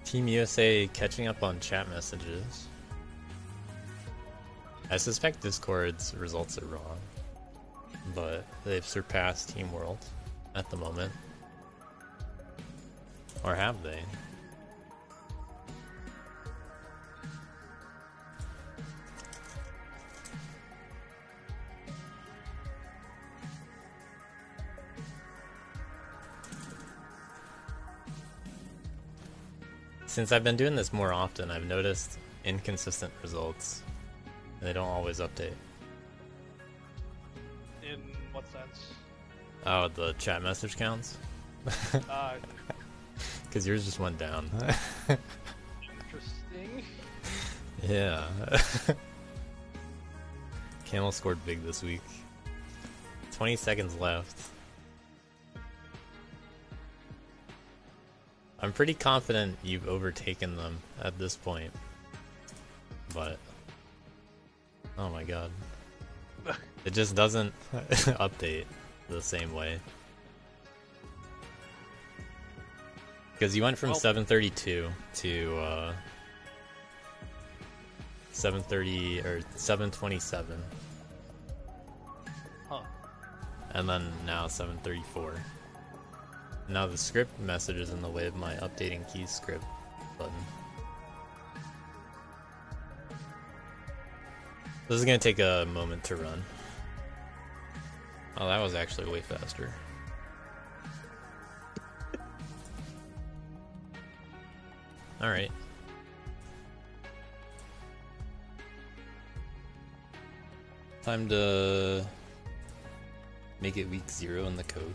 Team USA catching up on chat messages. I suspect Discord's results are wrong, but they've surpassed Team World at the moment. Or have they? Since I've been doing this more often, I've noticed inconsistent results. They don't always update. In what sense? Oh, the chat message counts? Because yours just went down. Interesting. Yeah. Camel scored big this week. 20 seconds left. I'm pretty confident you've overtaken them at this point. But... oh my god. It just doesn't update the same way. Because you went from 732 to 730 or 727. Huh. And then now 734. Now the script message is in the way of my updating keys script button. This is gonna take a moment to run. Oh, that was actually way faster. Alright. Time to make it week 0 in the code.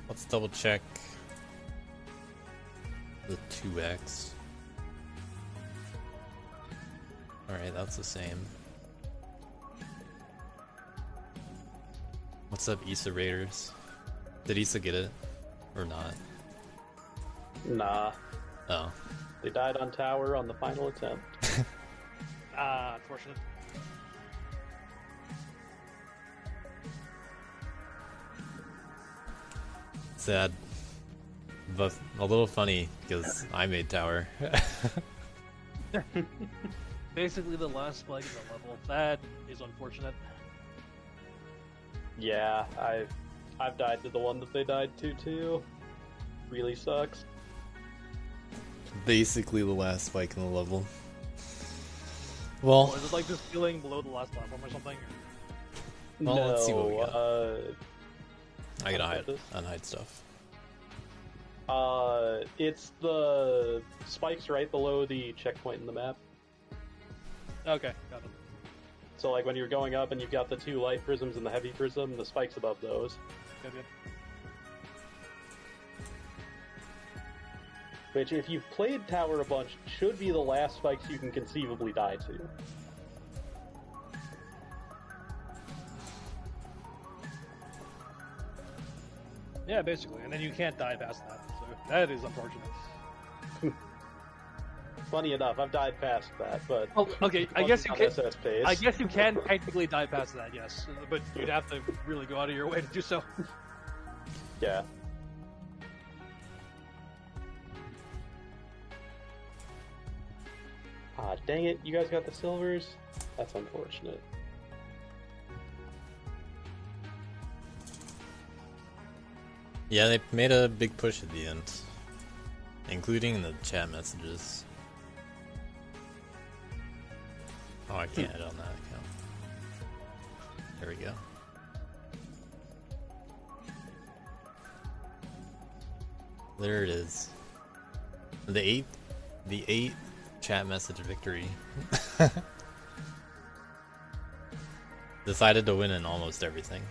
Let's double check the 2x. Alright, that's the same. What's up, Issa Raiders? Did Issa get it? Or not? Nah. Oh. They died on tower on the final attempt. Unfortunate. Sad. But a little funny, because I made tower. Basically the last spike in the level. That is unfortunate. Yeah, I've died to the one that they died to too. Really sucks. Basically the last spike in the level. Well, Or is it like this feeling below the last platform or something? Well, no, let's see what we got. I gotta hide stuff. It's the spikes right below the checkpoint in the map. Okay, got it. So like when you're going up and you've got the 2 light prisms and the heavy prism, the spikes above those. Good. Which, if you've played tower a bunch, should be the last spikes you can conceivably die to. Yeah, basically. And then you can't die past that. So that is unfortunate. Funny enough, I've died past that, but Oh, okay, I guess you on can. SS pace. I guess you can technically die past that, yes, but you'd have to really go out of your way to do so. Yeah. Ah, dang it! You guys got the silvers. That's unfortunate. Yeah, they made a big push at the end, including the chat messages. Oh, I can't edit on that account. There we go. There it is. The eighth chat message victory. Decided to win in almost everything.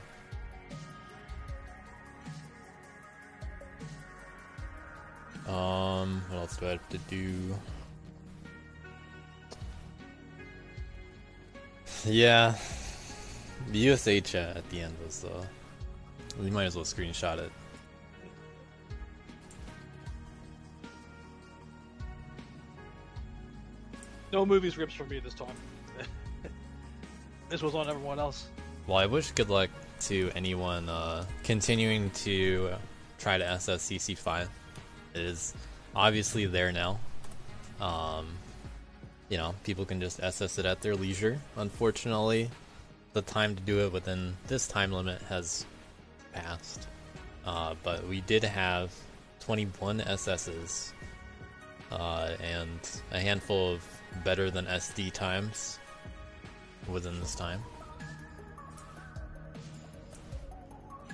What else do I have to do? Yeah, the USA chat at the end was, we might as well screenshot it. No movie scripts for me this time. This was on everyone else. Well, I wish good luck to anyone continuing to try to SS CC5. It is obviously there now. You know, people can just SS it at their leisure. Unfortunately, the time to do it within this time limit has passed. But we did have 21 SSs and a handful of better than SD times within this time.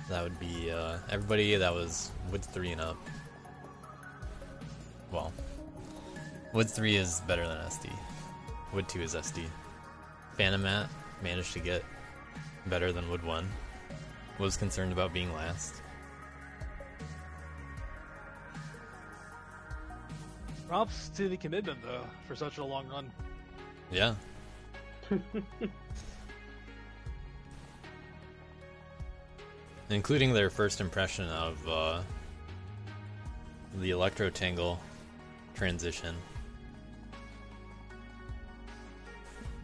That would be everybody that was Wood 3 and up. Well, Wood 3 is better than SD. Wood 2 is SD. Phantomat managed to get better than Wood 1. Was concerned about being last. Props to the commitment, though, for such a long run. Yeah. Including their first impression of the Electro Tangle transition.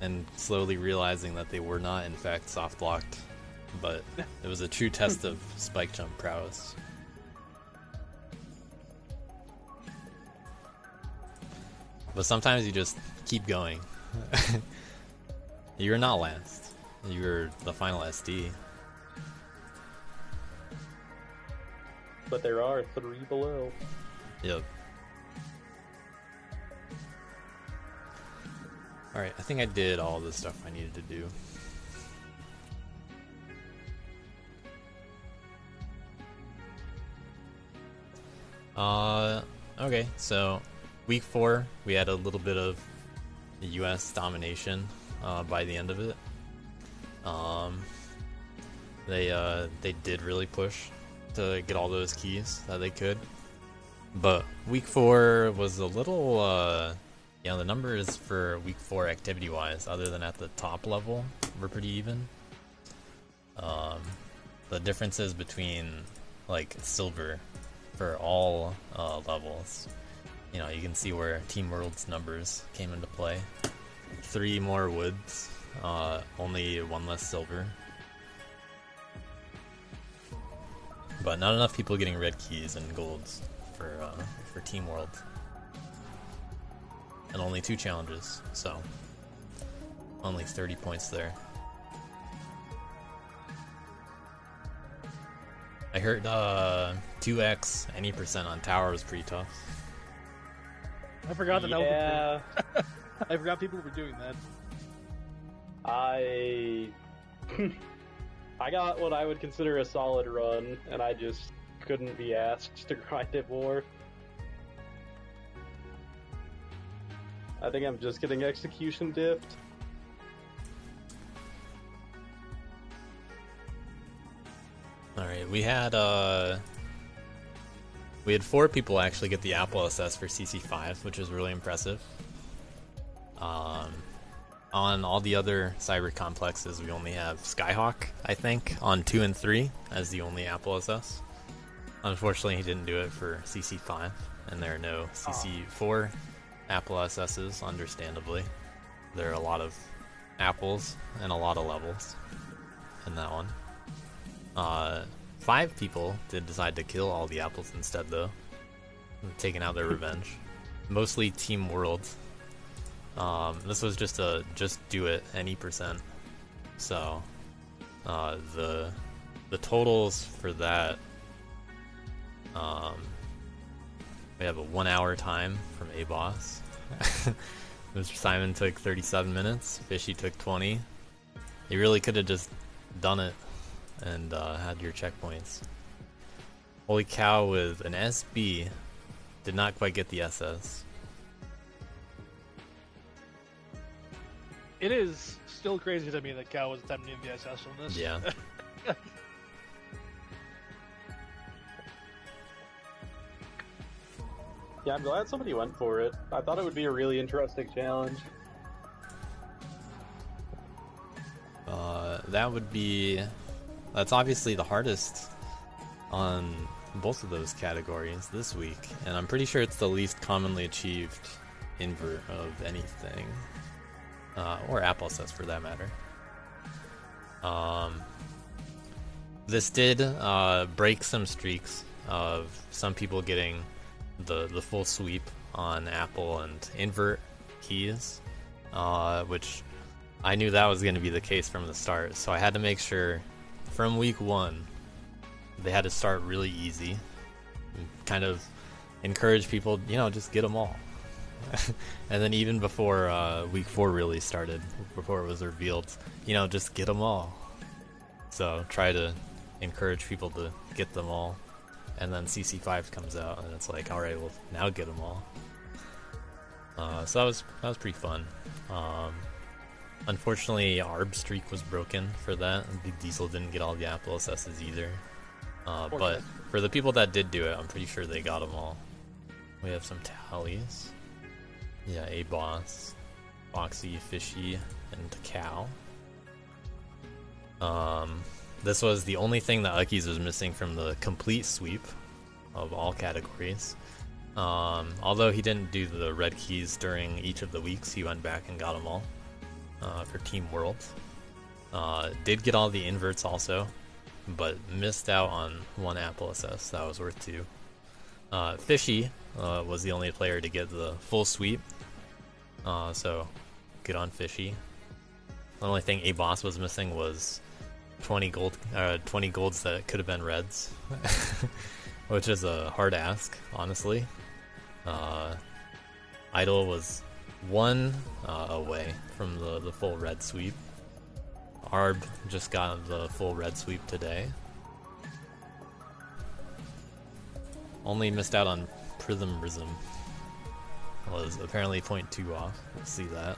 And slowly realizing that they were not, in fact, soft locked, but it was a true test of spike jump prowess. But sometimes you just keep going. You're not last. You're the final SD. But there are 3 below. Yep. Alright, I think I did all the stuff I needed to do. Okay, so week 4, we had a little bit of US domination by the end of it. They did really push to get all those keys that they could. But week 4 was a little, you know, the numbers for week 4 activity-wise, other than at the top level, were pretty even. The differences between, like, silver for all levels, you know, you can see where Team World's numbers came into play. 3 more woods, only 1 less silver. But not enough people getting red keys and golds for Team World. And only 2 challenges, so only 30 points there. I heard 2x any percent on tower was pretty tough. I forgot that. Yeah. I forgot people were doing that. I got what I would consider a solid run, and I just couldn't be asked to grind it more. I think I'm just getting execution diffed. Alright, we had 4 people actually get the Apple SS for CC5, which was really impressive. On all the other cyber complexes, we only have Skyhawk, I think, on 2 and 3 as the only Apple SS. Unfortunately, he didn't do it for CC5, and there are no CC4 Apple SSs, understandably. There are a lot of apples and a lot of levels in that one. 5 people did decide to kill all the apples instead, though, taking out their revenge. Mostly Team World. This was just a do it any percent. So the totals for that, we have a 1 hour time from A-Boss. Mr. Simon took 37 minutes, Fishy took 20. You really could have just done it and had your checkpoints. Holy Cow with an SB did not quite get the SS. It is still crazy to me that Cow was attempting the SS on this. Yeah. Yeah, I'm glad somebody went for it. I thought it would be a really interesting challenge. That's obviously the hardest on both of those categories this week, and I'm pretty sure it's the least commonly achieved invert of anything, or Apple SS for that matter. This did break some streaks of some people getting the full sweep on Apple and invert keys, which I knew that was going to be the case from the start. So I had to make sure from week 1 they had to start really easy, kind of encourage people, you know, just get them all. And then even before week 4 really started, before it was revealed, you know, just get them all. So try to encourage people to get them all, and then CC5 comes out, and it's like, all right, well, now get them all. So that was pretty fun. Unfortunately, Arb streak was broken for that. Big Diesel didn't get all the Apple SSs either. But for the people that did do it, I'm pretty sure they got them all. We have some tallies. Yeah, A Boss, Foxy, Fishy, and Cow. This was the only thing that Uckies was missing from the complete sweep of all categories. Although he didn't do the red keys during each of the weeks, he went back and got them all for Team World. Did get all the inverts also, but missed out on one Apple SS. That was worth 2. Fishy was the only player to get the full sweep, so good on Fishy. The only thing A Boss was missing was 20 golds that could have been reds, which is a hard ask, honestly. Idol was 1 away from the full red sweep. Arb just got the full red sweep today. Only missed out on Prism. Was apparently 0.2 off. We'll see that.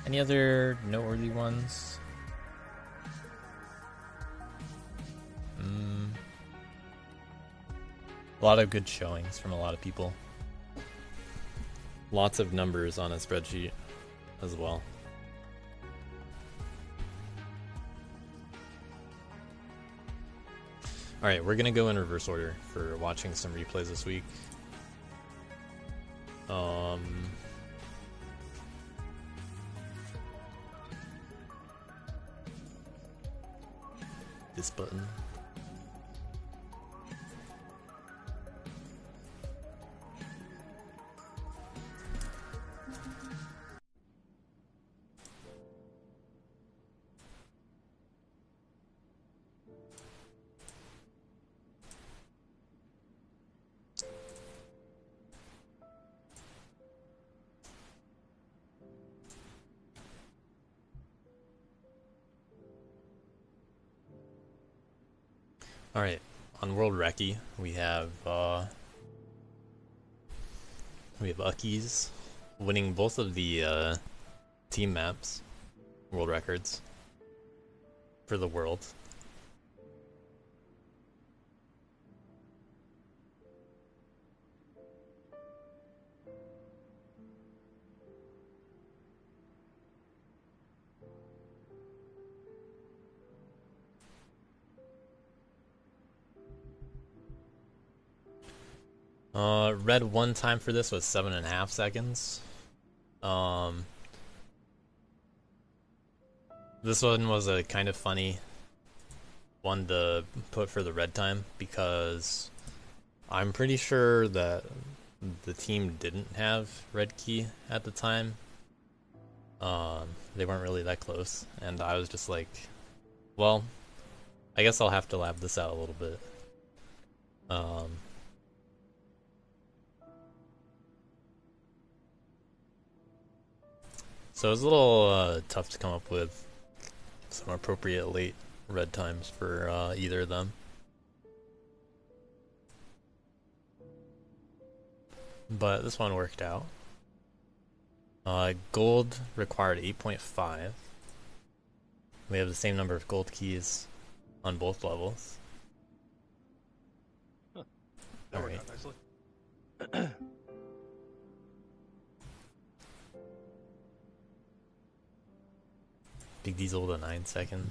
Any other noteworthy ones? A lot of good showings from a lot of people. Lots of numbers on a spreadsheet as well. Alright, we're gonna go in reverse order for watching some replays this week. This button. Alright, on World Recce, we have Uckies winning both of the team maps, world records, for the world. Red 1 time for this was 7.5 seconds. This one was a kind of funny one to put for the red time because I'm pretty sure that the team didn't have red key at the time. They weren't really that close, and I was just like, well, I guess I'll have to lab this out a little bit. So it was a little tough to come up with some appropriate late red times for either of them. But this one worked out. Gold required 8.5. We have the same number of gold keys on both levels. Huh. That worked out nicely. Big Diesel with a 9 second.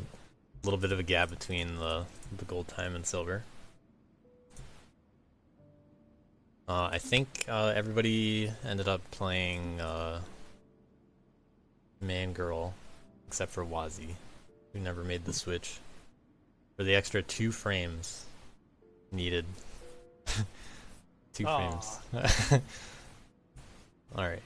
A little bit of a gap between the gold time and silver. I think everybody ended up playing Man Girl except for Wazi, who never made the switch. For the extra 2 frames needed. 2 frames. Alright.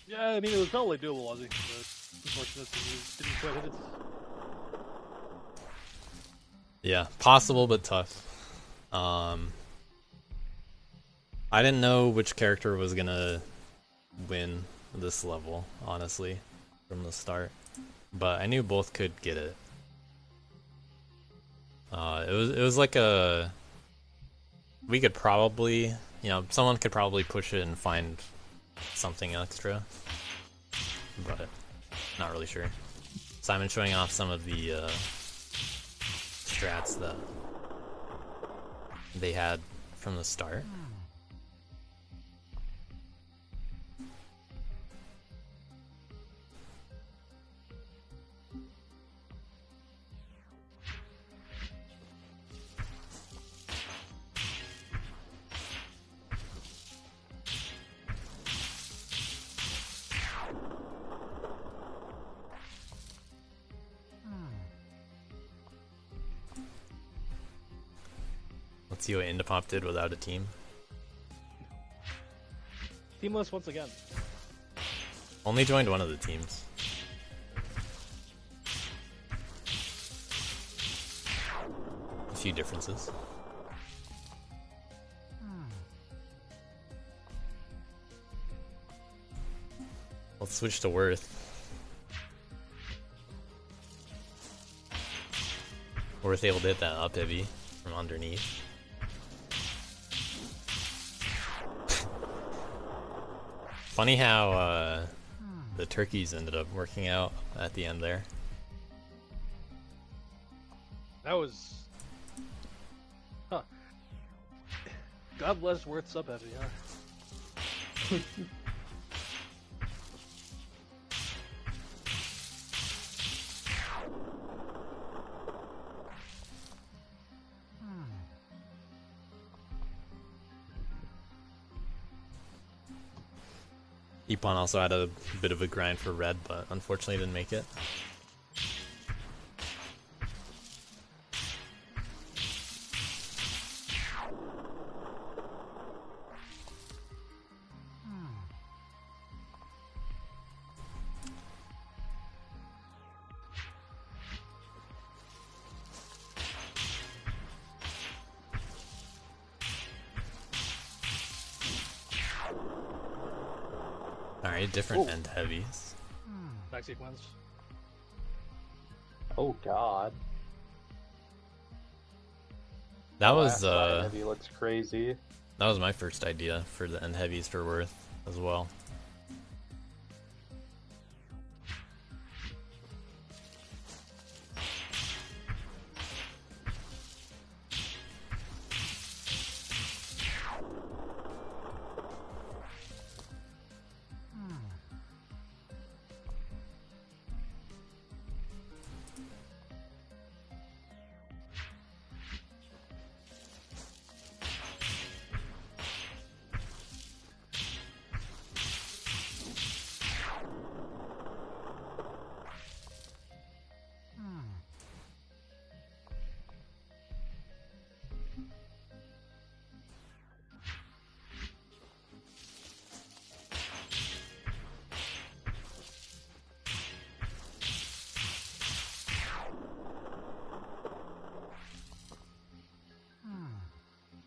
Yeah, I mean, it was probably doable, Ozzy, but unfortunate that you didn't quite hit it. Yeah, possible but tough. I didn't know which character was gonna win this level, honestly, from the start. But I knew both could get it. It was like a... We could probably, you know, someone could probably push it and find something extra. But not really sure. Simon showing off some of the strats that they had from the start. Let's see what Indipop did without a team. Teamless once again. Only joined one of the teams. A few differences. Let's switch to Worth. Worth able to hit that up heavy from underneath. Funny how the turkeys ended up working out at the end there. That was... Huh. God bless Worth sub heavy, huh? Ippon also had a bit of a grind for red, but unfortunately didn't make it. Alright, different end heavies. Back sequence. Oh god. That was That heavy looks crazy. that was my first idea for the end heavies for Worth as well.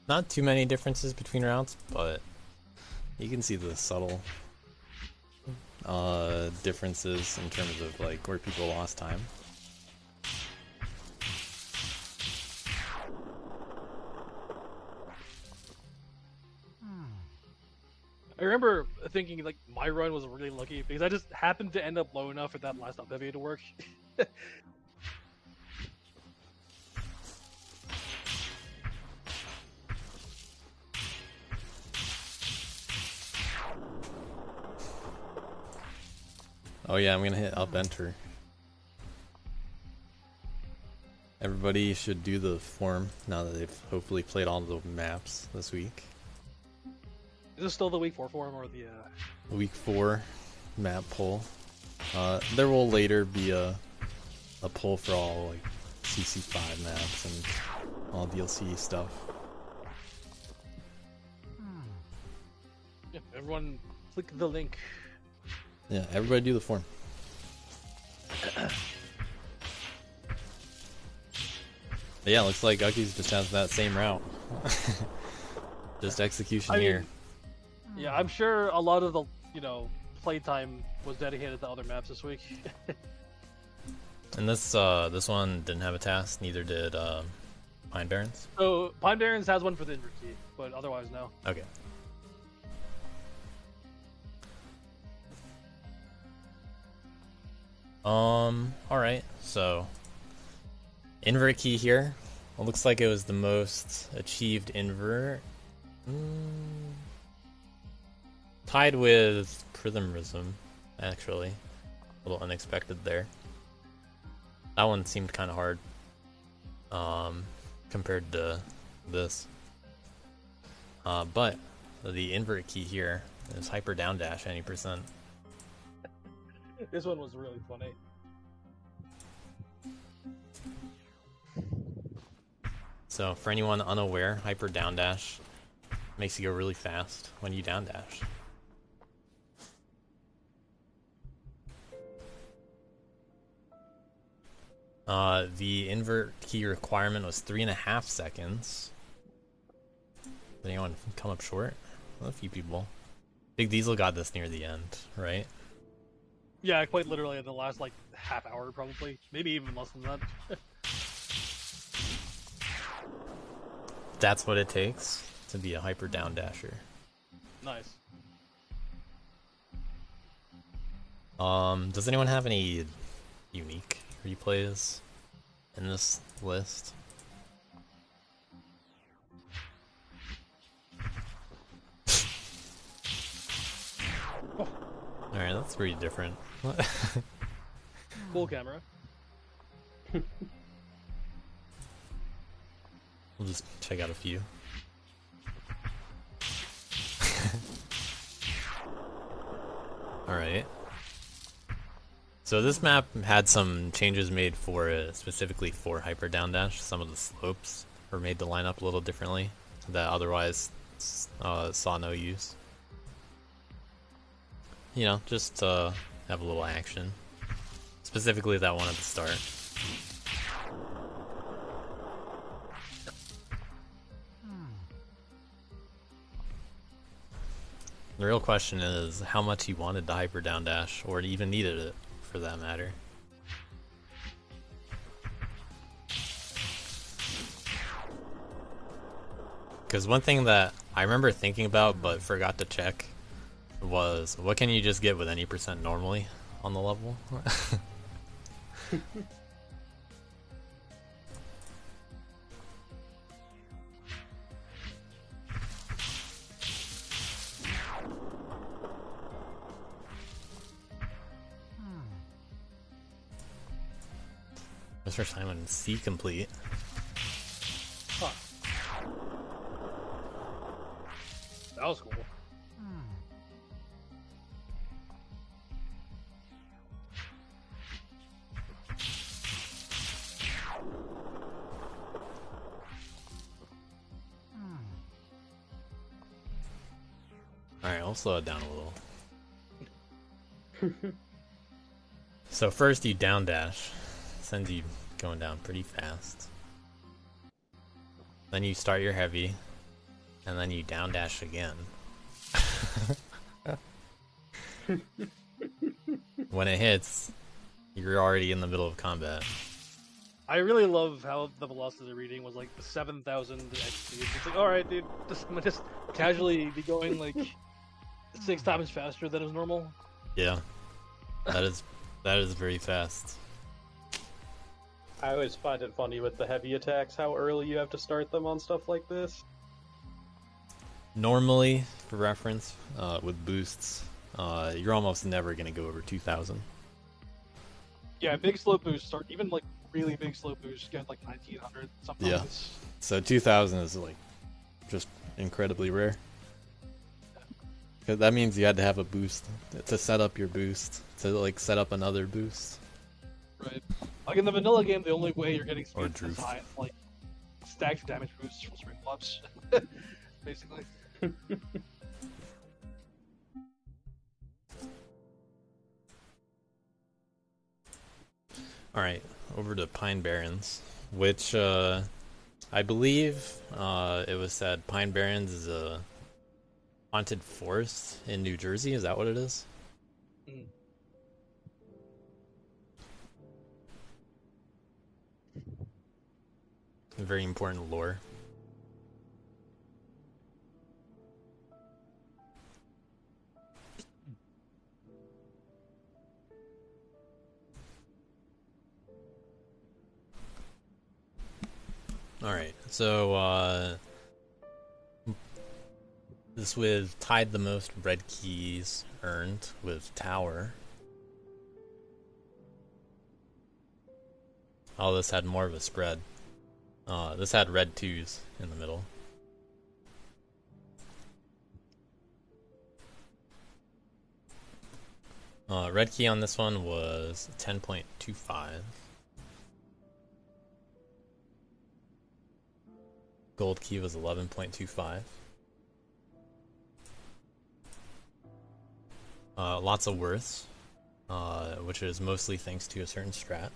Not too many differences between rounds, but you can see the subtle differences in terms of like where people lost time. I remember thinking like my run was really lucky because I just happened to end up low enough for that last up heavy to work. Oh yeah, I'm gonna hit up enter. everybody should do the form now that they've hopefully played all the maps this week. Is this still the week 4 form or the? Week 4 map poll. There will later be a poll for all like CC5 maps and all DLC stuff. Yeah, everyone, click the link. Yeah, everybody do the form. But yeah, looks like Ucky's just has that same route. Just execution here. Yeah, I'm sure a lot of the playtime was dedicated to other maps this week. And this one didn't have a task, neither did Pine Barrens. So Pine Barrens has one for the Invert Key, but otherwise no. Okay. Alright, so invert key here. It looks like it was the most achieved invert. Tied with Prismism, actually. A little unexpected there. That one seemed kind of hard compared to this. But the invert key here is hyper down dash 90%. This one was really funny. So for anyone unaware, hyper down dash makes you go really fast when you down dash. The invert key requirement was 3.5 seconds. Did anyone come up short? Well, a few people. Big Diesel got this near the end, right? Yeah, quite literally in the last like half hour, probably, maybe even less than that. That's what it takes to be a hyper down dasher. Nice. Does anyone have any unique replays in this list? Alright, that's pretty different. Cool camera. We'll just check out a few. Alright. So this map had some changes made for it, specifically for hyper down dash. Some of the slopes were made to line up a little differently that otherwise saw no use. You know, just have a little action. Specifically that one at the start. The real question is how much he wanted the hyper down dash, or even needed it, for that matter. Because one thing that I remember thinking about but forgot to check was, what can you just get with any percent normally on the level? Mr. Simon, C complete. Huh. That was cool. Alright, I'll slow it down a little. So first you down dash, sends you going down pretty fast. Then you start your heavy, and then you down dash again. When it hits, you're already in the middle of combat. I really love how the velocity reading was like 7,000 XP. It's like, alright, dude, I'm gonna just casually be going like 6 times faster than is normal. Yeah, that is very fast. I always find it funny with the heavy attacks how early you have to start them on stuff like this. Normally, for reference, with boosts, you're almost never gonna go over 2,000. Yeah, big slow boosts start even like really big slow boost, get like 1900 sometimes. Yeah. So 2000 is like just incredibly rare. 'Cause that means you had to have a boost to set up your boost, to like set up another boost. Right. Like in the vanilla game, the only way you're getting Or speed is Droof. high, like stagger damage boosts from spring clubs, basically. Alright, over to Pine Barrens, which I believe it was said Pine Barrens is a haunted forest in New Jersey. Is that what it is? Mm. Very important lore. Alright, so this with tied the most red keys earned with Tower. Oh, this had more of a spread. This had red 2s in the middle. Red key on this one was 10.25. Gold key was 11.25. Lots of worths, which is mostly thanks to a certain strat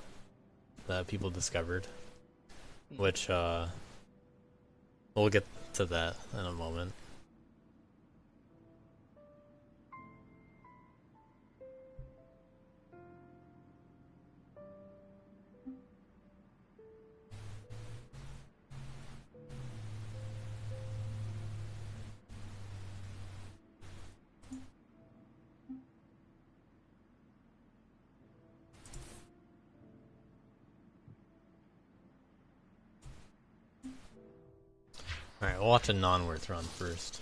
that people discovered, which we'll get to that in a moment. Alright, we'll watch a non-worth run first.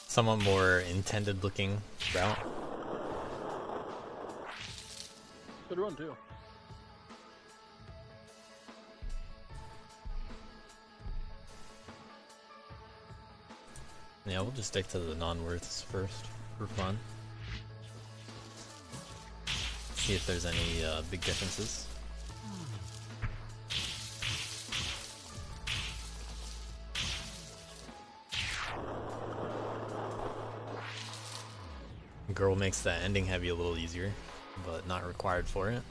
Somewhat more intended looking route. Good run too. Yeah, we'll just stick to the non-worths first for fun. See if there's any big differences. Girl makes that ending heavy a little easier, but not required for it.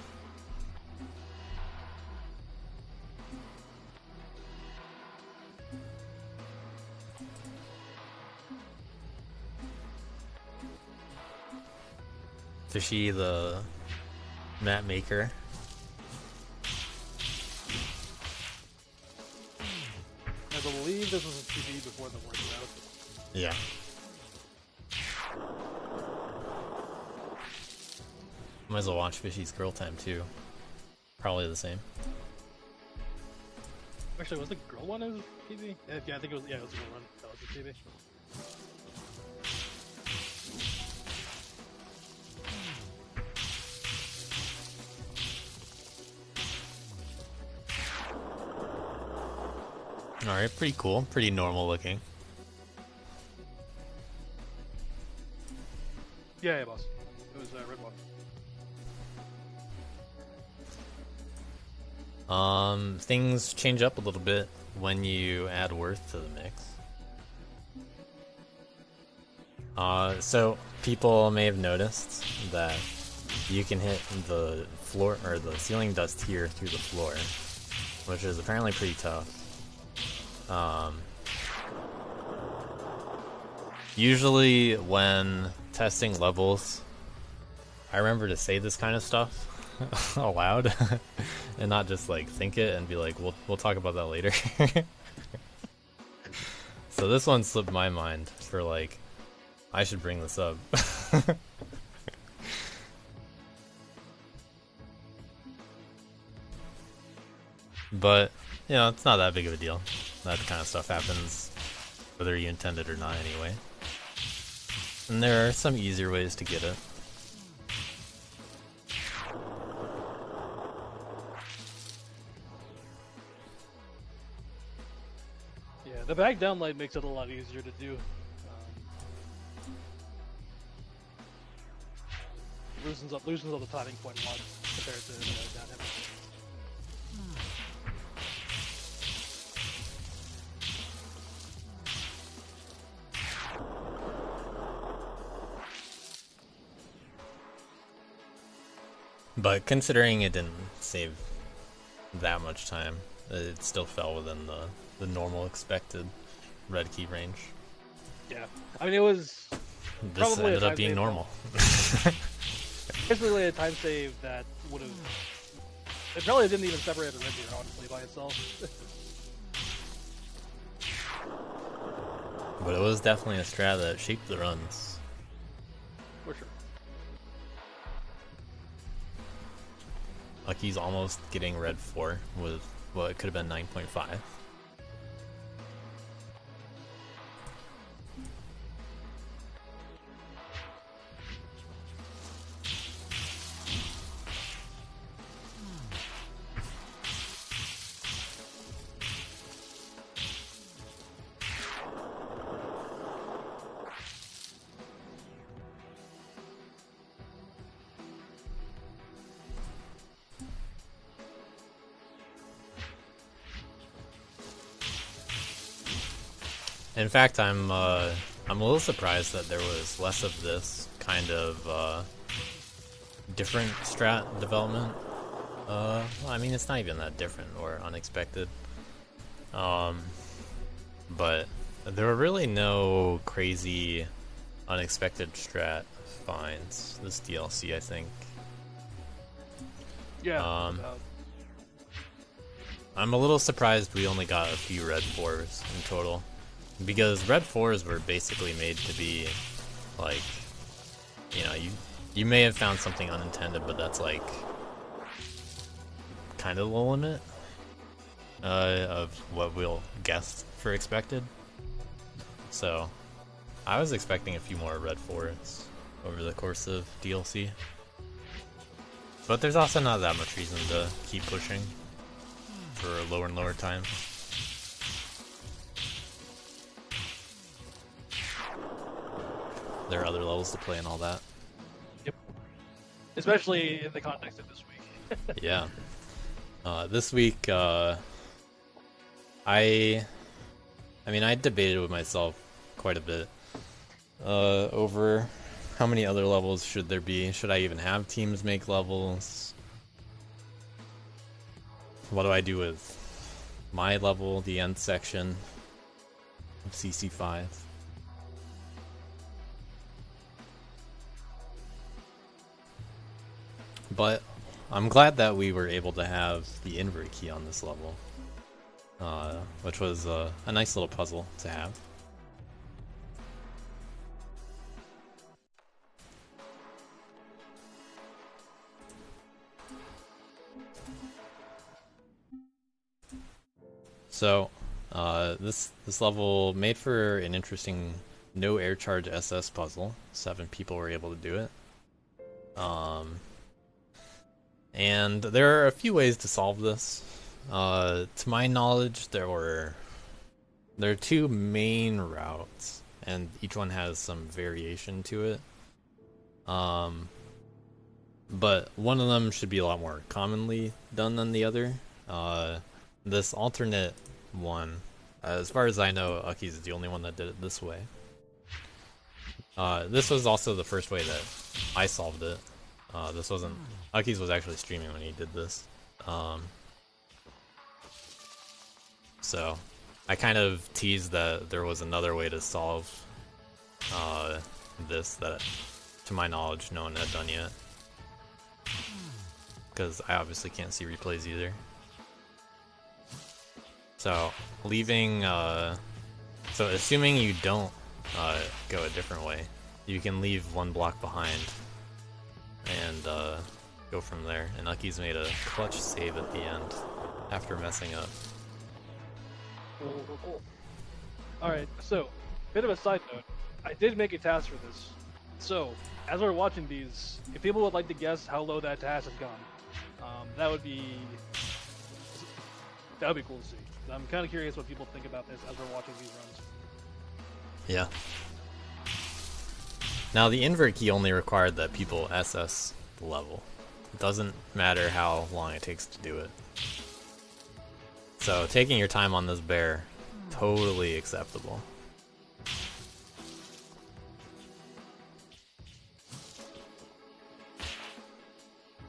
Fishy, the map maker. I believe this was a TV before the word out. Yeah. Might as well watch Fishy's Girl Time too. Probably the same. Actually, was the girl one as TV? Yeah, I think it was. Yeah, it was a girl one. That was the TV. Alright, pretty cool. Pretty normal looking. Yeah, boss. It was red one. Things change up a little bit when you add worth to the mix. So people may have noticed that you can hit the floor or the ceiling dust here through the floor, which is apparently pretty tough. Usually when testing levels, I remember to say this kind of stuff aloud and not just like think it and be like, we'll talk about that later. So this one slipped my mind for like, I should bring this up. But, you know, it's not that big of a deal. That kind of stuff happens whether you intend it or not anyway. And there are some easier ways to get it. Yeah, the back down light makes it a lot easier to do. Loosens up the timing point a lot compared to down heavy. But considering it didn't save that much time, it still fell within the normal expected red key range. Yeah, I mean it was This probably ended a up being time normal. basically a time save that would have. It probably didn't even separate the red tier honestly by itself. But it was definitely a strat that shaped the runs. For sure. Lucky's almost getting red 4 with what could have been 9.5. In fact, I'm a little surprised that there was less of this kind of different strat development. Well, I mean, it's not even that different or unexpected. But there were really no crazy unexpected strat finds this DLC, I think. Yeah. I'm a little surprised we only got a few red 4s in total. Because red 4s were basically made to be, like, you know, you may have found something unintended, but that's, like, kind of the limit of what we'll guess for expected. So, I was expecting a few more red 4s over the course of DLC. But there's also not that much reason to keep pushing for lower and lower time. There are other levels to play and all that. Yep. Especially in the context of this week. Yeah. This week, I mean, I debated with myself quite a bit over how many other levels should there be. Should I even have teams make levels? What do I do with my level, the end section of CC5? But I'm glad that we were able to have the invert key on this level, which was a nice little puzzle to have. So, this level made for an interesting no air charge SS puzzle. 7 people were able to do it. And there are a few ways to solve this. To my knowledge, there are 2 main routes, and each one has some variation to it. But one of them should be a lot more commonly done than the other. This alternate one, as far as I know, Ucky's is the only one that did it this way. This was also the first way that I solved it. This wasn't... Ucky's was actually streaming when he did this. So, I kind of teased that there was another way to solve this that, to my knowledge, no one had done yet. Because I obviously can't see replays either. So, leaving... so, assuming you don't go a different way, you can leave 1 block behind and go from there. And Ucky's made a clutch save at the end after messing up. Cool. Alright, so, bit of a side note. I did make a task for this. So, as we're watching these, if people would like to guess how low that task has gone, that would be cool to see. I'm kind of curious what people think about this as we're watching these runs. Yeah. Now the invert key only required that people SS the level. It doesn't matter how long it takes to do it. So taking your time on this bear, totally acceptable.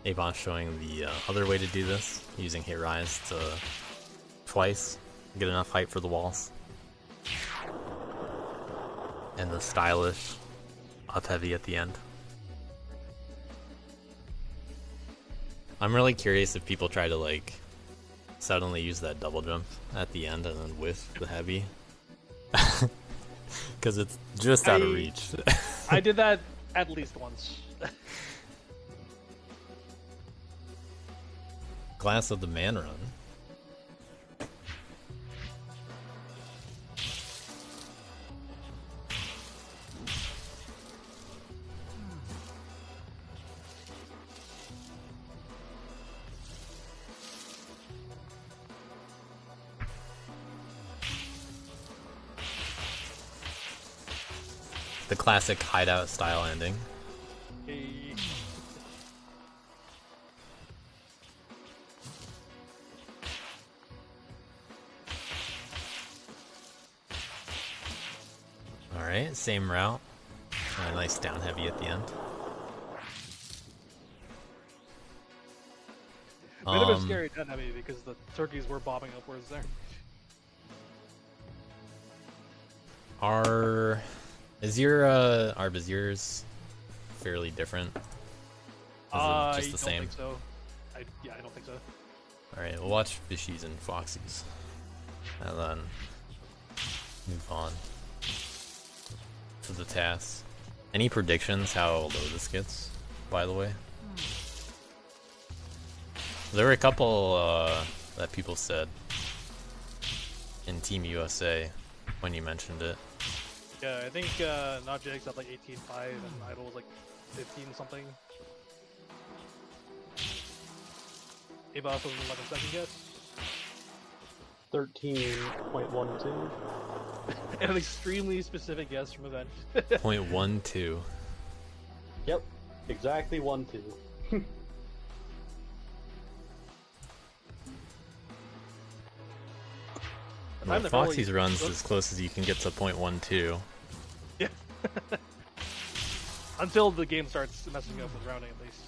Avon showing the other way to do this, using hit rise to twice get enough height for the walls. And the stylish up heavy at the end. I'm really curious if people try to like suddenly use that double jump at the end and then whiff the heavy. Because it's just out of reach. I did that at least once. Glass of the Man Run. The classic hideout style ending. Hey. Alright, same route. A nice down heavy at the end. Bit of a scary down heavy because the turkeys were bobbing upwards there. Are Viziers fairly different? Is it just the same? I don't think so. I don't think so. Alright, we'll watch Fishies and Foxies. And then move on to the task. Any predictions how low this gets, by the way? There were a couple that people said in Team USA when you mentioned it. Yeah, I think Najix had like 18.5 and Idol was like 15 something. Avos was like a second guess. 13.12. And an extremely specific guess from Event. 0.12. Yep, exactly 1-2. Well, Foxy's runs as close as you can get to 0.12. Yeah. Until the game starts messing up with rounding, at least.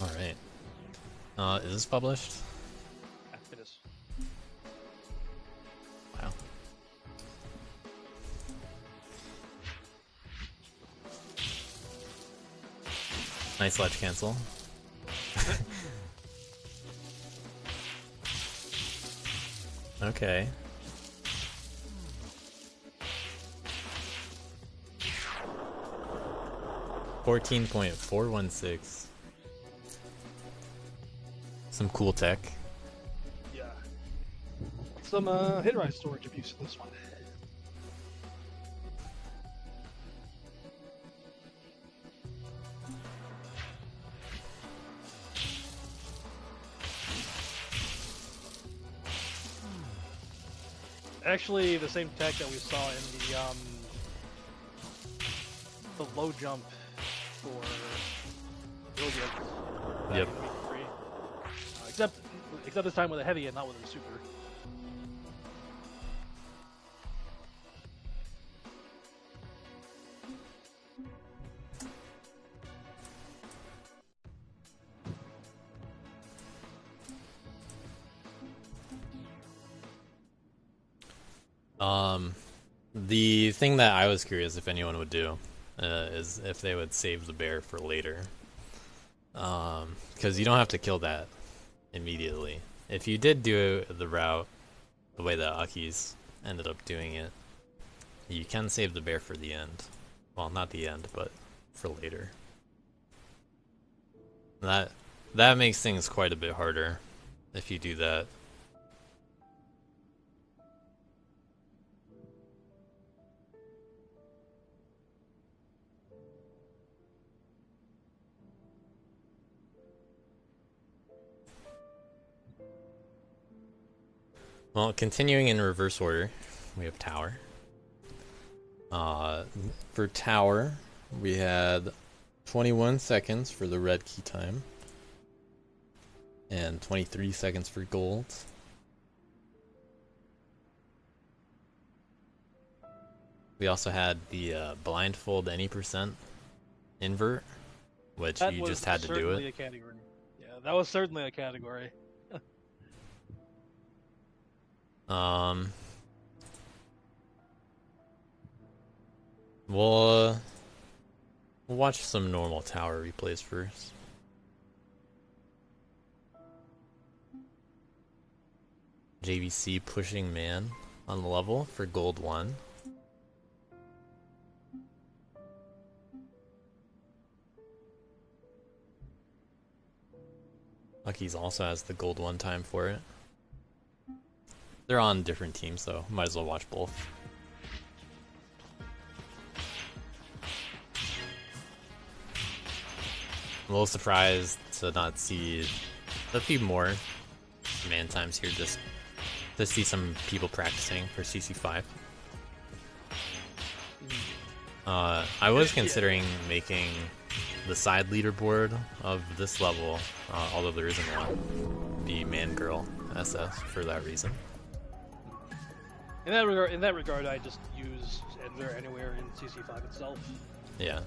Alright. Is this published? It is. Wow. Nice ledge cancel. Okay. $14.416. Some cool tech. Yeah. Some hit rise storage abuse in this one. Actually, the same tech that we saw in the low jump for Gilgit. Yep. Except this time with a heavy and not with a super. The thing that I was curious if anyone would do is if they would save the bear for later. Because you don't have to kill that immediately. If you did do the route the way that Aki's ended up doing it, you can save the bear for the end. Well, not the end, but for later. That makes things quite a bit harder if you do that. Well, continuing in reverse order, we have tower. For tower, we had 21 seconds for the red key time, and 23 seconds for gold. We also had the blindfold any percent invert, which That you was just had to do certainly it. a category. Yeah, that was certainly a category. We'll watch some normal tower replays first. JVC pushing man on the level for gold 1. Lucky's also has the gold 1 time for it. They're on different teams, so might as well watch both. I'm a little surprised to not see a few more man times here, just to see some people practicing for CC5. I was considering making the side leaderboard of this level, although there isn't one, be man girl SS for that reason. In that regard, I just use Ender anywhere in CC5 itself. Yeah.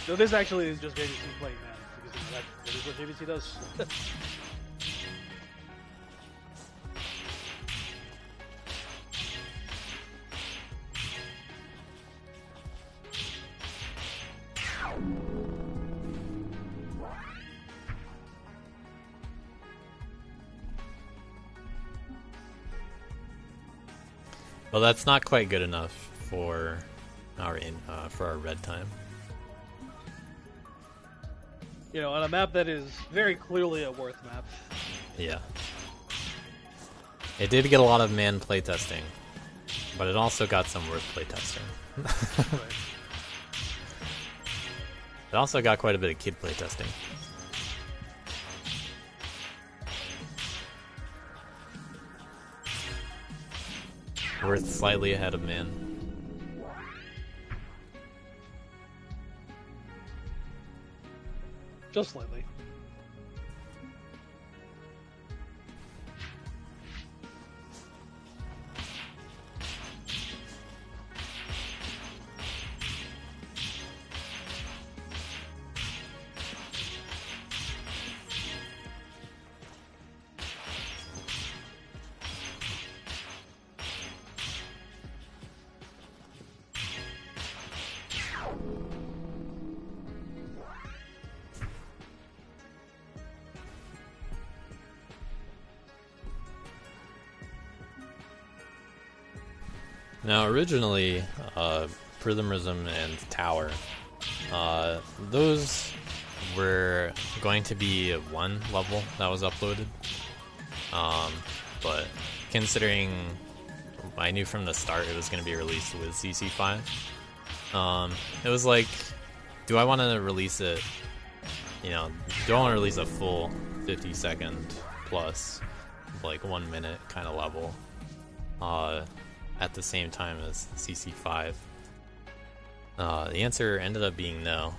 So this actually is just JVC playing man, because that is what JVC does. Well, that's not quite good enough for our red time. You know, on a map that is very clearly a worth map. Yeah. It did get a lot of man playtesting, but it also got some worth playtesting. Right. It also got quite a bit of kid playtesting. Worth slightly ahead of man. Just slightly. Now, originally, Prismism and Tower, those were going to be one level that was uploaded. But considering I knew from the start it was going to be released with CC5, it was like, do I want to release it, you know, do I want to release a full 50-second plus, like 1 minute kind of level, at the same time as CC5? The answer ended up being no.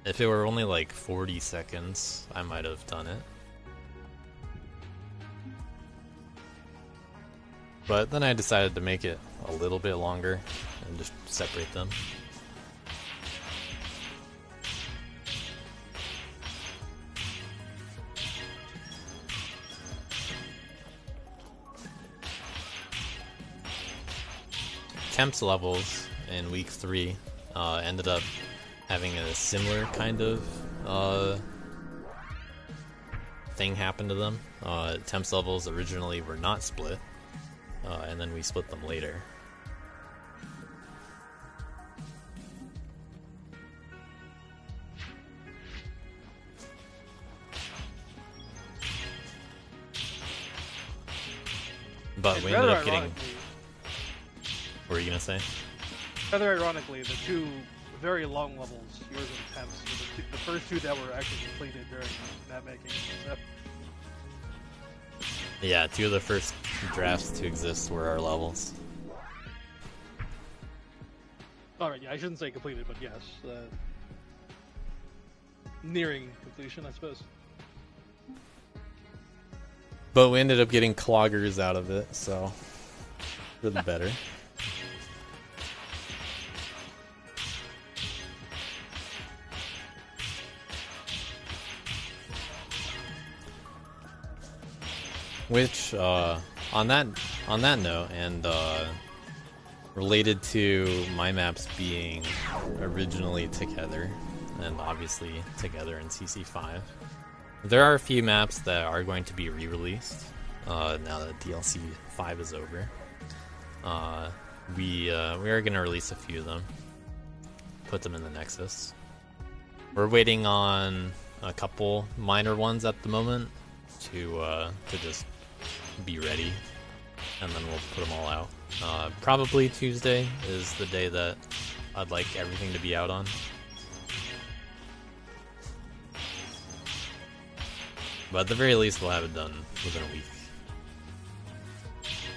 If it were only like 40 seconds, I might have done it. But then I decided to make it a little bit longer and just separate them. Temps levels in week 3 ended up having a similar kind of thing happen to them. Temps levels originally were not split, and then we split them later. But we ended up getting... What were you gonna say? Rather ironically, the two very long levels, yours and Temps, were the first two that were actually completed during map making. So. Yeah, 2 of the first drafts to exist were our levels. Alright, yeah, I shouldn't say completed, but yes. Nearing completion, I suppose. But we ended up getting cloggers out of it, so for the better. Which, on that note, and related to my maps being originally together, and obviously together in CC5, there are a few maps that are going to be re-released now that DLC 5 is over. We are going to release a few of them, put them in the Nexus. We're waiting on a couple minor ones at the moment to just be ready, and then we'll put them all out. Probably Tuesday is the day that I'd like everything to be out on. But at the very least, we'll have it done within a week.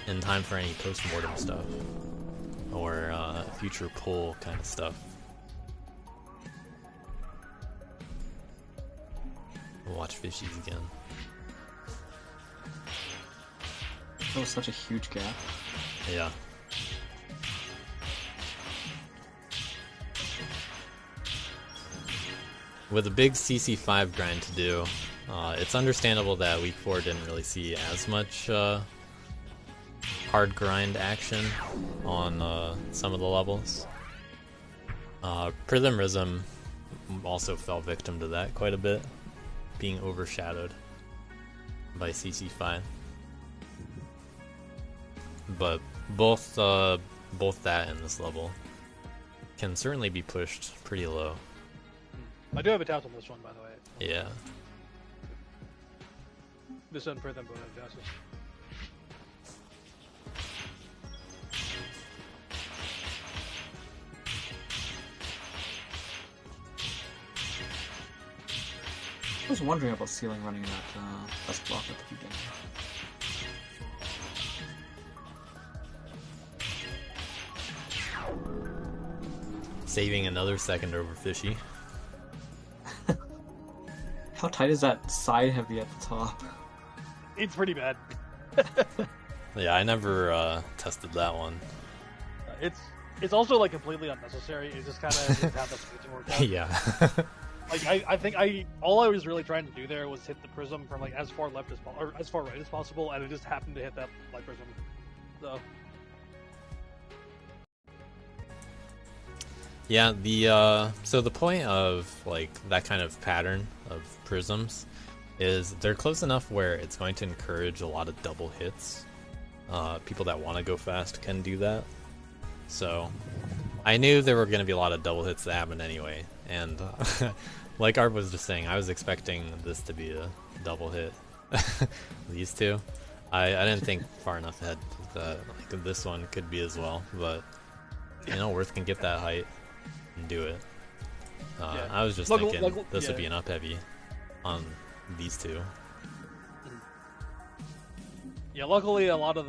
In time for any post-mortem stuff. Or future poll kind of stuff. We'll watch Fishies again. That was such a huge gap. Yeah. With a big CC5 grind to do, it's understandable that week 4 didn't really see as much hard grind action on some of the levels. Prism Rism also fell victim to that quite a bit, being overshadowed by CC5. But both that and this level can certainly be pushed pretty low. I do have a tap on this one, by the way. Yeah. This one for them both have passes. I was wondering about Ceiling running that best block at the beginning. Saving another second over Fishy. How tight is that side heavy at the top? It's pretty bad. Yeah, I never tested that one. It's also like completely unnecessary. It's just kind of how the spacing worked out. Yeah. Like I think all I was really trying to do there was hit the prism from like as far left as or as far right as possible, and it just happened to hit that light prism. So. Yeah, so the point of like that kind of pattern of prisms is they're close enough where it's going to encourage a lot of double hits. People that want to go fast can do that. So I knew there were going to be a lot of double hits that happened anyway, and like Arp was just saying, I was expecting this to be a double hit. These two. I didn't think far enough ahead that like this one could be as well, but you know, Worth can get that height and do it. Yeah. I was just thinking this would be an up heavy on these two. Yeah, luckily a lot of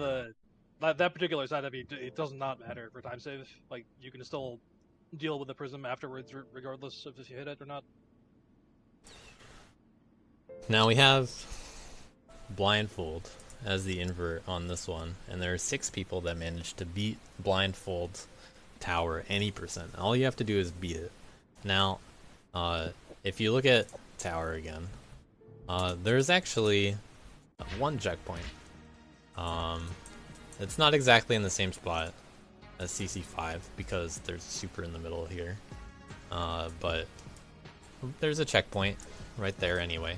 that particular side heavy, it does not matter for time save. Like you can still deal with the prism afterwards, regardless of if you hit it or not. Now we have Blindfold as the invert on this one, and there are 6 people that managed to beat Blindfold Tower any percent. All you have to do is beat it. Now, if you look at Tower again, there's actually one checkpoint. It's not exactly in the same spot as CC5 because there's a super in the middle here. But there's a checkpoint right there anyway,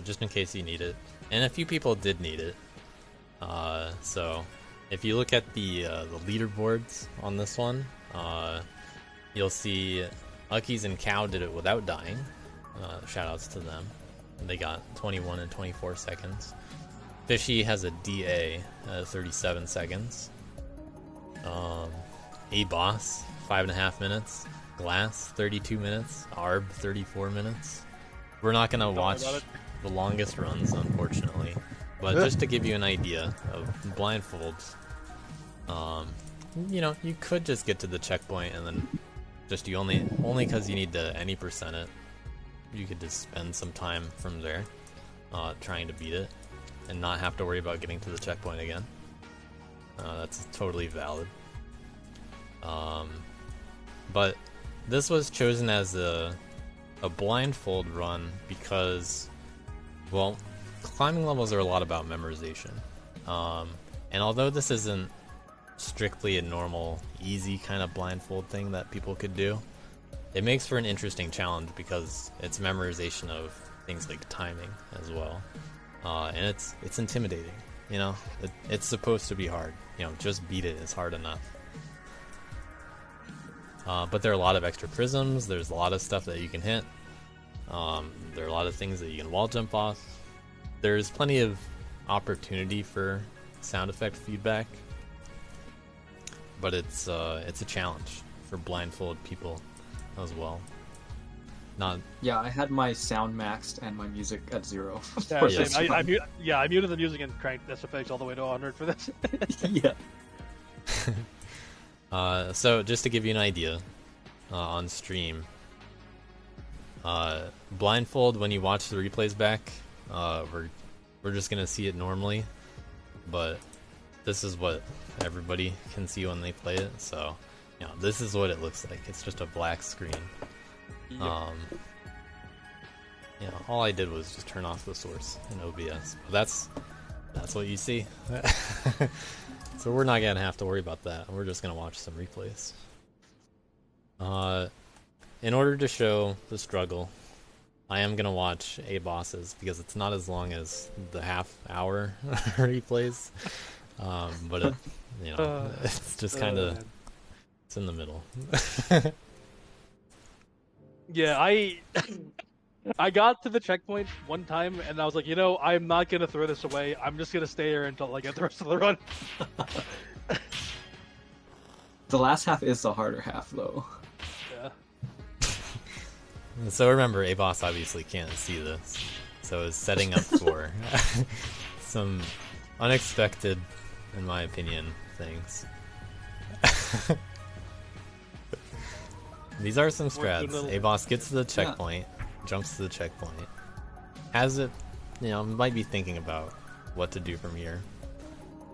just in case you need it. And a few people did need it. So if you look at the leaderboards on this one, you'll see Uckies and Cow did it without dying. Shoutouts to them. They got 21 and 24 seconds. Fishy has a DA 37 seconds. A-Boss 5.5 minutes. Glass 32 minutes. Arb 34 minutes. We're not gonna watch the longest runs, unfortunately, but just to give you an idea of blindfolds, you know, you could just get to the checkpoint and then just you only because you need to any percent it, you could just spend some time from there trying to beat it and not have to worry about getting to the checkpoint again. That's totally valid. But this was chosen as a blindfold run because, well, climbing levels are a lot about memorization. And although this isn't strictly a normal, easy kind of blindfold thing that people could do, it makes for an interesting challenge because it's memorization of things like timing as well. And it's intimidating, you know? It's supposed to be hard. You know, just beat it is hard enough. But there are a lot of extra prisms, there's a lot of stuff that you can hit. There are a lot of things that you can wall jump off. There's plenty of opportunity for sound effect feedback. But it's a challenge for blindfold people as well. Yeah, I had my sound maxed and my music at 0. Yeah, Yes. same. I muted the music and cranked SFX all the way to 100 for this. Yeah. So just to give you an idea, on stream, blindfold when you watch the replays back, we're just gonna see it normally, but this is what everybody can see when they play it. So, you know, this is what it looks like. It's just a black screen. Yep. You know, all I did was just turn off the source in OBS. But that's what you see. So we're not gonna have to worry about that. We're just gonna watch some replays. In order to show the struggle, I am gonna watch A-Bosses because it's not as long as the half-hour replays. But it, you know, it's just kind of it's in the middle. Yeah, I got to the checkpoint one time and I was like, you know, I'm not gonna throw this away. I'm just gonna stay here until I get the rest of the run. The last half is the harder half, though. Yeah. So remember, A-Boss obviously can't see this, so it's setting up for some unexpected, in my opinion, things. These are some strats. A-Boss gets to the checkpoint, jumps to the checkpoint, has it, you know, might be thinking about what to do from here.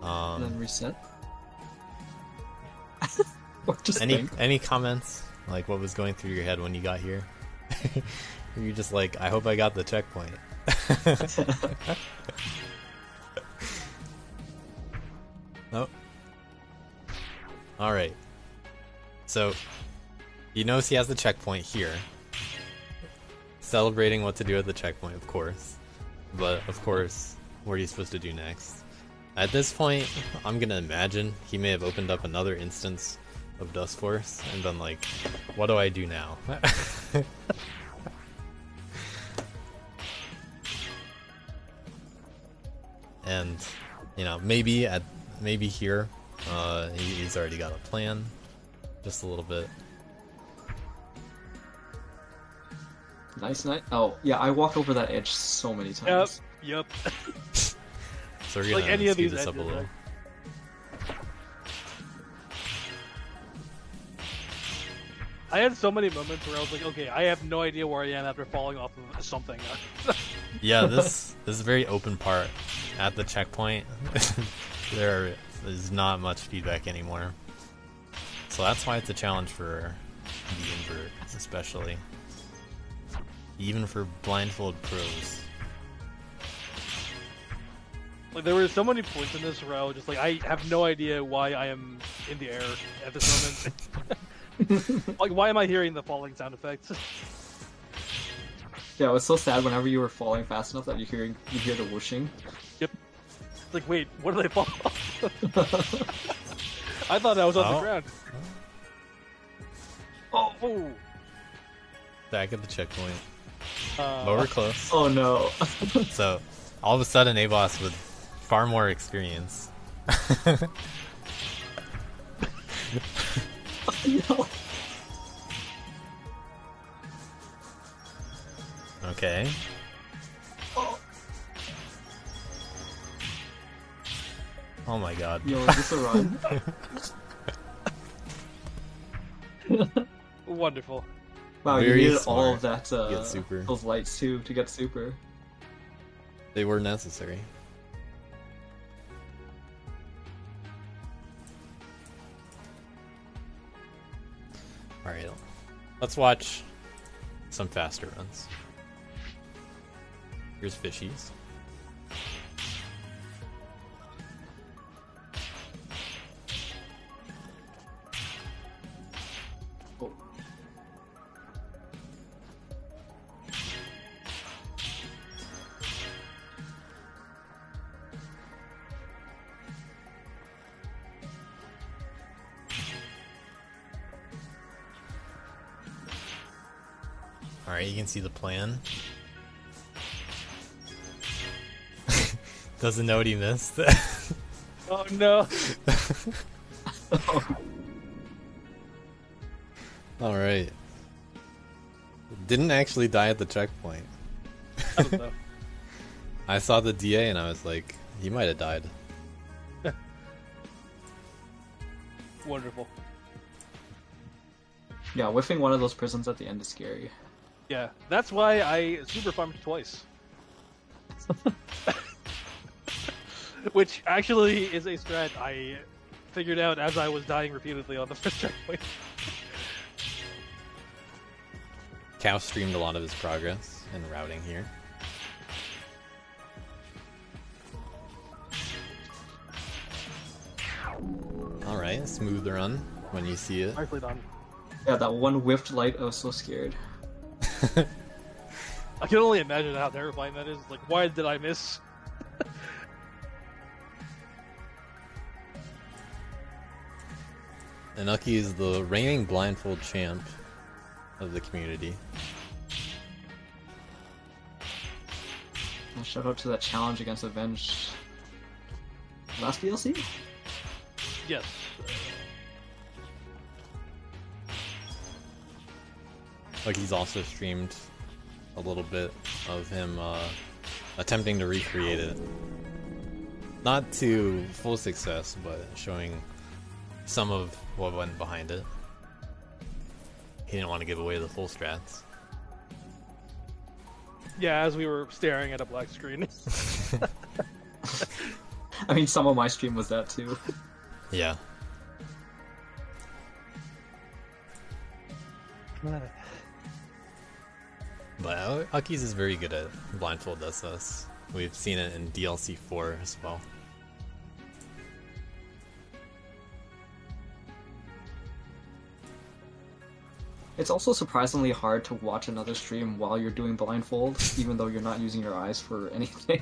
And then reset. Or just any comments? Like, what was going through your head when you got here? Were you just like, I hope I got the checkpoint? Oh. Alright. So, he knows he has the checkpoint here. Celebrating what to do at the checkpoint, of course. But, of course, what are you supposed to do next? At this point, I'm gonna imagine he may have opened up another instance of Dustforce and been like, what do I do now? And, you know, maybe here, he's already got a plan, just a little bit. Nice night. Oh, yeah, I walked over that edge so many times. Yep. So we're gonna Like any of speed these this up a edges, little. right? I had so many moments where I was like, okay, I have no idea where I am after falling off of something. Yeah, this is a very open part at the checkpoint. There is not much feedback anymore. So that's why it's a challenge for the invert, especially. Even for blindfold pros. Like, there were so many points in this where I was just like, I have no idea why I am in the air at this moment. Like, why am I hearing the falling sound effects? Yeah, it was so sad whenever you were falling fast enough that you hear the whooshing. Yep. It's like, wait, where do they fall off? I thought I was on the Oh. ground. Oh. Back at the checkpoint. Uh, But we're close. Oh no. So, all of a sudden, A-Boss with far more experience. No. Okay. Oh my god. Yo, is this a run? Wonderful. Wow, you Very needed all smart of that, to get super. those lights too, to get super. They were necessary. Alright, let's watch some faster runs. Here's Fishies. Oh. Alright, you can see the plan. Doesn't know what he missed. Oh no. Alright. Didn't actually die at the checkpoint. I don't know. I saw the DA and I was like, he might have died. Wonderful. Yeah, whiffing one of those prisons at the end is scary. Yeah, that's why I super farmed twice. Which actually is a strat I figured out as I was dying repeatedly on the first checkpoint. Cow streamed a lot of his progress in routing here. Alright, smooth run when you see it. Nicely done. Yeah, that one whiffed light, I was so scared. I can only imagine how terrifying that is. Like, why did I miss? Inuki is the reigning blindfold champ of the community. And shout out to that challenge against Avenged last DLC? Yes. Like he's also streamed a little bit of him attempting to recreate it. Not to full success, but showing some of what went behind it. He didn't want to give away the full strats. Yeah, as we were staring at a black screen. I mean, some of my stream was that too. Yeah. But Aki's is very good at blindfold SS. We've seen it in DLC 4 as well. It's also surprisingly hard to watch another stream while you're doing blindfold, even though you're not using your eyes for anything.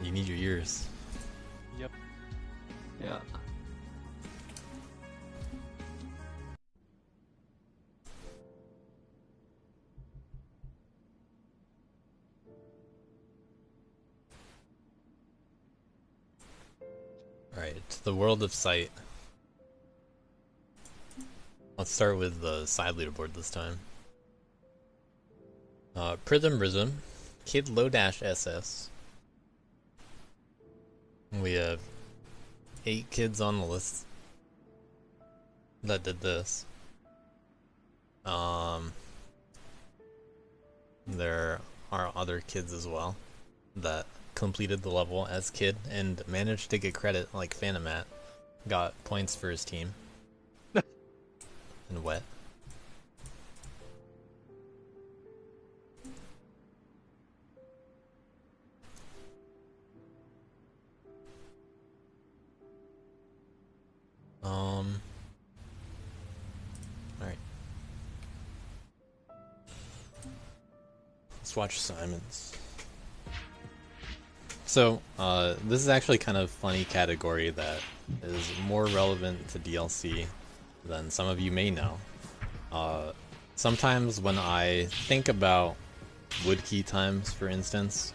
You need your ears. Yep. Yeah. Alright, the world of sight. Let's start with the side leaderboard this time. Prism Prism, Kid Lodash SS. We have 8 kids on the list that did this. There are other kids as well that completed the level as kid and managed to get credit, like Phanomat got points for his team. And Wet. Let's watch Simon's. So, this is actually kind of funny category that is more relevant to DLC than some of you may know. Sometimes when I think about wood key times, for instance,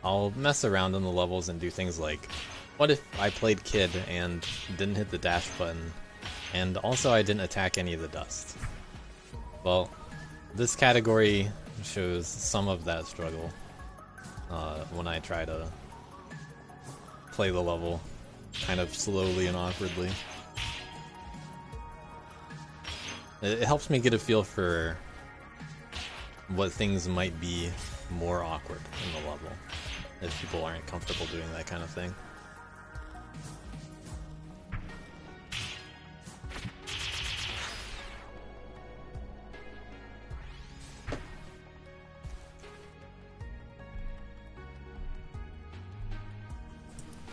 I'll mess around in the levels and do things like, what if I played Kid and didn't hit the dash button, and also I didn't attack any of the dust? Well, this category shows some of that struggle when I try to play the level kind of slowly and awkwardly. It helps me get a feel for what things might be more awkward in the level if people aren't comfortable doing that kind of thing.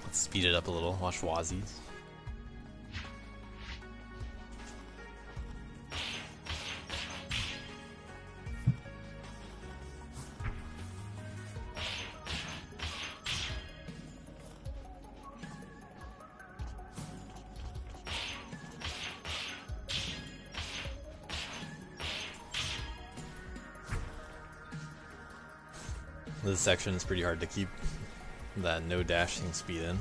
Let's speed it up a little, watch Wazies. This section is pretty hard to keep that no dashing speed in.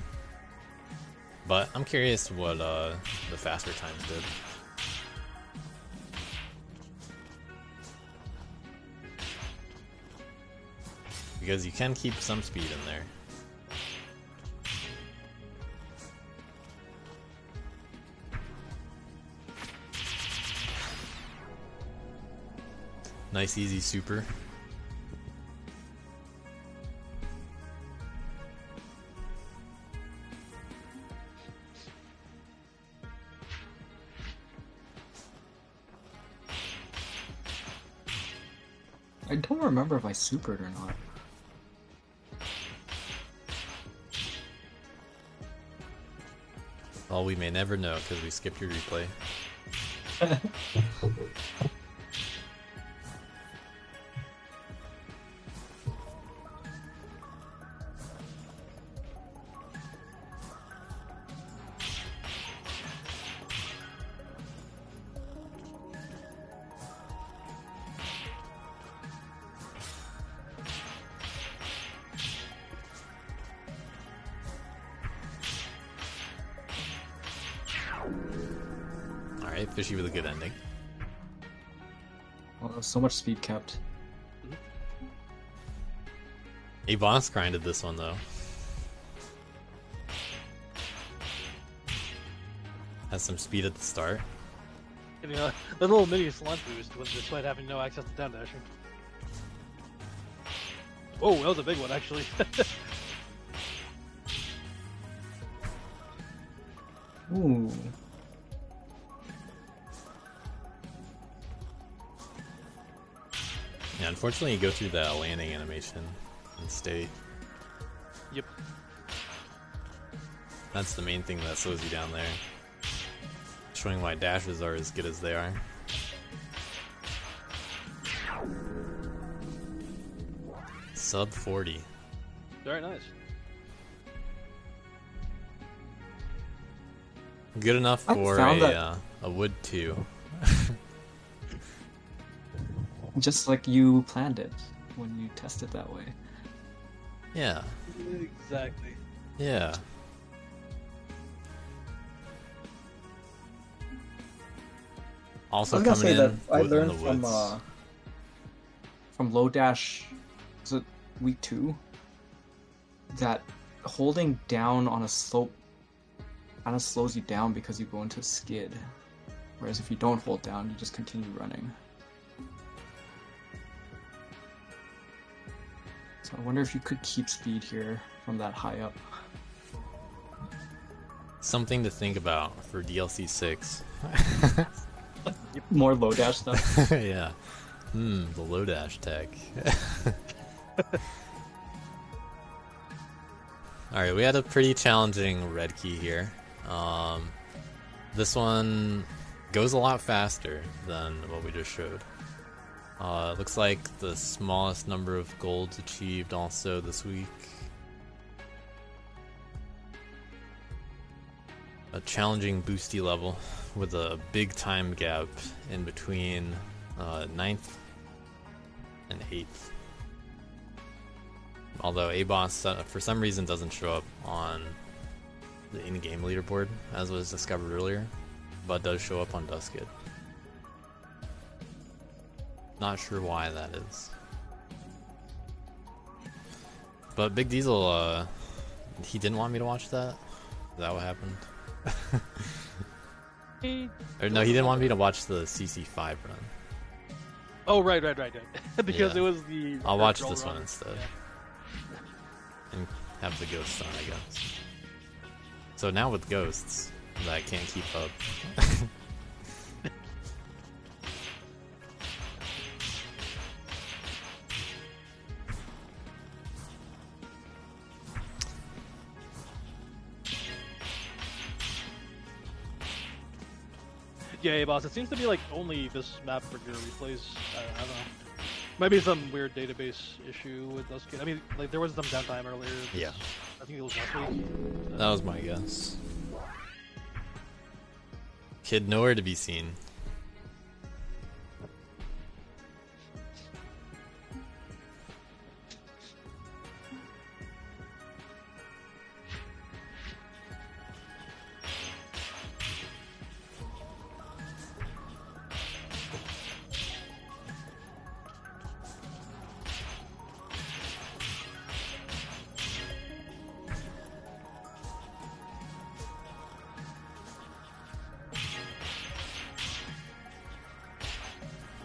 But I'm curious what the faster times did. Because you can keep some speed in there. Nice easy super. I don't remember if I supered or not. Well, we may never know because we skipped your replay. Alright, Fishy with a good ending. Well, so much speed kept. Avance grinded this one though. Has some speed at the start. Getting a little mini slump boost despite having no access to down dashing. Oh, that was a big one actually. Ooh. Yeah, unfortunately you go through that landing animation in state. Yep. That's the main thing that slows you down there. Showing why dashes are as good as they are. Sub 40. Very nice. Good enough for a wood 2. Just like you planned it when you tested that way. Yeah. Exactly. Yeah. Also I was gonna coming say in that I in learned the woods. from low dash, was it week 2? That holding down on a slope kind of slows you down because you go into skid. Whereas if you don't hold down, you just continue running. So I wonder if you could keep speed here from that high up. Something to think about for DLC 6. More low dash stuff. Yeah. The low dash tech. Alright, we had a pretty challenging red key here. This one goes a lot faster than what we just showed. Looks like the smallest number of golds achieved also this week. A challenging boosty level with a big time gap in between 9th and 8th. Although A-Boss for some reason doesn't show up on the in-game leaderboard, as was discovered earlier, but does show up on Duskid. Not sure why that is. But Big Diesel, he didn't want me to watch that? Is that what happened? Or no, he didn't want me to watch the CC5 run. Oh, right. Because Yeah. it was the. I'll watch Earth this Girl one run. instead. Yeah. And have the ghosts on, I guess. So now with ghosts, I can't keep up. Yeah, boss. It seems to be like only this map for your replays. I don't know. Maybe some weird database issue with Duskid. I mean, like there was some downtime earlier. Yeah, I think it was last week. that was my guess. Kid nowhere to be seen.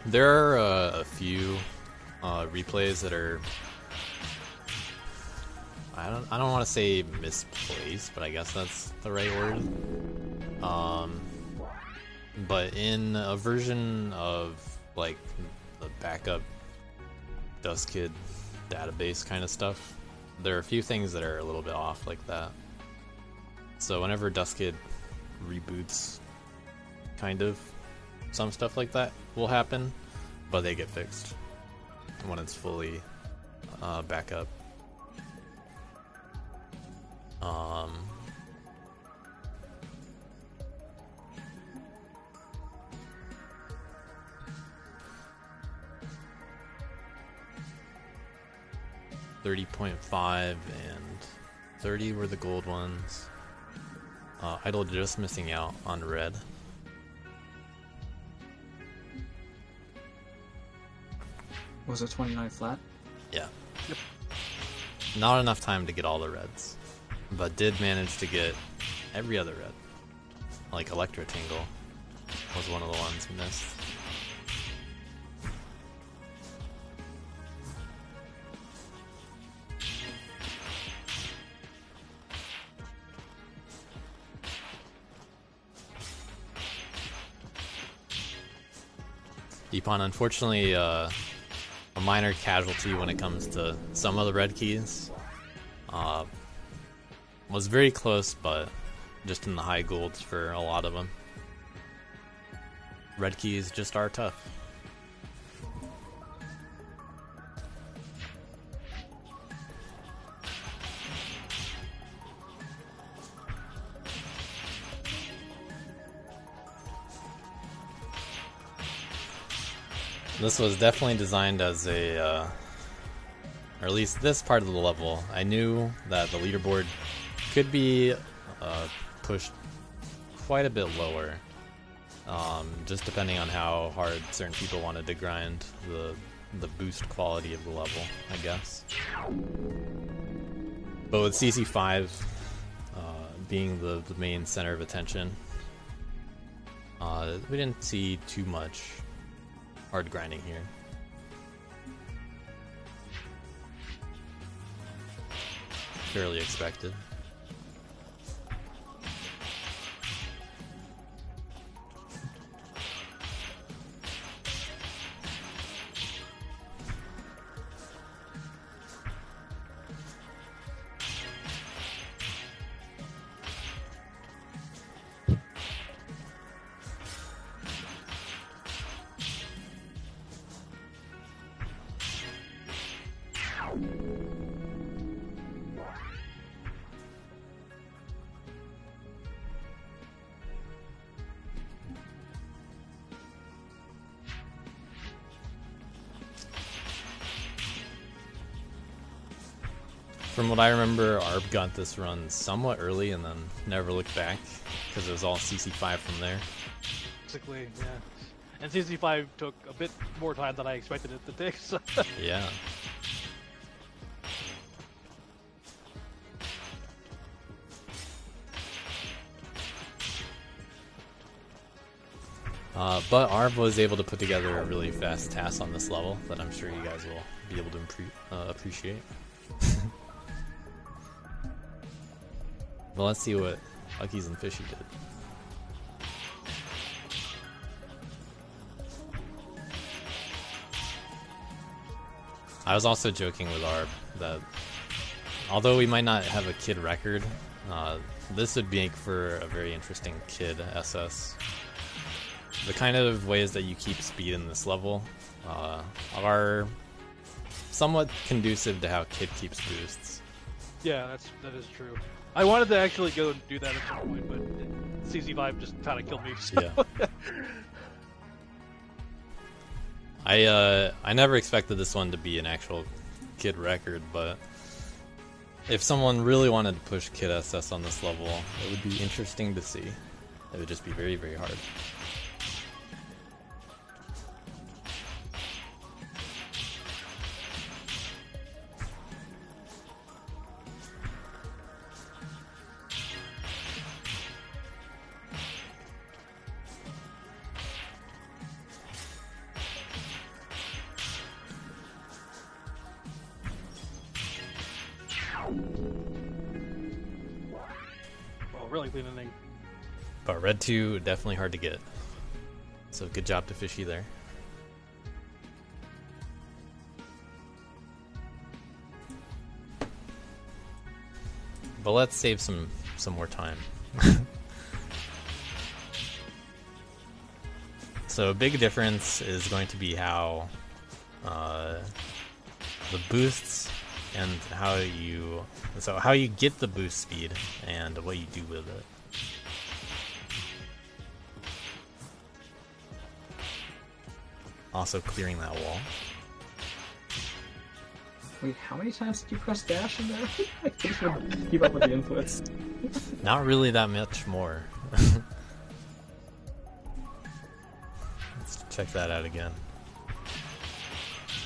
There are a few replays that are I don't want to say misplaced, but I guess that's the right word. But in a version of like the backup Duskid database kind of stuff, there are a few things that are a little bit off like that. So whenever Duskid reboots, kind of, some stuff like that will happen, but they get fixed when it's fully back up. $30.5 and 30 were the gold ones. Idle just missing out on red. Was it 29 flat? Yeah. Not enough time to get all the reds, but did manage to get every other red. Like Electro Tingle was one of the ones missed. Epon, unfortunately, a minor casualty when it comes to some of the red keys. Was very close, but just in the high golds for a lot of them. Red keys just are tough. This was definitely designed as a, or at least this part of the level, I knew that the leaderboard could be pushed quite a bit lower, just depending on how hard certain people wanted to grind the boost quality of the level, I guess. But with CC5 being the main center of attention, we didn't see too much hard grinding here. Fairly expected. From what I remember, Arb got this run somewhat early and then never looked back because it was all CC5 from there. Basically, yeah. And CC5 took a bit more time than I expected it to take. So. Yeah. But Arb was able to put together a really fast task on this level that I'm sure you guys will be able to appreciate. Well, let's see what Uckies and Fishy did. I was also joking with Arb that although we might not have a kid record, this would make for a very interesting kid SS. The kind of ways that you keep speed in this level are somewhat conducive to how kid keeps boosts. Yeah, that is true. I wanted to actually go and do that at some point, but CC5 just kind of killed me. So. Yeah. I never expected this one to be an actual kid record, but if someone really wanted to push kid SS on this level, it would be interesting to see. It would just be very, very hard. Well, really clean inning. But Red 2, definitely hard to get. So good job to Fishy there. But let's save some more time. So a big difference is going to be how the boosts and how you get the boost speed and what you do with it. Also clearing that wall. Wait, how many times did you press dash in there? I can't even keep up with the inputs. Not really that much more. Let's check that out again.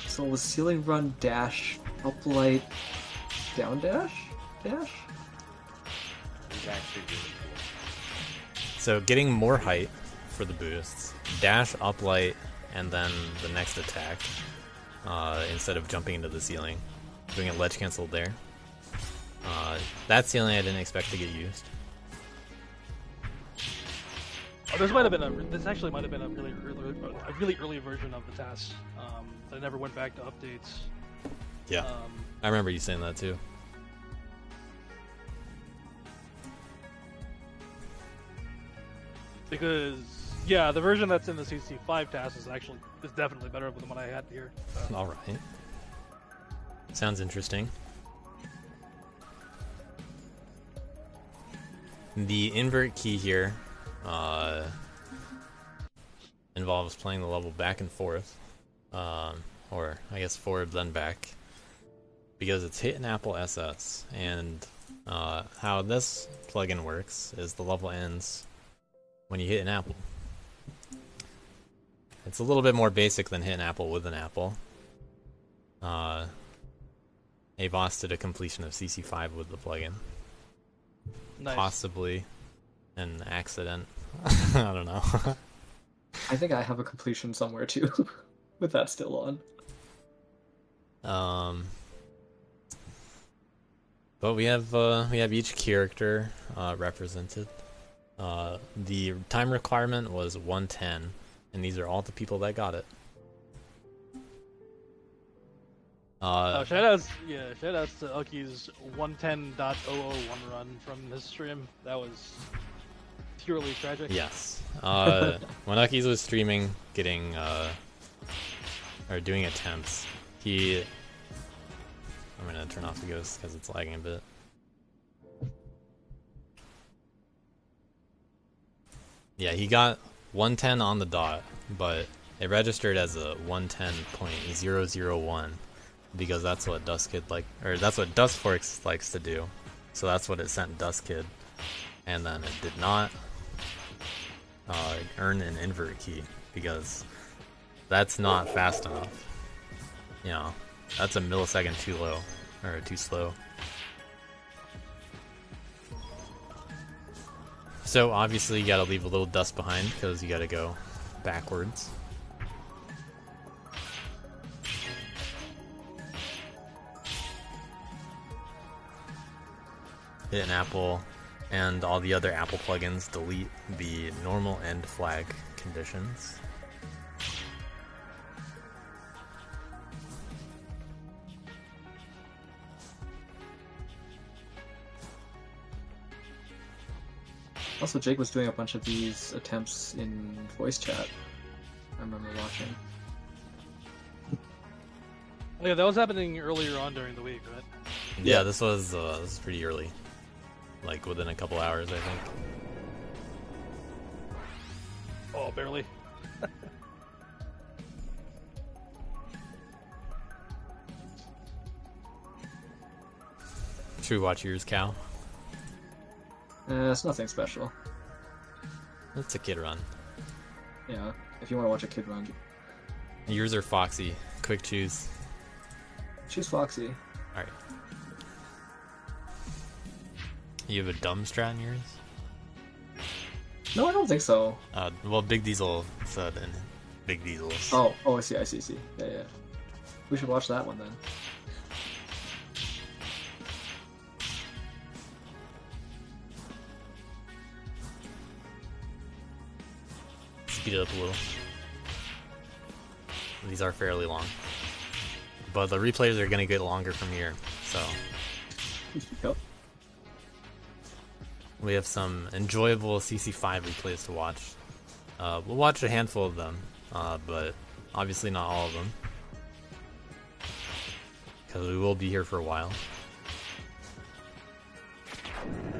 So was ceiling run dash, up light, down dash? Dash? It's actually really cool. So getting more height for the boosts, dash, up light, and then the next attack, instead of jumping into the ceiling. Doing a ledge cancel there. That ceiling I didn't expect to get used. Oh, this actually might have been a really early version of the task. That never went back to updates. Yeah, I remember you saying that too. Because yeah, the version that's in the CC5 task is definitely better than what I had here. So. All right. Sounds interesting. The invert key here involves playing the level back and forth, or I guess forward then back, because it's hit an apple SS, and how this plugin works is the level ends when you hit an apple. It's a little bit more basic than hit an apple with an apple. Boss did a completion of CC5 with the plugin. Nice. Possibly an accident. I don't know. I think I have a completion somewhere too, with that still on. But we have each character represented. The time requirement was 110, and these are all the people that got it. Shoutouts to Ucky's 110.001 run from his stream. That was purely tragic. Yes. When Ucky's was streaming, getting or doing attempts, I'm gonna turn off the ghost because it's lagging a bit. Yeah, he got 110 on the dot, but it registered as a 110.001. because that's what Dustkid that's what Dustforks likes to do. So that's what it sent Dustkid, and then it did not earn an invert key because that's not fast enough. You know, that's a millisecond too low or too slow. So obviously you gotta leave a little dust behind because you gotta go backwards. Hit an apple, and all the other Apple plugins delete the normal end flag conditions. Also, Jake was doing a bunch of these attempts in voice chat. I remember watching. Oh, yeah, that was happening earlier on during the week, right? Yeah, this was pretty early. Like within a couple hours, I think. Oh, barely. Should we watch yours, Cal? It's nothing special. It's a kid run. Yeah, if you want to watch a kid run, Yours are Foxy. Quick choose. choose Foxy. Alright. You have a dumb strat in yours? No, I don't think so. Well, Big Diesel said in Big Diesel's. Oh, I see. Yeah. We should watch that one then. Speed it up a little. These are fairly long. But the replays are gonna get longer from here, so Yep. we have some enjoyable CC5 replays to watch. We'll watch a handful of them, but obviously not all of them. Because we will be here for a while.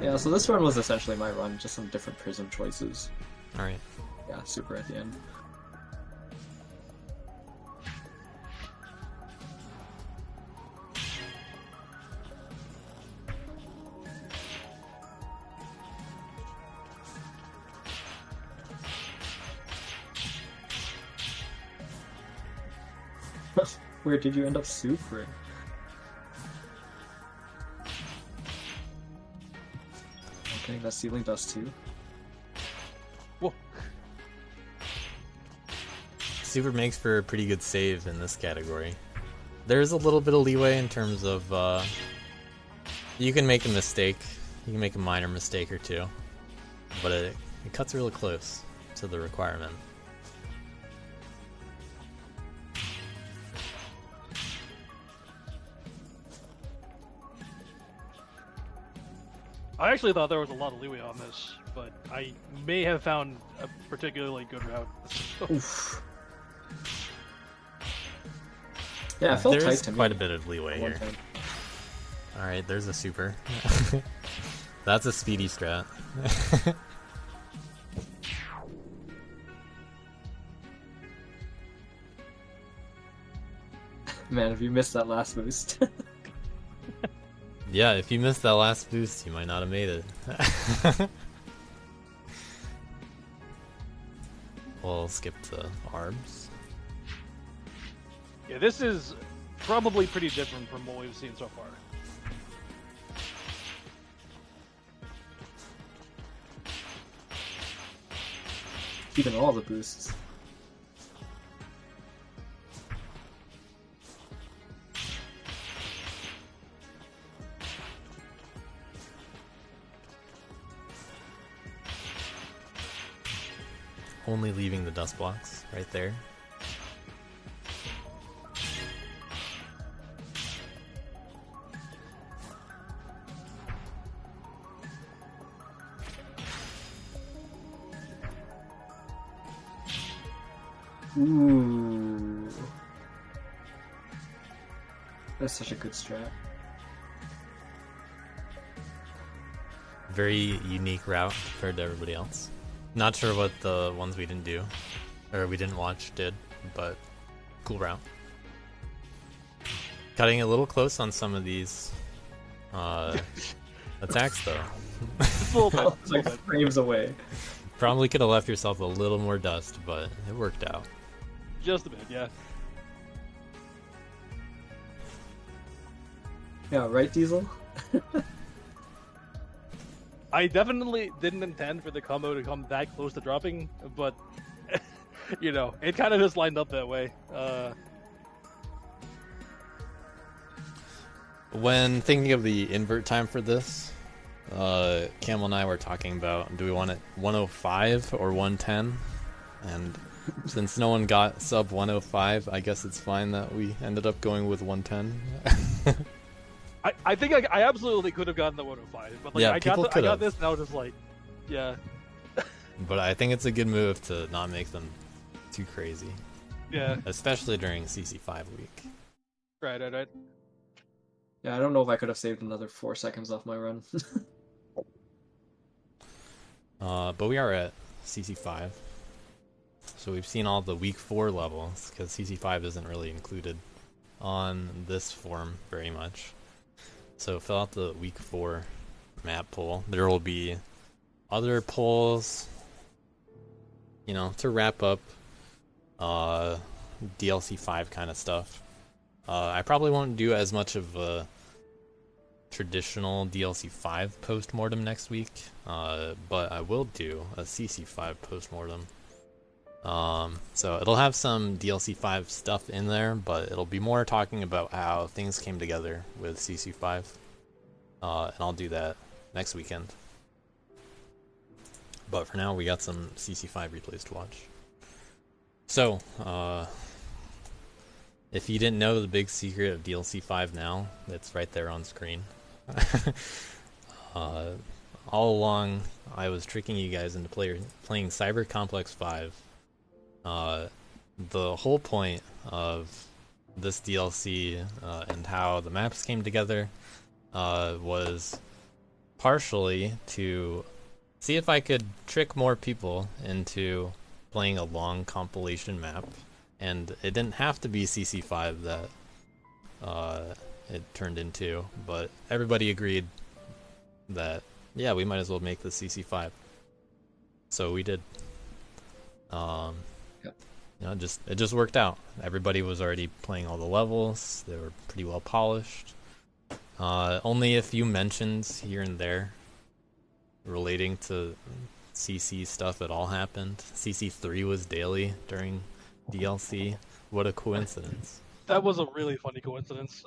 Yeah, so this run was essentially my run, just some different prism choices. Alright. Yeah, super at the end. Where did you end up supering? Okay, that's ceiling dust too. Whoa. Super makes for a pretty good save in this category. There's a little bit of leeway in terms of you can make a mistake. You can make a minor mistake or two. But it cuts really close to the requirement. I actually thought there was a lot of leeway on this, but I may have found a particularly good route. Oof. Yeah, it felt tight There's to me. quite a bit of leeway One here. time. Alright, there's a super. That's a speedy strat. Man, if you missed that last boost. Yeah, if you missed that last boost, you might not have made it. We'll skip to ARBs. Yeah, this is probably pretty different from what we've seen so far. Keeping all the boosts. Only leaving the dust blocks right there. Ooh. That's such a good strat. Very unique route compared to everybody else. Not sure what the ones we didn't do, or we didn't watch did, but cool route. Cutting a little close on some of these attacks, though. Just a little bit. It's like frames away. Probably could have left yourself a little more dust, but it worked out. Just a bit, yeah. Yeah, right, Diesel? I definitely didn't intend for the combo to come that close to dropping, but you know, it kind of just lined up that way. When thinking of the invert time for this, Camel and I were talking about, do we want it 105 or 110? And since no one got sub 105, I guess it's fine that we ended up going with 110. I think I absolutely could have gotten the 105, but like Yeah, I people got could've. this now, just like, yeah, But I think it's a good move to not make them too crazy, yeah, especially during CC5 week. right. Yeah, I don't know if I could have saved another 4 seconds off my run. But we are at CC5. So we've seen all the week 4 levels, because CC5 isn't really included on this form very much. So fill out the week 4 map poll. There will be other polls, you know, to wrap up DLC 5 kind of stuff. I probably won't do as much of a traditional DLC 5 post-mortem next week, but I will do a CC 5 post-mortem. So it'll have some DLC 5 stuff in there, but it'll be more talking about how things came together with CC 5, and I'll do that next weekend. But for now, we got some CC 5 replays to watch. So, if you didn't know the big secret of DLC 5 now, it's right there on screen. All along, I was tricking you guys into playing Cyber Complex 5. The whole point of this DLC and how the maps came together was partially to see if I could trick more people into playing a long compilation map. And it didn't have to be CC5 that it turned into, but everybody agreed that, yeah, we might as well make the CC5. So we did. Yep. You know, it just worked out. Everybody was already playing all the levels. They were pretty well polished. Only a few mentions here and there relating to CC stuff at all happened. CC3 was daily during DLC. What a coincidence. That was a really funny coincidence.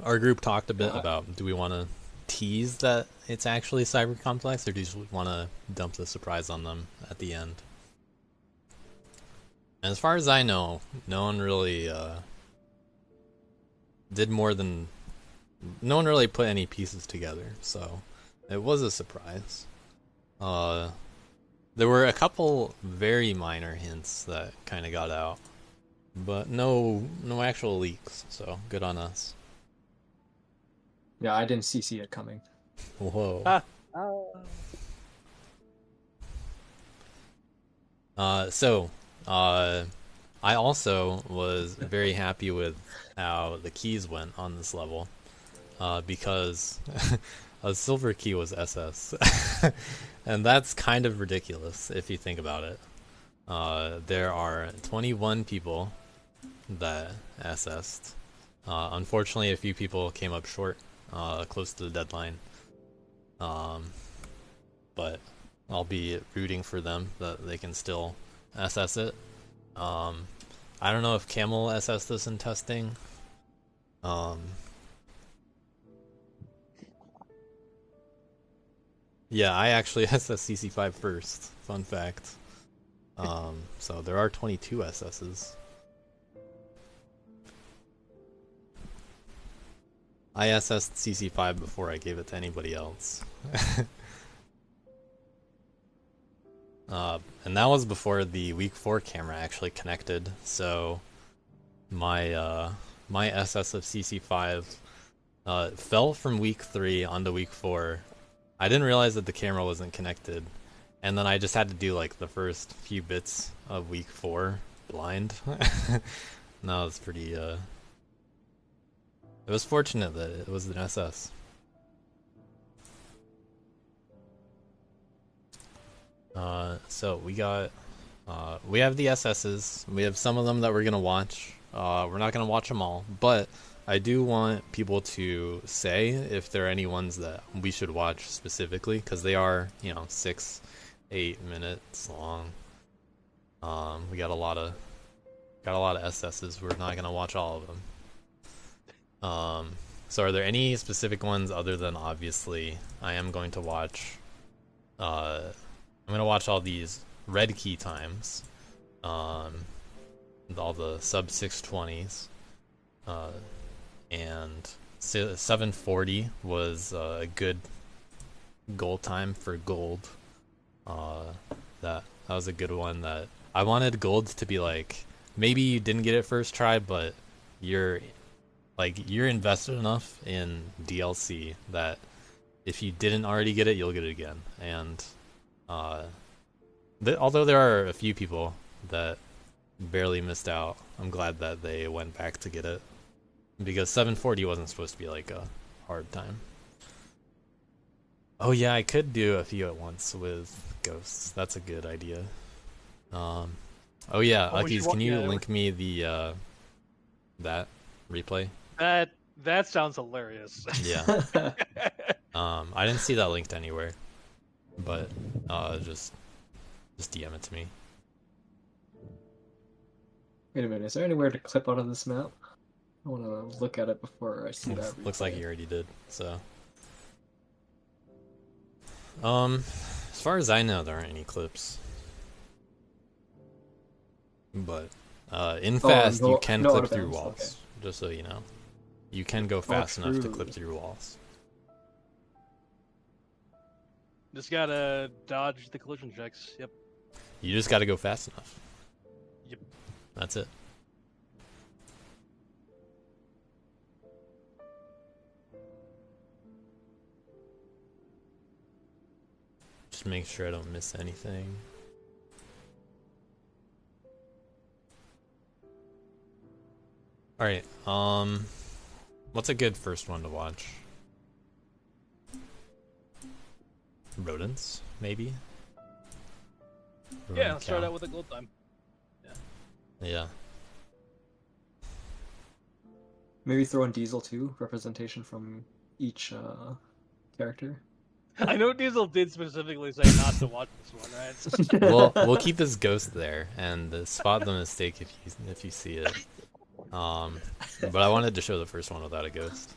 Our group talked a bit about, do we want to tease that it's actually Cyber Complex, or do you just want to dump the surprise on them at the end? And as far as I know, no one really no one really put any pieces together, so it was a surprise. There were a couple very minor hints that kind of got out, but no actual leaks, so good on us. Yeah, I didn't CC it coming. Whoa. I also was very happy with how the keys went on this level, because a silver key was SS. And that's kind of ridiculous if you think about it. There are 21 people that SS'd. Unfortunately, a few people came up short, close to the deadline. But I'll be rooting for them that they can still SS it. I don't know if Camel SS this in testing. Yeah, I actually SS CC5 first. Fun fact. So there are 22 SS's. I SS'd CC5 before I gave it to anybody else. And that was before the week 4 camera actually connected, so my my SS of CC5 fell from week 3 onto week 4. I didn't realize that the camera wasn't connected, and then I just had to do like the first few bits of week 4 blind. no, it's pretty. It was fortunate that it was an SS. So we have the SSs. We have some of them that we're gonna watch. We're not gonna watch them all, but I do want people to say if there are any ones that we should watch specifically, because they are, 6-8 minutes long. We got a lot of SSs. We're not gonna watch all of them. So are there any specific ones other than, obviously, I am going to watch. I'm gonna watch all these red key times. All the sub 620s. And 740 was a good goal time for gold. That was a good one. That I wanted gold to be like, maybe you didn't get it first try, but you're invested enough in DLC that if you didn't already get it, you'll get it again. And although there are a few people that barely missed out, I'm glad that they went back to get it. Because 740 wasn't supposed to be like a hard time. Oh yeah, I could do a few at once with ghosts. That's a good idea. Oh yeah, Uckies, can you link me the that replay? That sounds hilarious. Yeah. I didn't see that linked anywhere, but just DM it to me. Wait a minute, is there anywhere to clip out of this map? I want to look at it before I see that. Looks like you already did, so. As far as I know, there aren't any clips. But, in fast, you can clip through walls, okay. Just so you know. You can go fast enough to clip through walls. Just gotta dodge the collision checks, yep. You just gotta go fast enough. Yep. That's it. Just make sure I don't miss anything. Alright, what's a good first one to watch? Rodents, maybe? Yeah, let's start out with a gold time. Yeah. Maybe throw in Diesel too, representation from each character. I know Diesel did specifically say not to watch this one, right? Well, we'll keep his ghost there and spot the mistake if you see it. But I wanted to show the first one without a ghost.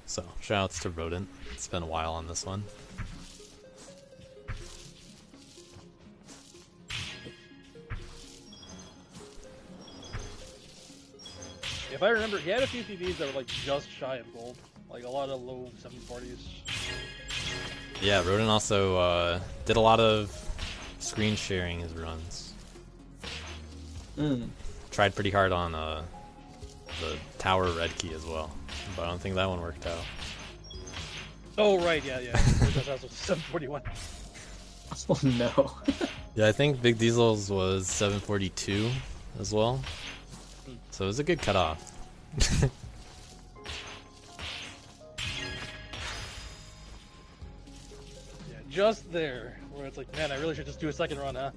So, shoutouts to Rodent. It's been a while on this one. If I remember, he had a few TVs that were like just shy of gold. Like a lot of low 740s. Yeah, Rodent also did a lot of screen sharing his runs. Tried pretty hard on the tower red key as well, but I don't think that one worked out. Oh right, yeah. That was 741. Oh no. Yeah, I think Big Diesel's was 742 as well, so it was a good cutoff. Just there, where it's like, man, I really should just do a second run, huh?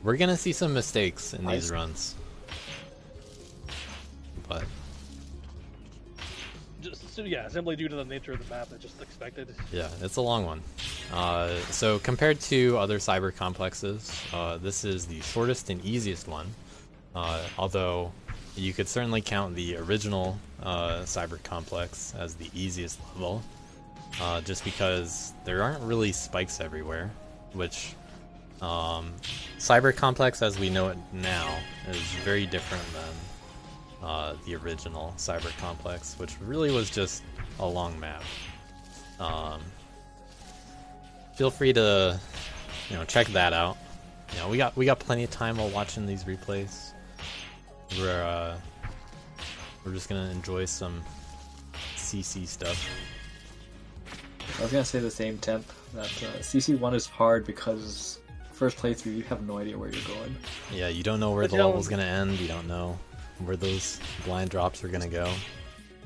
We're gonna see some mistakes in these runs, but just simply due to the nature of the map, it's just expected. Yeah, it's a long one. So compared to other cyber complexes, this is the shortest and easiest one. Although you could certainly count the original cyber complex as the easiest level, just because there aren't really spikes everywhere, which cyber complex as we know it now is very different than the original cyber complex, which really was just a long map. Feel free to check that out. We got plenty of time while watching these replays. We're just gonna enjoy some CC stuff. I was gonna say the same, Temp, that CC1 is hard because first playthrough, you have no idea where you're going. Yeah, you don't know where The the level's challenge- gonna end. You don't know where those blind drops are gonna go.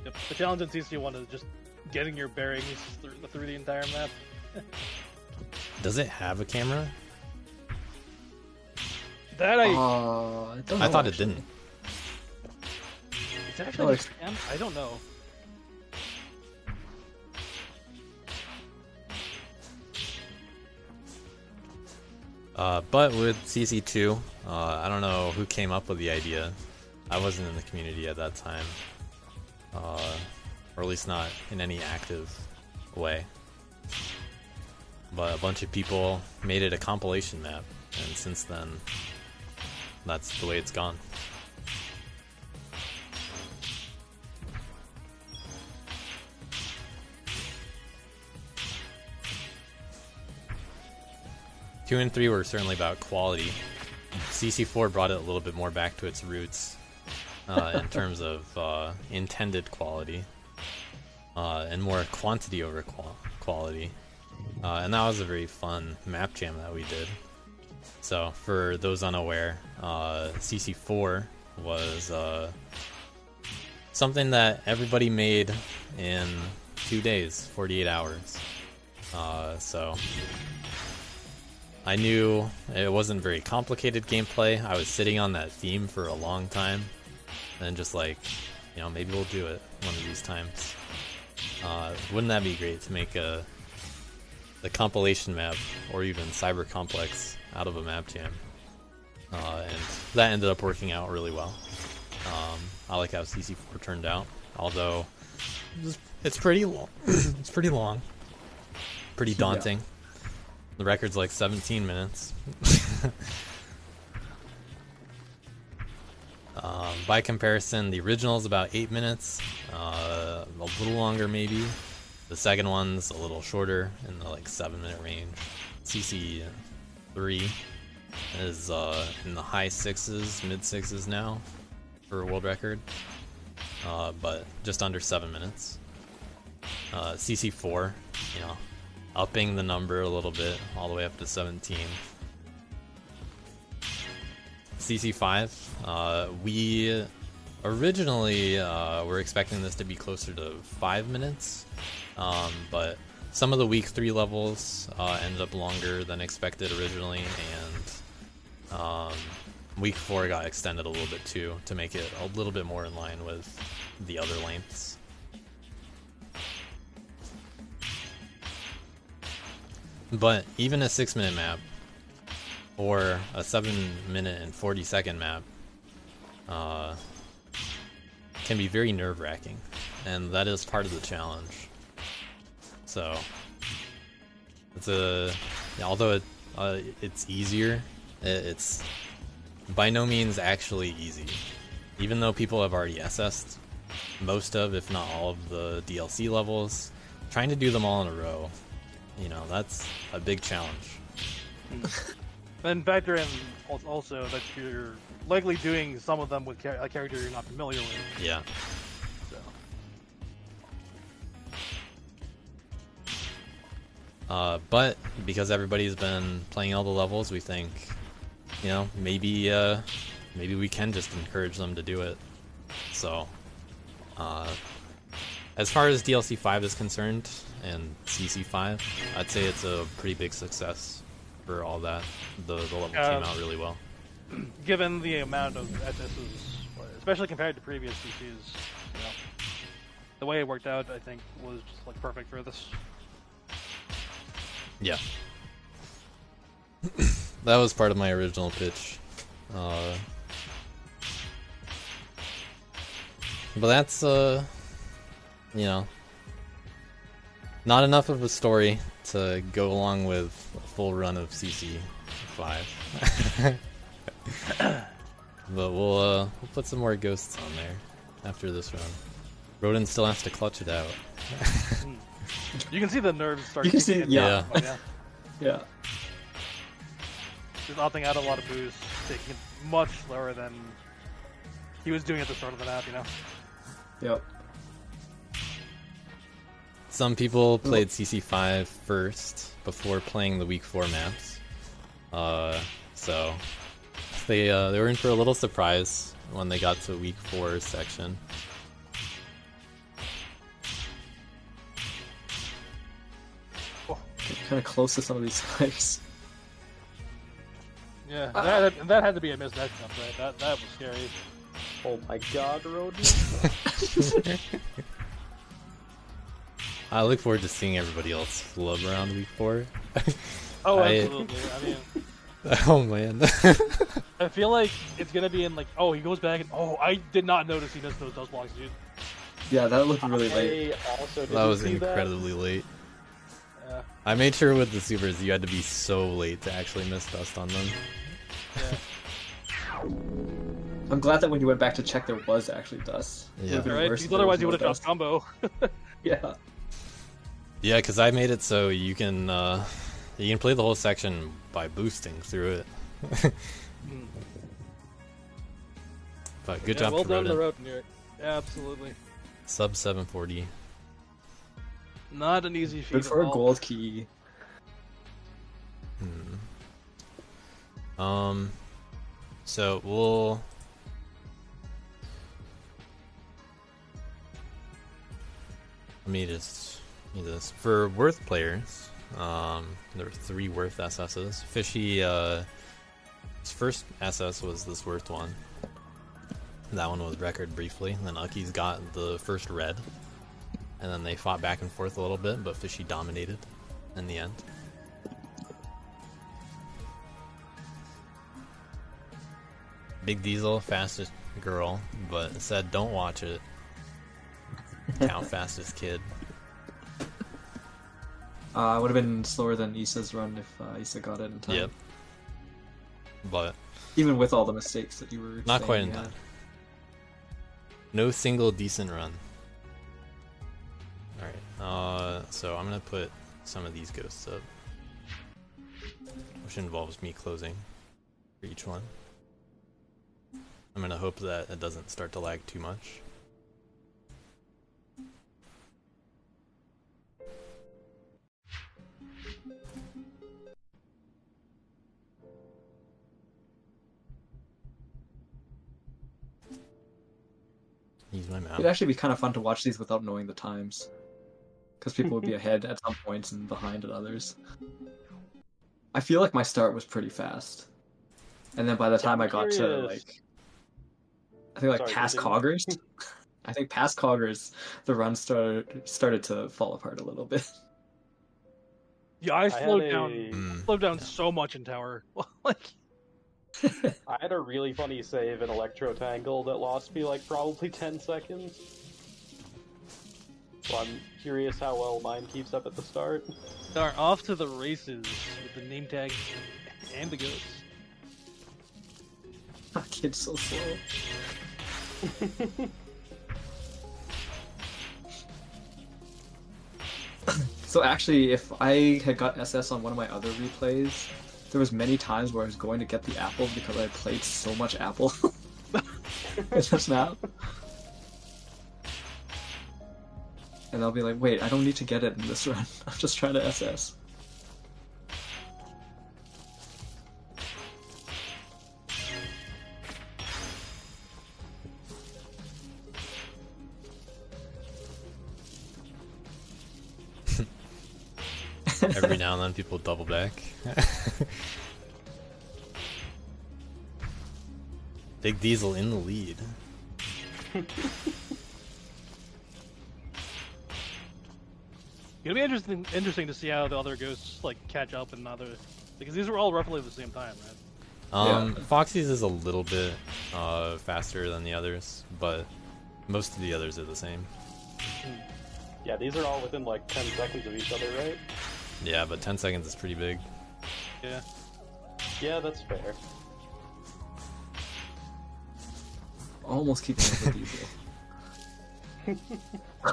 Yep. The challenge in CC1 is just getting your bearings through the entire map. Does it have a camera? That I don't know, I thought it actually. didn't. it's No, actually it's- I don't know. But with CC2, I don't know who came up with the idea. I wasn't in the community at that time. Or at least not in any active way. But a bunch of people made it a compilation map, and since then, that's the way it's gone. Two and 3 were certainly about quality. CC4 brought it a little bit more back to its roots in terms of intended quality and more quantity over quality. And that was a very fun map jam that we did. So for those unaware, CC4 was something that everybody made in 2 days, 48 hours. So I knew it wasn't very complicated gameplay. I was sitting on that theme for a long time, and just like, you know, maybe we'll do it one of these times. Wouldn't that be great to make the compilation map, or even Cyber Complex, out of a map jam? And that ended up working out really well. I like how CC4 turned out, although it's pretty long. It's pretty long, pretty daunting. Yeah. The record's like 17 minutes. By comparison, the original is about 8 minutes, a little longer maybe. The second one's a little shorter, in the like 7-minute range. CC3 is in the high 6s, mid 6s now for a world record, but just under 7 minutes. CC4, you know, upping the number a little bit, all the way up to 17. CC5, we originally were expecting this to be closer to 5 minutes, but some of the week 3 levels ended up longer than expected originally, and week 4 got extended a little bit too, to make it a little bit more in line with the other lengths. But even a 6-minute map, or a 7-minute and 40-second map, can be very nerve-wracking, and that is part of the challenge. So, it's although it's easier, it's by no means actually easy. Even though people have already SS'd most of, if not all of the DLC levels, trying to do them all in a row, you know, that's a big challenge. And factor in also that you're likely doing some of them with a character you're not familiar with. Yeah. So. But because everybody's been playing all the levels, we think, you know, maybe we can just encourage them to do it. So, as far as DLC 5 is concerned, and CC 5, I'd say it's a pretty big success for all that. The level came out really well. Given the amount of SSs, especially compared to previous CCs, you know, the way it worked out, I think, was just like perfect for this. Yeah. That was part of my original pitch. But that's, you know, not enough of a story to go along with a full run of CC 5. But we'll put some more ghosts on there after this run. Rodin still has to clutch it out. You can see the nerves start. You can see, kicking in. yeah. Oh, yeah. Yeah. Just opting out a lot of boost, taking it much slower than he was doing at the start of the map, you know? Yep. Some people played CC5 first before playing the week 4 maps. So they were in for a little surprise when they got to week 4 section. Kind of close to some of these fights. Yeah, that had to be a missed matchup, right? That was scary. Oh my god, Rodney. I look forward to seeing everybody else flub around week 4. Oh, I- absolutely. I mean, Oh man. I feel like it's gonna be in like, oh, he goes back and oh, I did not notice he missed those dust blocks, dude. Yeah, that looked really late. I also That didn't was see incredibly late. Yeah, I made sure with the supers you had to be so late to actually miss dust on them. yeah. I'm glad that when you went back to check, there was actually dust. It Yeah. would've been Right? worse Because if there otherwise was you no would have dropped dust. combo. Yeah. Yeah, because I made it so you can play the whole section by boosting through it. But good Yeah, job well to done on the Rodent. road, New York. Yeah, absolutely. Sub 740. Not an easy feat. Good for at a all. gold key. So we'll let me just do this for Worth players. There were 3 Worth SSs. Fishy, his first SS was this Worth one. That one was record briefly. Then Ucky's got the first red, and then they fought back and forth a little bit, but Fishy dominated in the end. Big Diesel, fastest girl, but said don't watch it. Now fastest kid. I would have been slower than Issa's run if Issa got it in time. Yep. But Even with all the mistakes that you were not saying quite in you time. had. No single decent run. Alright, so I'm gonna put some of these ghosts up, which involves me closing for each one. I'm gonna hope that it doesn't start to lag too much. Use my mouse. It'd actually be kind of fun to watch these without knowing the times. Because people would be ahead at some points and behind at others. I feel like my start was pretty fast. And then by the time I got to, curious. like... I think, like, Sorry, past continue. Coggers? I think past Coggers, the run started to fall apart a little bit. Yeah, I I slowed had down. Mm. Slowed down so much in tower. Like, I had a really funny save in Electro Tangle that lost me like probably 10 seconds. So I'm curious how well mine keeps up at the start. are off to the races with the name tags and the ghosts. That kid's so slow. So actually, if I had got SS on one of my other replays, there was many times where I was going to get the apple because I played so much apple in this map. And I'll be like, wait, I don't need to get it in this run. I'm just trying to SS. Every now and then people double back. Big Diesel in the lead. It'll be interesting to see how the other ghosts like catch up and other, because these were all roughly at the same time, right? Foxy's is a little bit faster than the others, but most of the others are the same. Yeah, these are all within like 10 seconds of each other, right? Yeah, but 10 seconds is pretty big. Yeah. Yeah, that's fair. Almost keeping up with Diesel.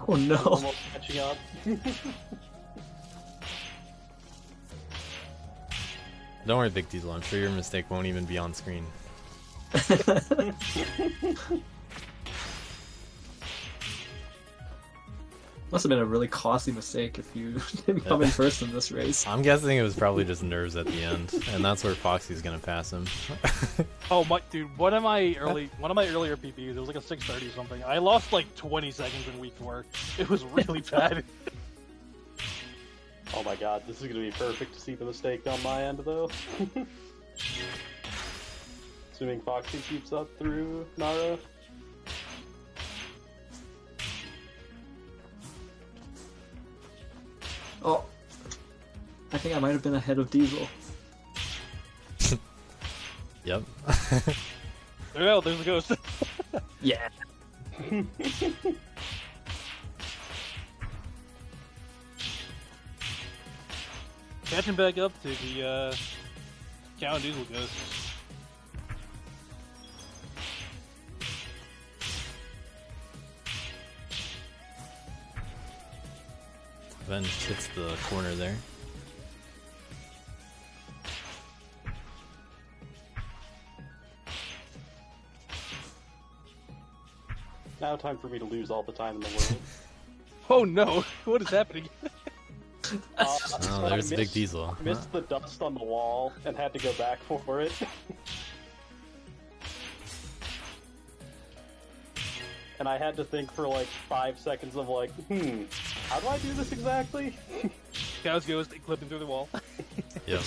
Oh no. Almost catching up. Don't worry, Big Diesel, I'm sure your mistake won't even be on screen. Must have been a really costly mistake if you didn't come in first in this race. I'm guessing it was probably just nerves at the end, and that's where Foxy's gonna pass him. Oh my dude, one of my earlier PPs, it was like a 630 something. I lost like 20 seconds in week 4. It was really bad. Oh my god, this is gonna be perfect to see the mistake on my end, though. Assuming Foxy keeps up through Nara. Oh, I think I might have been ahead of Diesel. Yep. There you go, there's a ghost. Yeah. Catching back up to the Cow and Diesel ghost. Venge hits the corner there. Now time for me to lose all the time in the world. Oh no, what is happening? Oh, there's I Big Diesel. Missed the dust on the wall and had to go back for it. And I had to think for like 5 seconds of like, how do I do this exactly? Cow's ghost clipping through the wall. Yep.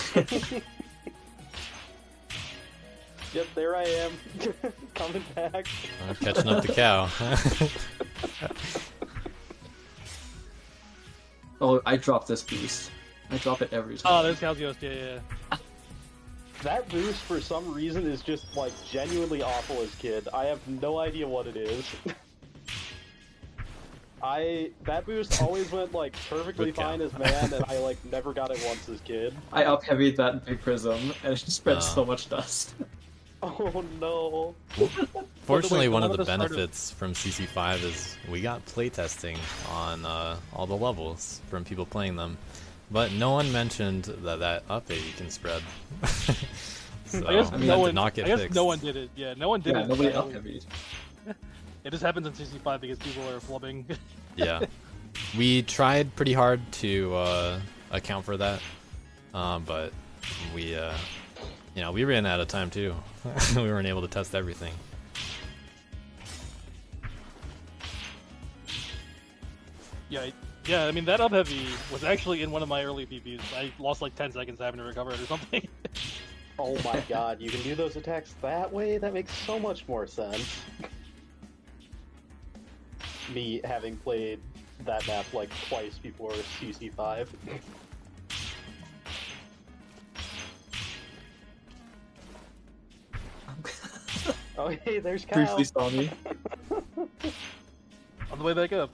Yep, there I am. Coming back. Catching up the cow. Oh, I dropped this boost. I drop it every time. Oh, there's Cow's ghost, yeah. That boost, for some reason, is just like genuinely awful as kid. I have no idea what it is. That boost always went like perfectly Good cow. fine as man, and I like never got it once as kid. I up heavied that big prism, and it just spread Oh. so much dust. Oh no! Fortunately, one of one the of us started- benefits from CC5 is we got playtesting on all the levels from people playing them, but no one mentioned that up A you can spread. So I guess that no did one. not get I guess fixed. no one did it. Yeah, no one did Yeah, it. nobody up heavied. It just happens in CC5 because people are flubbing. Yeah, we tried pretty hard to account for that, but we we ran out of time too. We weren't able to test everything. Yeah, I mean that up heavy was actually in one of my early PPs. I lost like 10 seconds having to recover it or something. Oh my god, you can do those attacks that way? That makes so much more sense. Me having played that map like twice before CC5. Oh hey, there's Kyle. Briefly saw me. On the way back up.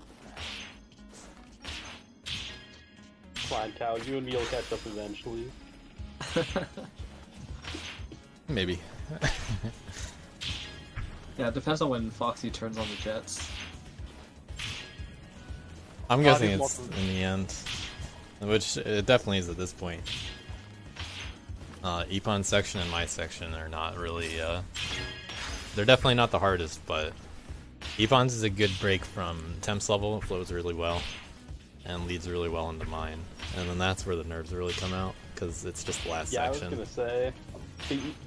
Come on, Kyle, you and me will catch up eventually. Maybe. Yeah, it depends on when Foxy turns on the jets. I'm guessing these it's losses- in the end, which it definitely is at this point. Epon section and my section are not really, they're definitely not the hardest, but Epon's is a good break from Temps level, it flows really well, and leads really well into mine. And then that's where the nerves really come out, because it's just the last Yeah, section. I was gonna say.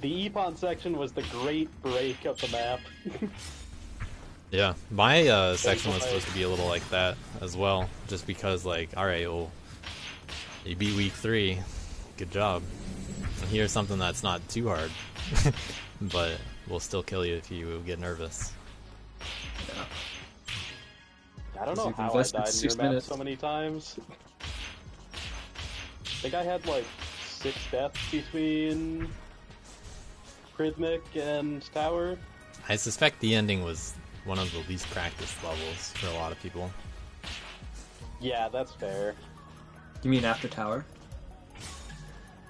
The Epon section was the great break of the map. Yeah, my section was supposed to be a little like that as well, just because, like, alright, well, you beat week 3, good job. And here's something that's not too hard, but will still kill you if you get nervous. Yeah. I don't know You've how I invested died in your 6 map minutes. so many times. I think I had like 6 deaths between Prismic and Tower. I suspect the ending was one of the least practiced levels for a lot of people. Yeah, that's fair. You mean after Tower?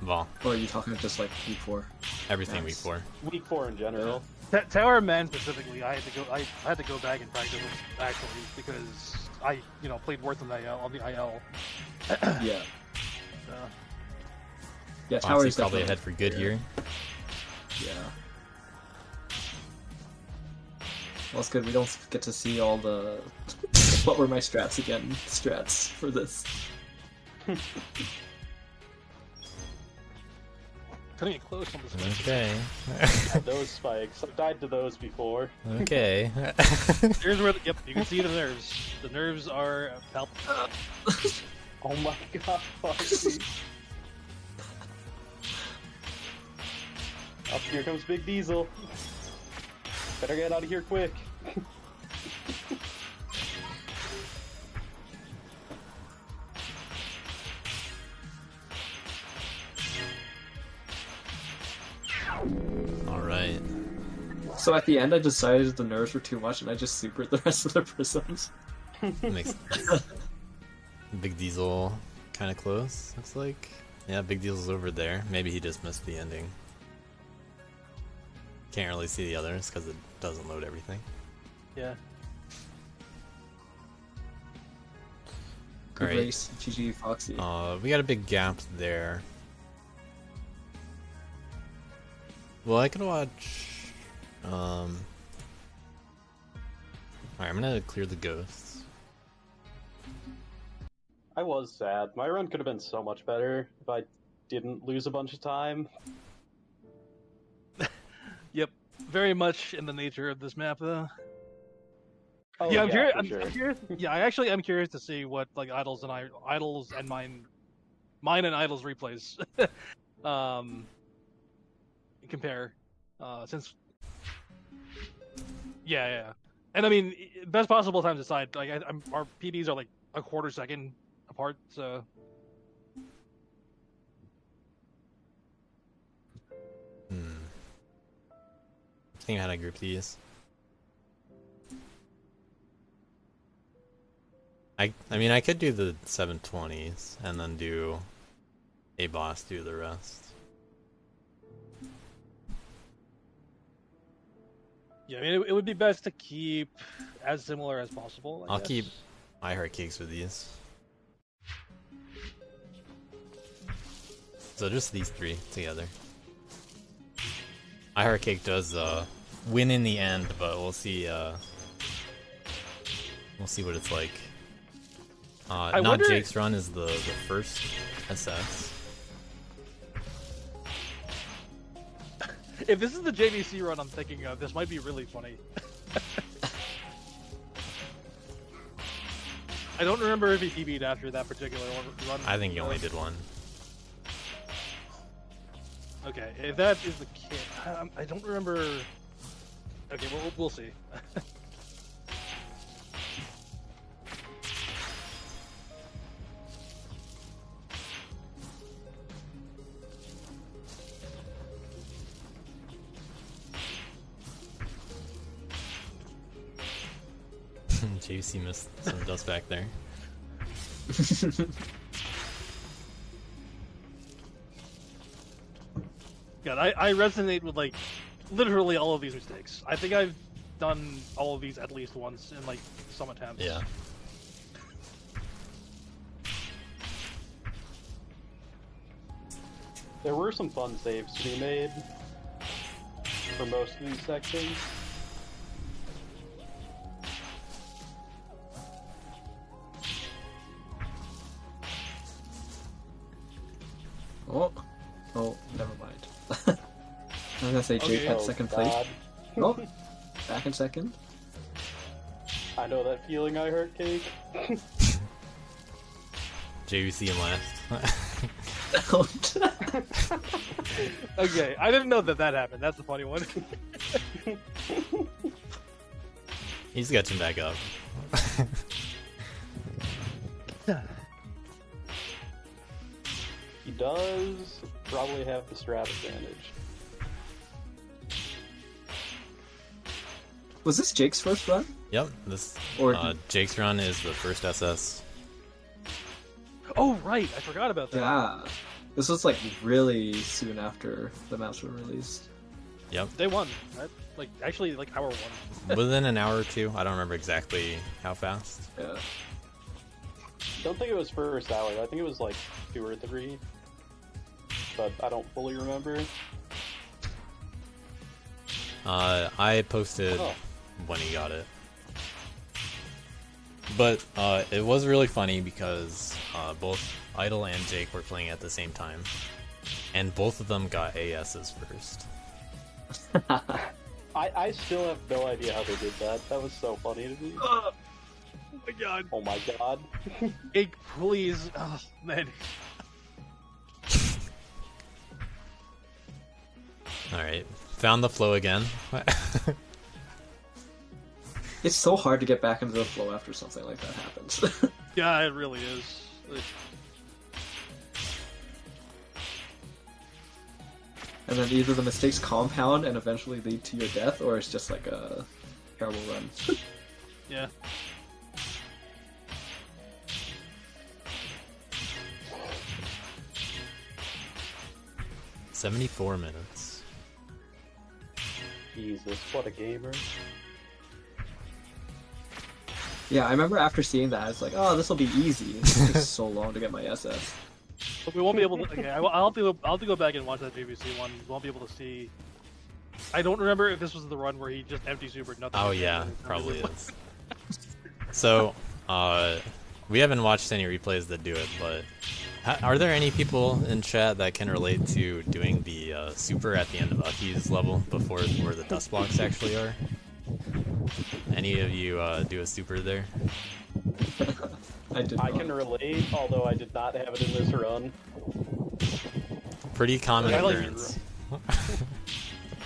Well, Or are you talking just like week 4? everything week Nice. 4. Week 4 in general. Tower Man specifically, I had to go back and practice it, actually, because I played Worth on the IL. Yeah. So, Yeah, Tower is Foxy's probably definitely ahead for good here. Yeah. Well, it's good we don't get to see all the what were my strats again strats for this. Cutting it close on this one. Okay. Those spikes. I've died to those before. Okay. Here's where, yep, you can see the nerves. The nerves are palpable. Oh my god, Foxy. Up here comes Big Diesel. Better get out of here quick. Alright. So at the end I decided the nerves were too much and I just supered the rest of the prisms. Makes sense. Big Diesel kind of close, looks like. Yeah, Big Diesel's over there. Maybe he just missed the ending. Can't really see the others because it doesn't load everything. Yeah. Good Alright. race, GG Foxy. We got a big gap there. Well, I could watch. Alright, I'm gonna clear the ghosts. I was sad. My run could have been so much better if I didn't lose a bunch of time. Yep. Very much in the nature of this map, though. Oh, Yeah, I'm curious. for I'm sure. curious. Yeah, I actually am curious to see what like idols and mine and idols replays. Compare, since. Yeah. And I mean, best possible times aside, like our PBs are like a quarter second apart, so. Think how to group these. I mean, I could do the 720s and then do a boss do the rest. Yeah, I mean, it would be best to keep as similar as possible. I'll keep I Heart Cakes with these. So just these three together. I Heart Cake does win in the end, but we'll see what it's like. Not wonder- Jake's run is the first SS. If this is the JVC run I'm thinking of, this might be really funny. I don't remember if he PB'd after that particular run. I think he only did one. Okay, if that is the case, I don't remember. Okay, we'll see. JC missed some dust back there. God, I resonate with like literally all of these mistakes. I think I've done all of these at least once in like some attempts. Yeah. There were some fun saves to be made for most of these sections. Oh, never mind. I was gonna say Jake had Oh, second place. God. Oh, back in second. I know that feeling, I Heart Cake. JVC in last. Okay, I didn't know that happened. That's the funny one. He's catching back up. He does probably have the strat advantage. Was this Jake's first run? Yep, this Or Jake's run is the first SS. Oh right, I forgot about that. yeah, this was like really soon after the maps were released. Yep, Day one, right? Like actually, like hour one. within an hour or two. I don't remember exactly how fast. Yeah. Don't think it was first hour. I think it was like 2 or 3. But I don't fully remember. I posted Oh. when he got it. But it was really funny because both Idle and Jake were playing at the same time, and both of them got ASs first. I still have no idea how they did that. That was so funny to me. Oh my god. Oh my god. Jake, please. Oh, man. Alright, found the flow again. It's so hard to get back into the flow after something like that happens. Yeah, it really is. And then either the mistakes compound and eventually lead to your death, or it's just like a terrible run. Yeah. "74 minutes." Jesus, what a gamer. Yeah, I remember after seeing that, I was like, oh, this will be easy. It takes so long to get my SS. But we won't be able to. Okay, I'll have to go back and watch that JVC one. We won't be able to see. I don't remember if this was the run where he just empty supered nothing. Oh yeah, probably is. So, we haven't watched any replays that do it, but are there any people in chat that can relate to doing the super at the end of Uki's level before where the dust blocks actually are? Any of you do a super there? I can relate, although I did not have it in this run. Pretty common I like occurrence.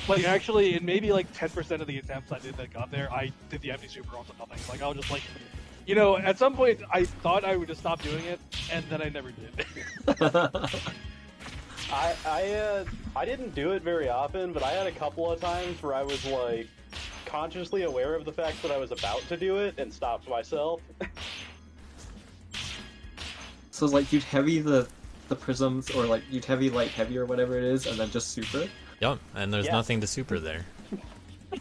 Like actually, in maybe like 10% of the attempts I did that got there, I did the empty super onto nothing. Like I was just like, you know, at some point I thought I would just stop doing it, and then I never did. I didn't do it very often, but I had a couple of times where I was like consciously aware of the fact that I was about to do it and stopped myself. So like you'd heavy the prisms, or like you'd heavy light heavy or whatever it is, and then just super. Yep, and there's Yeah. nothing to super there.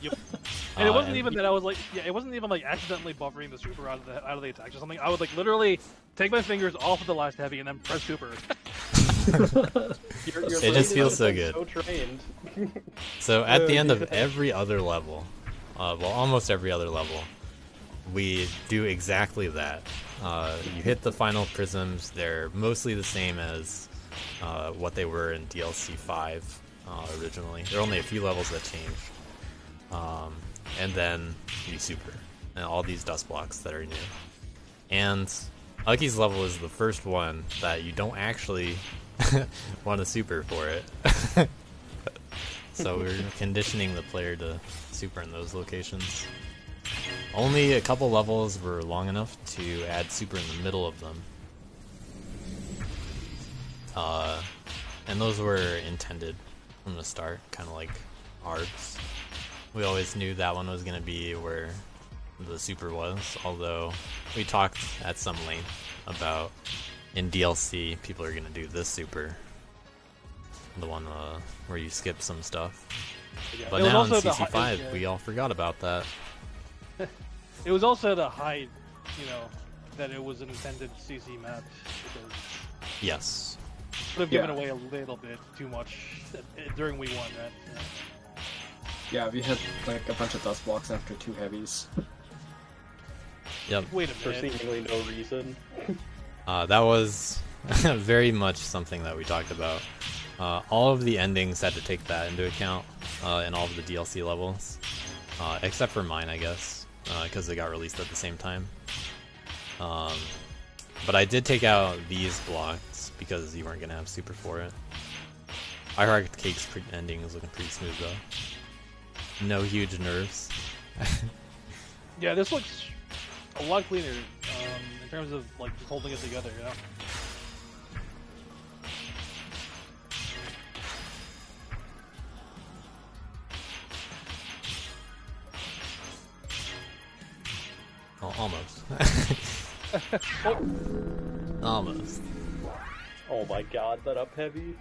Yep. And it wasn't even that I was like, yeah, it wasn't even like accidentally buffering the super out of the attacks or something. I would like literally take my fingers off of the last heavy and then press super. Your It brain just is feels so been good. So trained. So at the end of Yeah. every other level, well, almost every other level, we do exactly that. You hit the final prisms. They're mostly the same as what they were in DLC 5 originally. There are only a few levels that changed. And then you super. And all these dust blocks that are new. And Uki's level is the first one that you don't actually want to super for it. So we're conditioning the player to super in those locations. Only a couple levels were long enough to add super in the middle of them. And those were intended from the start, kind of like ARBs. We always knew that one was going to be where the super was, although we talked at some length about in DLC people are going to do this super. The one where you skip some stuff. Yeah. But It was now in also the CC5, yeah. we all forgot about that. It was also to hide, you know, that it was an intended CC map because Yes. would have given Yeah. away a little bit too much during Wii 1, right? Yeah. Yeah, we had like a bunch of dust blocks after 2 heavies. Yep. Wait a For minute. seemingly no reason. That was very much something that we talked about. All of the endings had to take that into account in all of the DLC levels, except for mine, I guess, because they got released at the same time. But I did take out these blocks because you weren't going to have super for it. Iron Cake's ending is looking pretty smooth though. No huge nerves. Yeah, this looks a lot cleaner in terms of like just holding it together. You know. Oh, almost. Almost. Oh my god, that up heavy.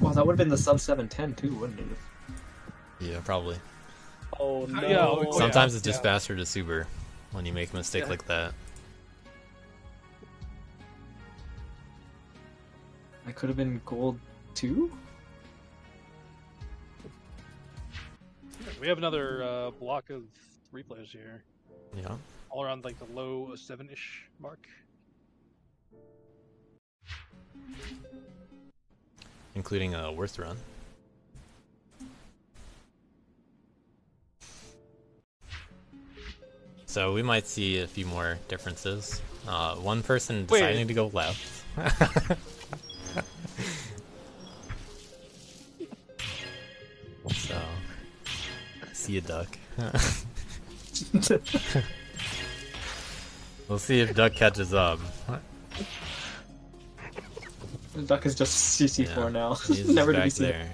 Well, that would have been the sub 710 too, wouldn't it? Yeah, probably. Oh no. Yeah, oh, yeah. Sometimes it's just yeah. faster to super when you make a mistake Yeah. like that. I could have been gold 2? We have another block of 3 players here, Yeah. all around like the low 7-ish mark. Including a Worth run. So we might see a few more differences. One person deciding to go left. So, see a duck. We'll see if duck catches up. The duck is just CC4 Yeah, now. he's Never to back be seen. there.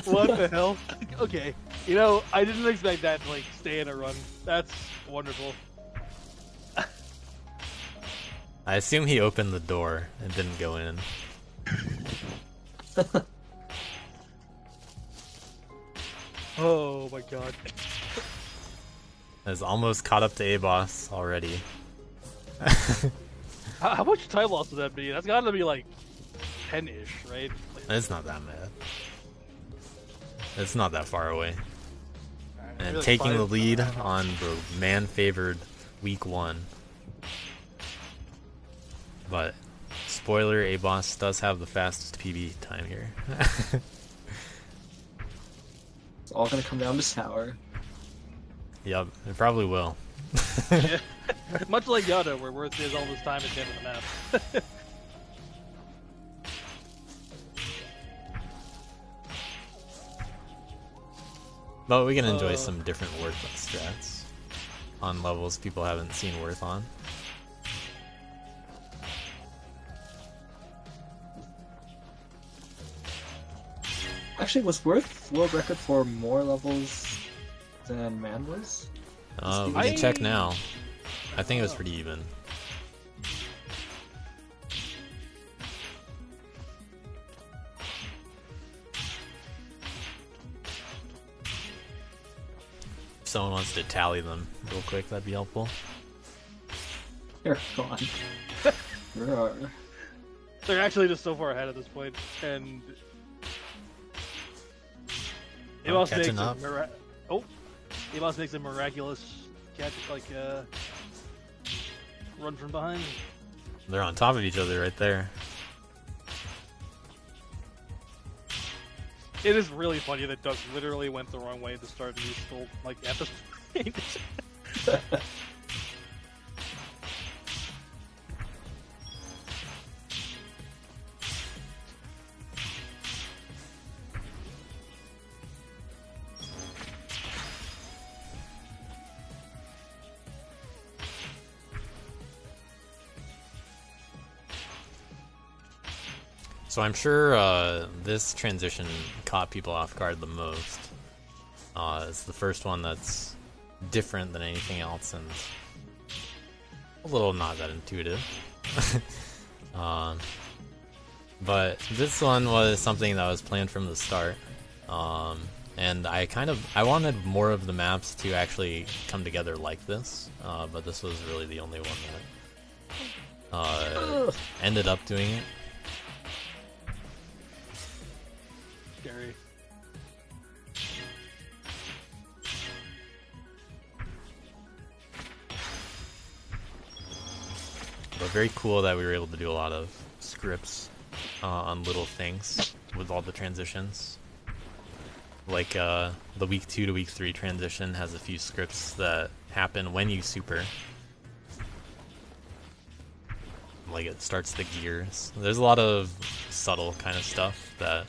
What the hell? Okay, you know, I didn't expect that to like stay in a run. That's wonderful. I assume he opened the door and didn't go in. Oh my god. Has almost caught up to A-Boss already. How much time loss would that be? That's gotta be like 10-ish, right? Like, It's not that bad. It's not that far away. And maybe like taking the 5. lead on the man-favored week 1. But, spoiler, A-Boss does have the fastest PB time here. It's all gonna come down to Sour. Yup, it probably will. Yeah. Much like Yada, where Worth is all this time at the end of the map. But we can enjoy some different Worth strats on levels people haven't seen Worth on. Actually, was Worth world record for more levels than Man was? We can check now. I think it was pretty even. If someone wants to tally them real quick, that'd be helpful. Here, go on. Roar. They're actually just so far ahead at this point, and Amos makes catching up. Amos makes a miraculous catch, like run from behind. They're on top of each other right there. It is really funny that Duck literally went the wrong way at the start, and he's still like at this point. So I'm sure this transition caught people off guard the most. It's the first one that's different than anything else and a little not that intuitive. But this one was something that was planned from the start. And I wanted more of the maps to actually come together like this, but this was really the only one that ended up doing it. Scary. But very cool that we were able to do a lot of scripts on little things with all the transitions. Like the week 2 to week 3 transition has a few scripts that happen when you super. Like it starts the gears. There's a lot of subtle kind of stuff that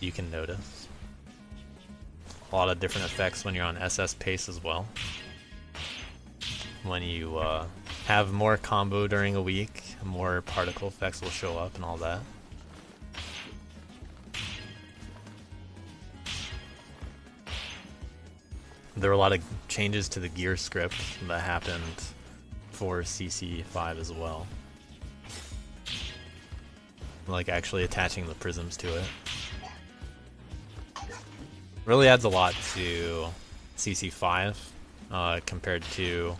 you can notice. A lot of different effects when you're on SS pace as well. When you have more combo during a week, more particle effects will show up and all that. There were a lot of changes to the gear script that happened for CC5 as well. Like actually attaching the prisms to it. Really adds a lot to CC5 compared to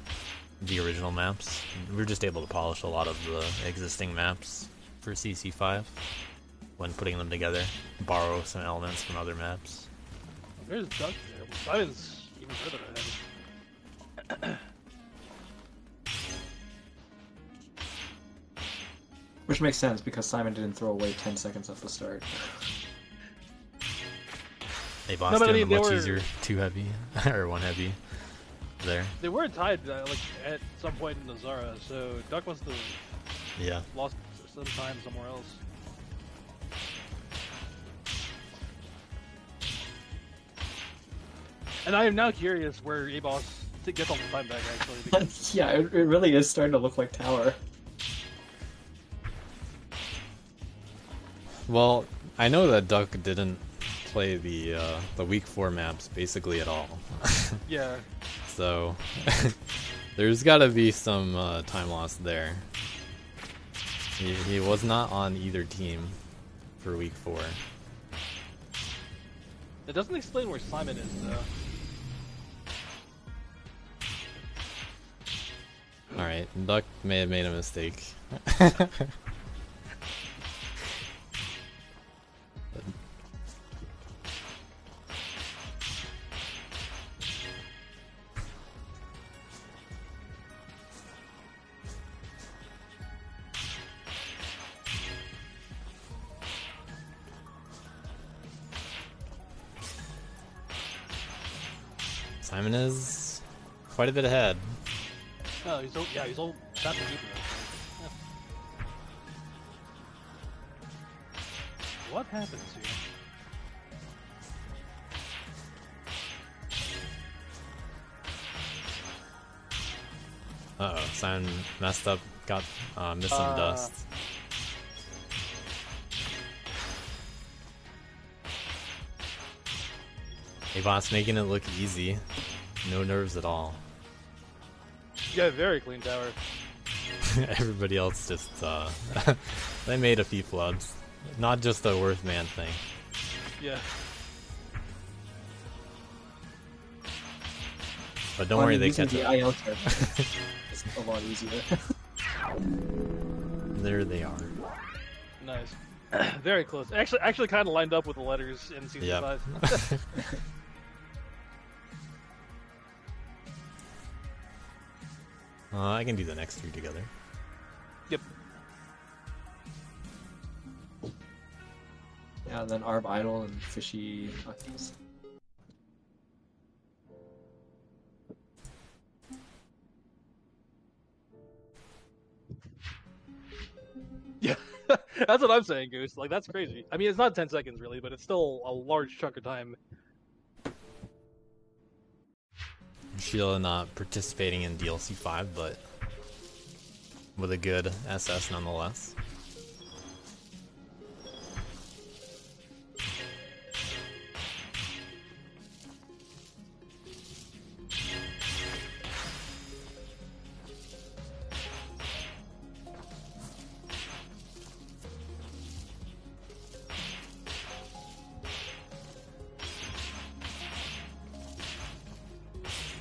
the original maps. We were just able to polish a lot of the existing maps for CC5 when putting them together, borrow some elements from other maps. There's Duck there. Simon's even further ahead. Which makes sense because Simon didn't throw away 10 seconds at the start. Hey, boss, No, but I doing mean, a they much were- easier 2 heavy or 1 heavy there. They were tied like at some point in the Zara, so Duck must have Yeah. lost some time somewhere else. And I am now curious where A-Boss gets all the time back, actually. Because Yeah, it really is starting to look like Tower. Well, I know that Duck didn't play the week 4 maps basically at all. yeah, So there's got to be some time loss there. He was not on either team for week 4. it doesn't explain where Simon is though. Alright, Duck may have made a mistake. Simon is quite a bit ahead. Oh, he's all that's deep enough. Yeah. What happens here? Uh-oh, Simon messed up, got missed some dust. Hey boss, making it look easy. No nerves at all. Yeah, very clean tower. Everybody else just, they made a few flubs. Not just a worth man thing. Yeah. But don't worry, they using catch the up. IL character. It's a lot easier. There they are. Nice. Very close. Actually, kind of lined up with the letters in season Yep. 5. I can do the next 3 together. Yep. Yeah, and then Arb Idol and Fishy Buckies. Yeah. That's what I'm saying, Goose. Like, that's crazy. I mean, it's not 10 seconds, really, but it's still a large chunk of time. Sheila not participating in DLC 5, but with a good SS nonetheless.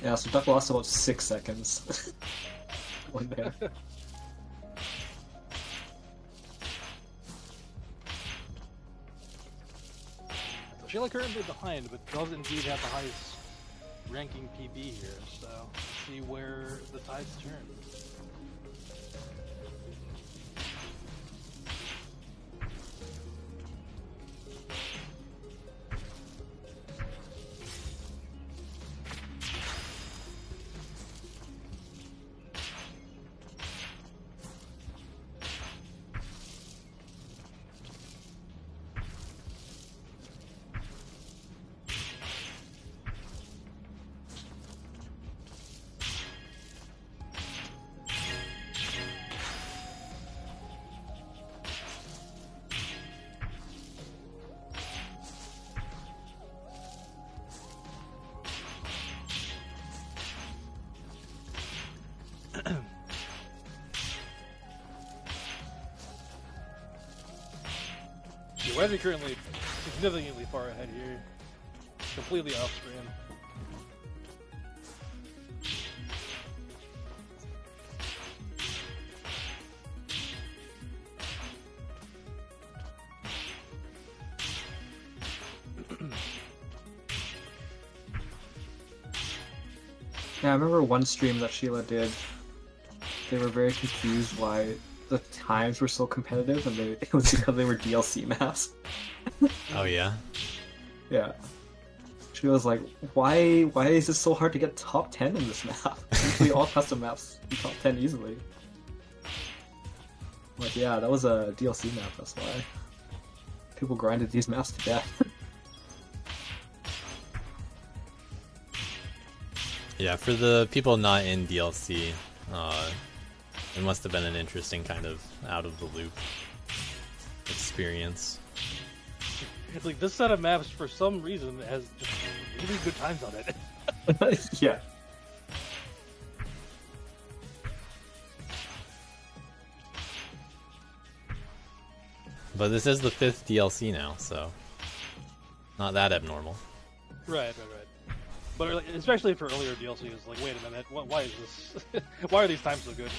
Yeah, so Duck lost about 6 seconds. One there. So Sheila currently behind, but does indeed have the highest ranking PB here, so let's see where the tides turn. Why is he currently significantly far ahead here? Completely off screen. Yeah, I remember one stream that Sheila did. They were very confused why the times were so competitive, and it was because they were DLC maps. Oh yeah. Yeah. She was like, why is it so hard to get top 10 in this map? Usually all custom maps do top 10 easily. I'm like, yeah, that was a DLC map, that's why. People grinded these maps to death. Yeah, for the people not in DLC, it must have been an interesting kind of out of the loop experience. It's like this set of maps, for some reason, has just really good times on it. Yeah. But this is the 5th DLC now, so not that abnormal. Right. But like, especially for earlier DLC, it's like, wait a minute, why is this? Why are these times so good?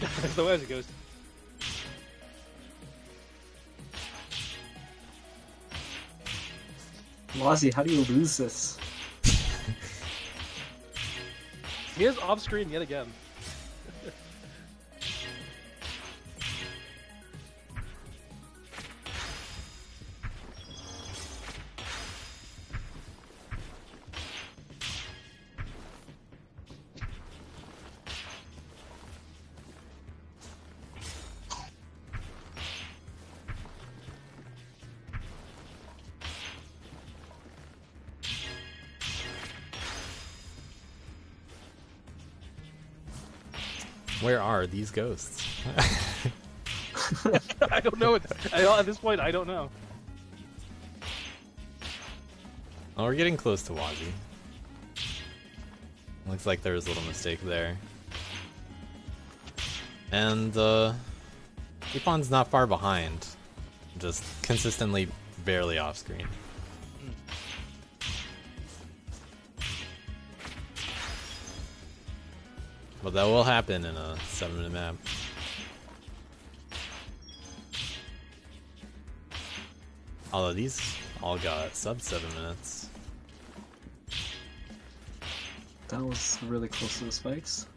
That's the way it goes. Wazzy, how do you lose this? He is off screen yet again. Where are these ghosts? I don't know. At this point, I don't know. Oh, we're getting close to Wazzy. Looks like there was a little mistake there. And, Ipon's not far behind. Just consistently barely off screen. But that will happen in a 7-minute map. Although these all got sub 7 minutes. That was really close to the spikes.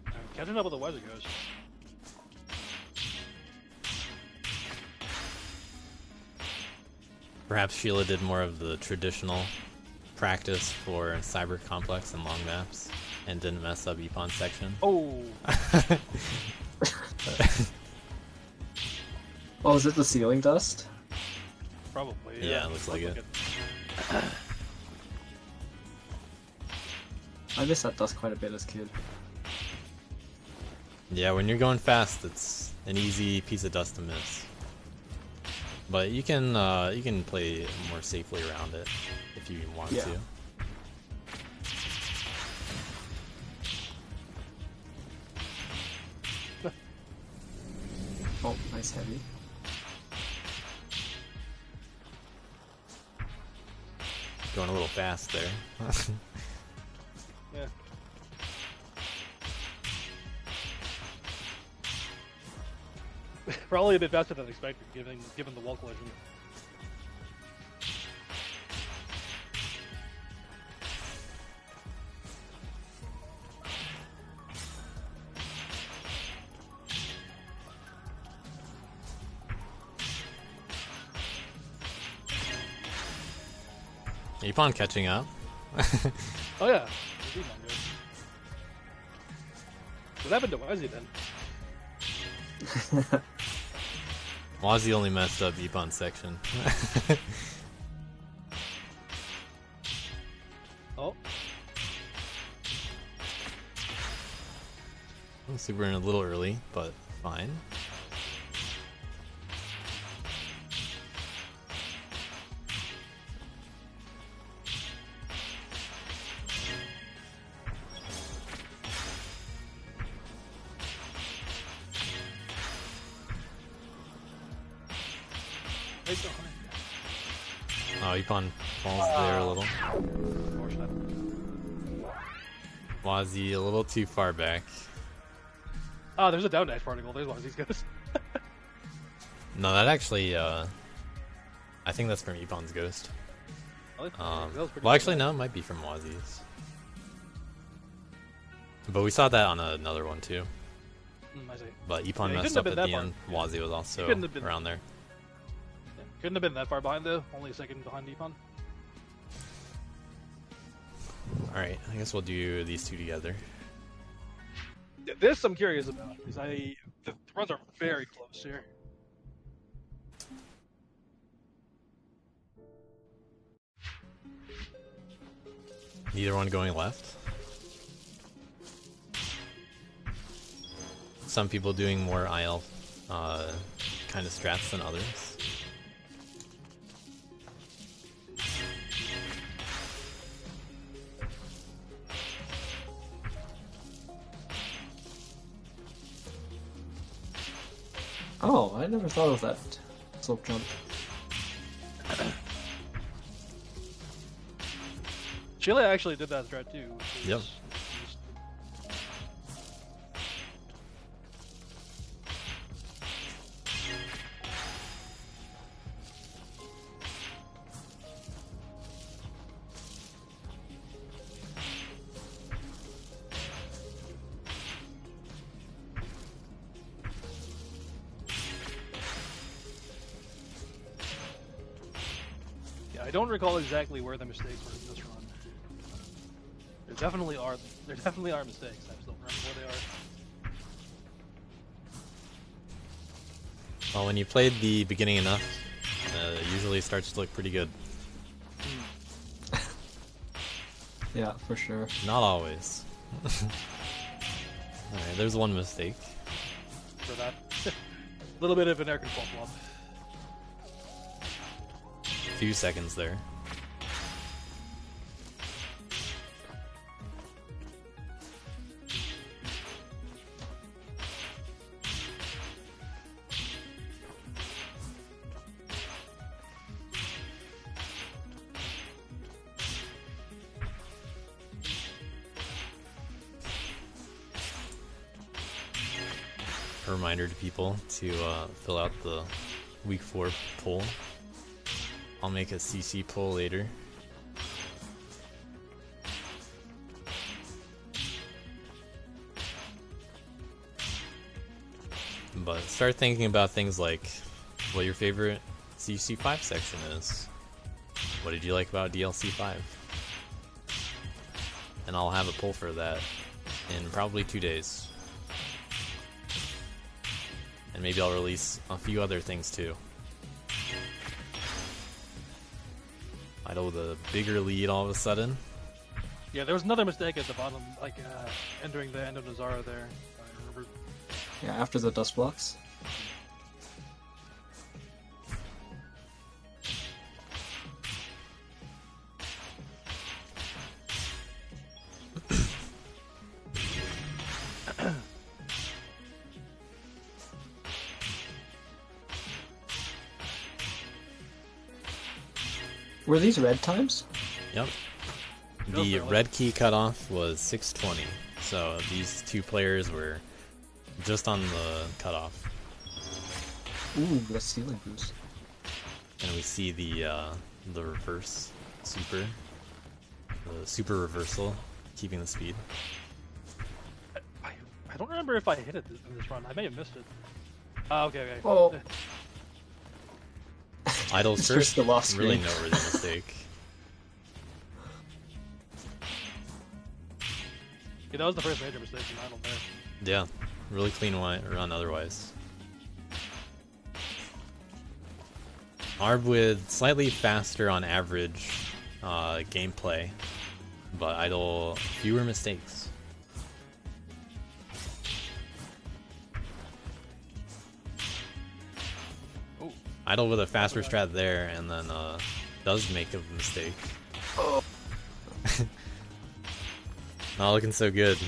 I'm catching up with the weather goes. Perhaps Sheila did more of the traditional practice for Cyber Complex and long maps and didn't mess up Ipon's section. Oh, Oh, is it the ceiling dust? probably. Yeah, it looks like it. I missed that dust quite a bit as a kid. Yeah, when you're going fast, it's an easy piece of dust to miss. But you can play more safely around it if you want Yeah. to. Oh, nice heavy. Going a little fast there. Yeah. Probably a bit faster than expected, given the wall collision. Ipon catching up. Oh yeah. What happened to Wazzy then? Wazzy only messed up Ipon's section. Oh, Super in a little early, but fine. right behind. Oh, Ipon falls there a little. Unfortunate. Wazzy a little too far back. Oh, there's a down dash particle. There's Wazzy's goes. No, that actually, I think that's from Ipon's Ghost. Really? That was pretty Well, actually, good. no, it might be from Wazi's. But we saw that on another one too. I see. But Yeah, Epon he messed couldn't have up been at that the far. end. Wazi was also couldn't have been- around there. Yeah. Couldn't have been that far behind though. Only a second behind Deepon. Alright, I guess we'll do these two together. This I'm curious about because the runs are very close here. Either one going left. Some people doing more IL kind of strats than others. Oh, I never thought of that slope jump. Chile actually did that strat too. Which is- Yep. Yeah, I don't recall exactly where the mistakes were in this run. There definitely are mistakes. I just don't remember where they are. Well, when you played the beginning enough, it usually starts to look pretty good. Yeah, for sure. Not always. Alright, there's one mistake. For that, a little bit of an air control flop. Few seconds there. A reminder to people to fill out the week 4 poll. I'll make a CC poll later. But start thinking about things like what your favorite CC 5 section is. What did you like about DLC 5? And I'll have a poll for that in probably 2 days. And maybe I'll release a few other things too. Idle with a bigger lead all of a sudden. Yeah, there was another mistake at the bottom, like entering the end of Nazara there. I remember. Yeah, after the dust blocks. Were these red times? Yep. Go The for it. red key cutoff was 620, so these two players were just on the cutoff. Ooh, the ceiling boost. And we see the reverse super, the super reversal, keeping the speed. I don't remember if I hit it in this run. I may have missed it. Okay, okay. Oh. Idle's It's first just the lost really screen. noteworthy mistake. Yeah, that was the first major mistake from Idle there. Yeah, really clean run otherwise. Arb with slightly faster on average gameplay, but Idle fewer mistakes. Oh, Idle with a faster strat there, and then does make a mistake. Oh. Not looking so good.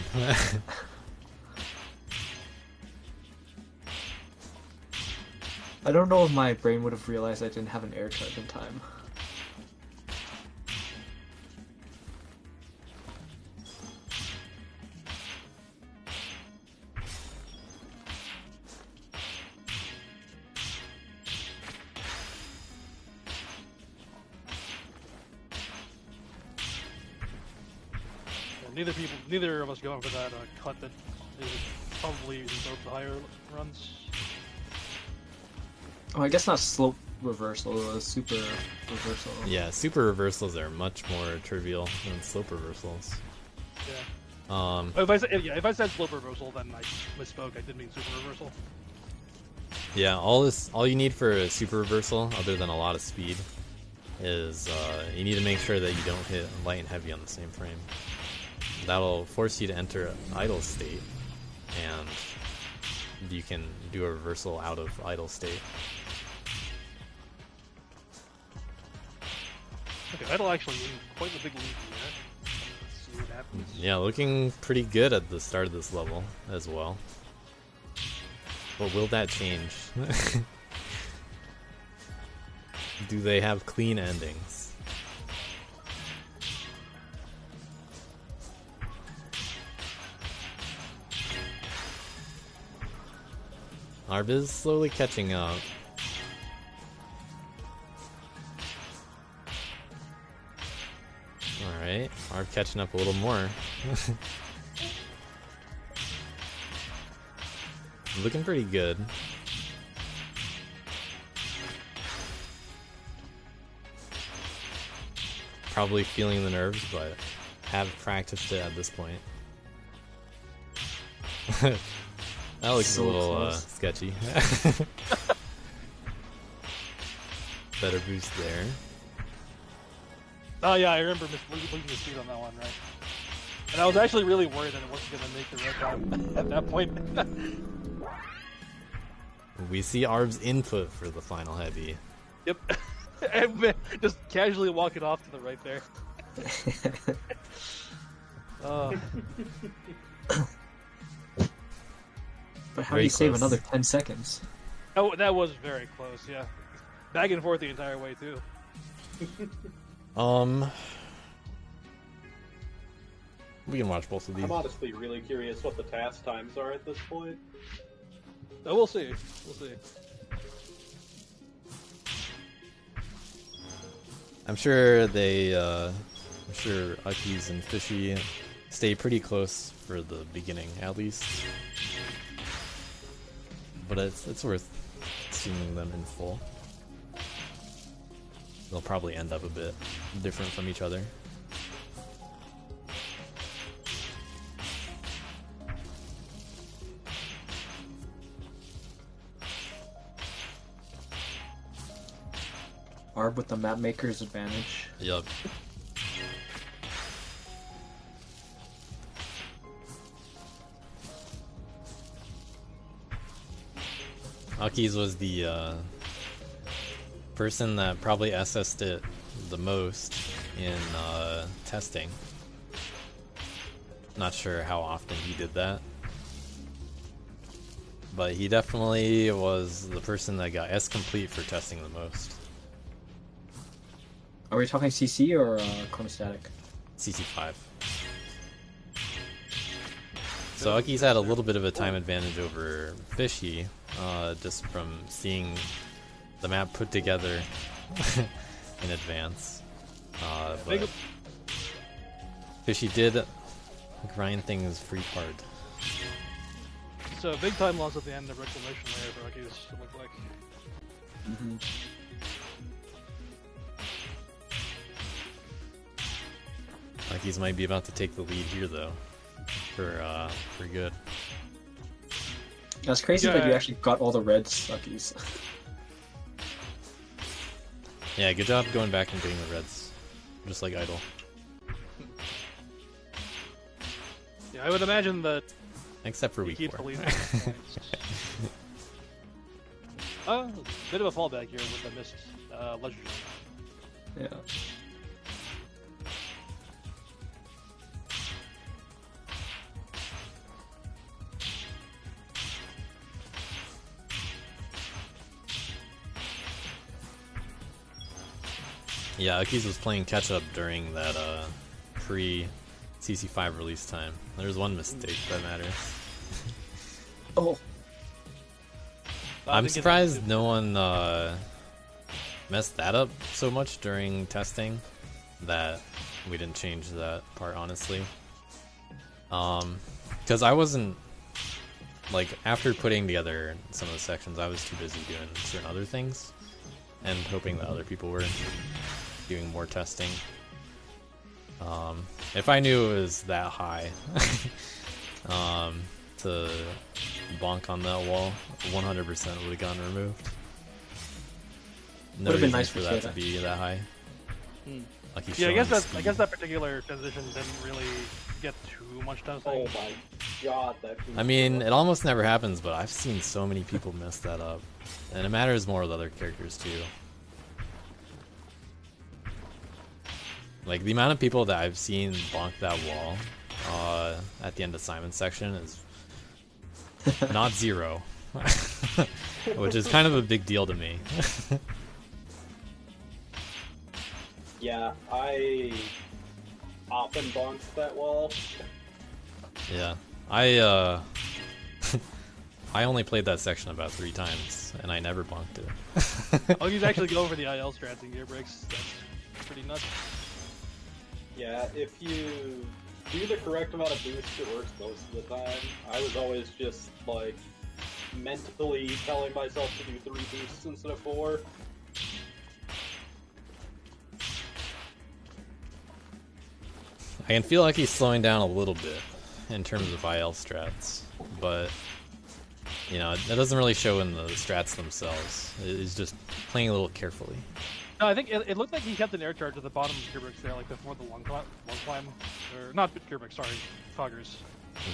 I don't know if my brain would have realized I didn't have an air charge in time. neither of us going for that cut that is probably using both the higher runs. Oh, I guess not slope reversal, super reversal. Yeah, super reversals are much more trivial than slope reversals. Yeah. If I said slope reversal, then I misspoke. I did mean super reversal. Yeah, all you need for a super reversal, other than a lot of speed, is you need to make sure that you don't hit light and heavy on the same frame. That'll force you to enter idle state, and you can do a reversal out of idle state. Okay, that'll actually be quite a big lead here. Let's see what happens. Yeah, looking pretty good at the start of this level as well. But will that change? Do they have clean endings? Arb is slowly catching up. Alright, Arb catching up a little more. Looking pretty good. Probably feeling the nerves, but have practiced it at this point. That looks So a little close. sketchy. Better boost there. Oh yeah, I remember losing the speed on that one, right? And I was actually really worried that it wasn't going to make the red dot at that point. We see Arb's input for the final heavy. Yep. And just casually walking off to the right there. But how do Very you save close. another 10 seconds? Oh, that was very close, yeah. Back and forth the entire way, too. We can watch both of these. I'm honestly really curious what the task times are at this point. Oh, we'll see. We'll see. I'm sure Uckies and Fishy stay pretty close for the beginning, at least. But it's worth seeing them in full. They'll probably end up a bit different from each other. Arb with the map maker's advantage. Yup. Uckies was the person that probably SS'd it the most in testing. Not sure how often he did that. But he definitely was the person that got S-complete for testing the most. Are we talking CC or chronostatic? CC5. So Uckies had a little bit of a time advantage over Fishy, just from seeing the map put together in advance. But Fishy did grind things pretty hard. So, big time loss at the end of Reclamation there for Uckies, it looked like. Mm-hmm. Uckies might be about to take the lead here, though, for good. That's crazy that you Yeah. actually got all the red Suckies. Yeah, good job going back and getting the reds, just like Idle. Yeah, I would imagine that Except for he week keeps the 4. lead. Bit of a fallback here with the missed Ledger Jump. Yeah. Yeah, Uckies was playing catch up during that pre CC5 release time. There's one mistake that matters. Oh, I'm surprised no one messed that up so much during testing that we didn't change that part, honestly. Because I wasn't, like, after putting together some of the sections, I was too busy doing certain other things, and hoping that other people were doing more testing. If I knew it was that high, to bonk on that wall, 100% would have gotten removed. No Would've been reason nice for for that to Kata. be that high. Hmm. Like he's Yeah, I showing guess speed. that particular transition didn't really get too much testing. Oh my god, that. I mean, it almost never happens, but I've seen so many people mess that up. And it matters more with other characters too. Like, the amount of people that I've seen bonk that wall at the end of Simon's section is not zero. Which is kind of a big deal to me. Yeah, I often bonk that wall. Yeah. I only played that section about 3 times, and I never bonked it. Oh, he's actually go over the IL strats and gear breaks. That's pretty nuts. Yeah, if you do the correct amount of boosts, it works most of the time. I was always just, like, mentally telling myself to do 3 boosts instead of 4. I can feel like he's slowing down a little bit in terms of IL strats, but you know, it doesn't really show in the strats themselves. It's just playing a little carefully. No, I think it looked like he kept an air charge at the bottom of the gear bricks there, like before the long climb, or not gear bricks, sorry, foggers,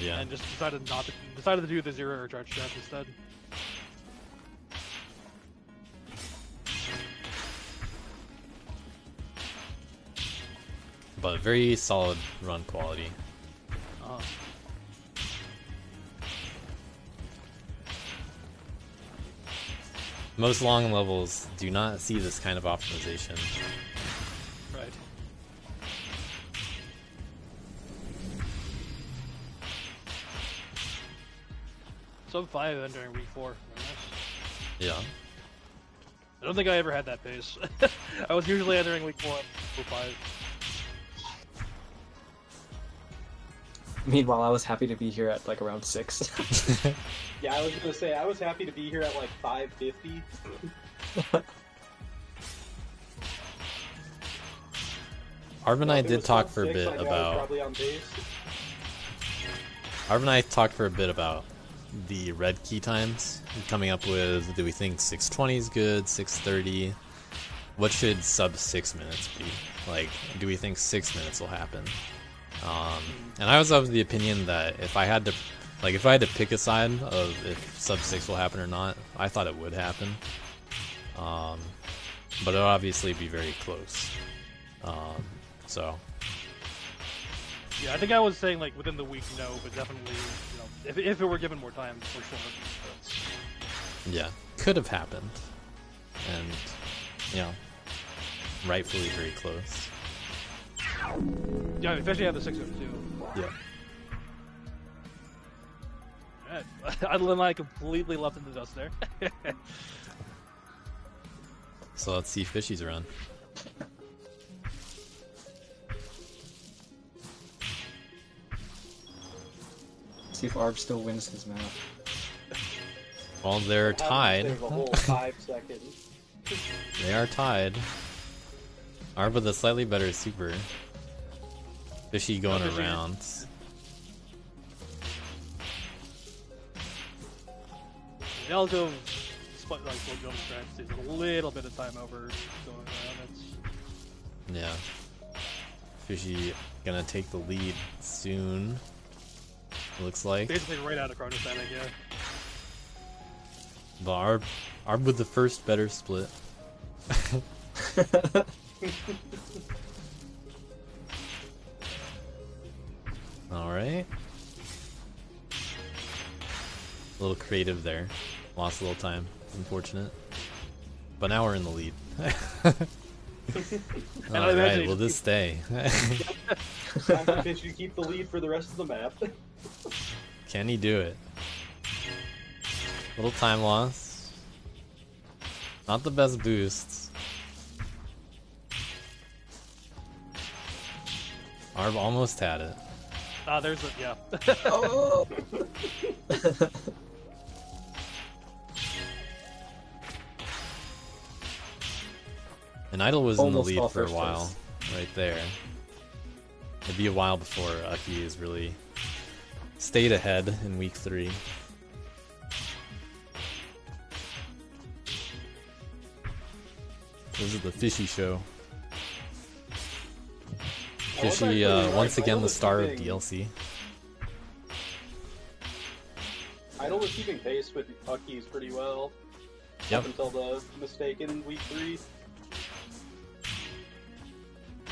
Yeah. and just decided to do the 0 air charge strats instead. But very solid run quality. Uh, Most long levels do not see this kind of optimization. right. Sub 5 entering week 4. Very nice. Yeah. I don't think I ever had that pace. I was usually entering week 4 or 5. Meanwhile, I was happy to be here at like around 6. Yeah, I was gonna say, I was happy to be here at like 5:50. Arv and I If it did was talk sub for a 6, bit I know I was about probably on pace. Arv and I talked for a bit about the red key times, coming up with, do we think 620 is good, 630? What should sub 6 minutes be? Like, do we think 6 minutes will happen? And I was of the opinion that if I had to pick a side of if sub 6 will happen or not, I thought it would happen. But it'll obviously be very close. So, Yeah, I think I was saying like within the week, no, but definitely, you know, if it were given more time, for sure. But, yeah, could have happened. And, you know, rightfully very close. yeah, especially at the 602. Yeah. Idle and I completely left in the dust there. So let's see Fishy's run. See if Arb still wins his map. Well, they're Happens tied. There's a whole 5 seconds. They are tied. Arb with a slightly better super. Fishy going Fishy. around. Nelgo, like full jump strats, is a little bit of time over going around. It's Yeah. Fishy gonna take the lead soon. Looks like. basically right out of Chrono Static, yeah. But Arb with the first better split. Alright. A little creative there. Lost a little time. Unfortunate. But now we're in the lead. And I imagine Alright, he will this just stay? Time for Fish to keep the lead for the rest of the map. Can he do it? Little time loss. Not the best boosts. Arb almost had it. There's a yeah. Oh! And Idol was Almost in the all lead for a first while, place. right there. It'd be a while before Aki has really stayed ahead in week 3. This is the Fishy show. Fishy, once again the star of DLC. Idol was keeping pace with Uckies pretty well. Yep. Up until the mistake in week 3.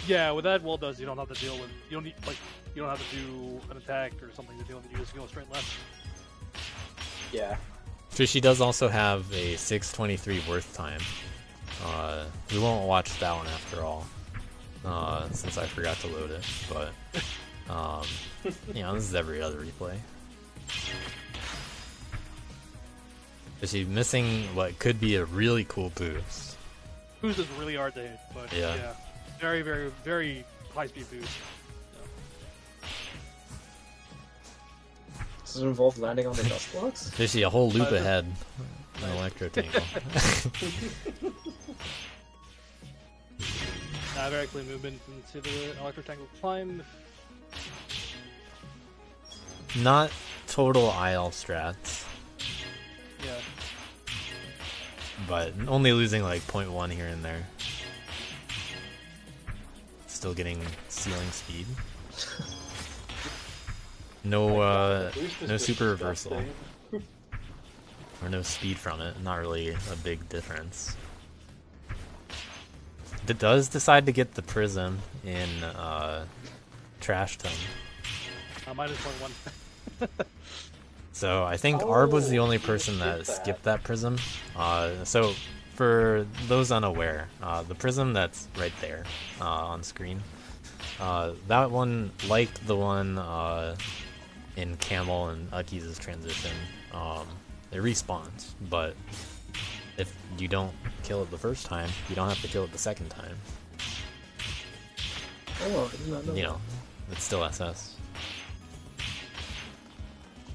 Yeah, with that wall does you don't have to deal with you don't need you don't have to do an attack or something to deal with. You just go straight left. Yeah. Fishy does also have a 6:23 worth time. We won't watch that one after all, since I forgot to load it. But you know, this is every other replay. Fishy missing what could be a really cool boost. Boost is really hard to hit, but Yeah. yeah, very, very, very high speed boost. Does it involve landing on the dust blocks? Fishy a whole loop ahead. An Electro Tangle. Directly movement into the Electro Tangle climb. Not total IL strats, Yeah. but only losing like 0.1 here and there. Still getting ceiling speed. No, Boost is no just super reversal. disgusting. Or no speed from it. Not really a big difference. It does decide to get the Prism in Trash Tome. Minus 0.1. So I think Arb was the only you person that skipped that. skipped that Prism. So for those unaware, the Prism that's right there on screen, that one, like the one in Camel and Uckies' transition, it respawns, but if you don't kill it the first time, you don't have to kill it the second time. Oh, I did not know. You know, it's still SS.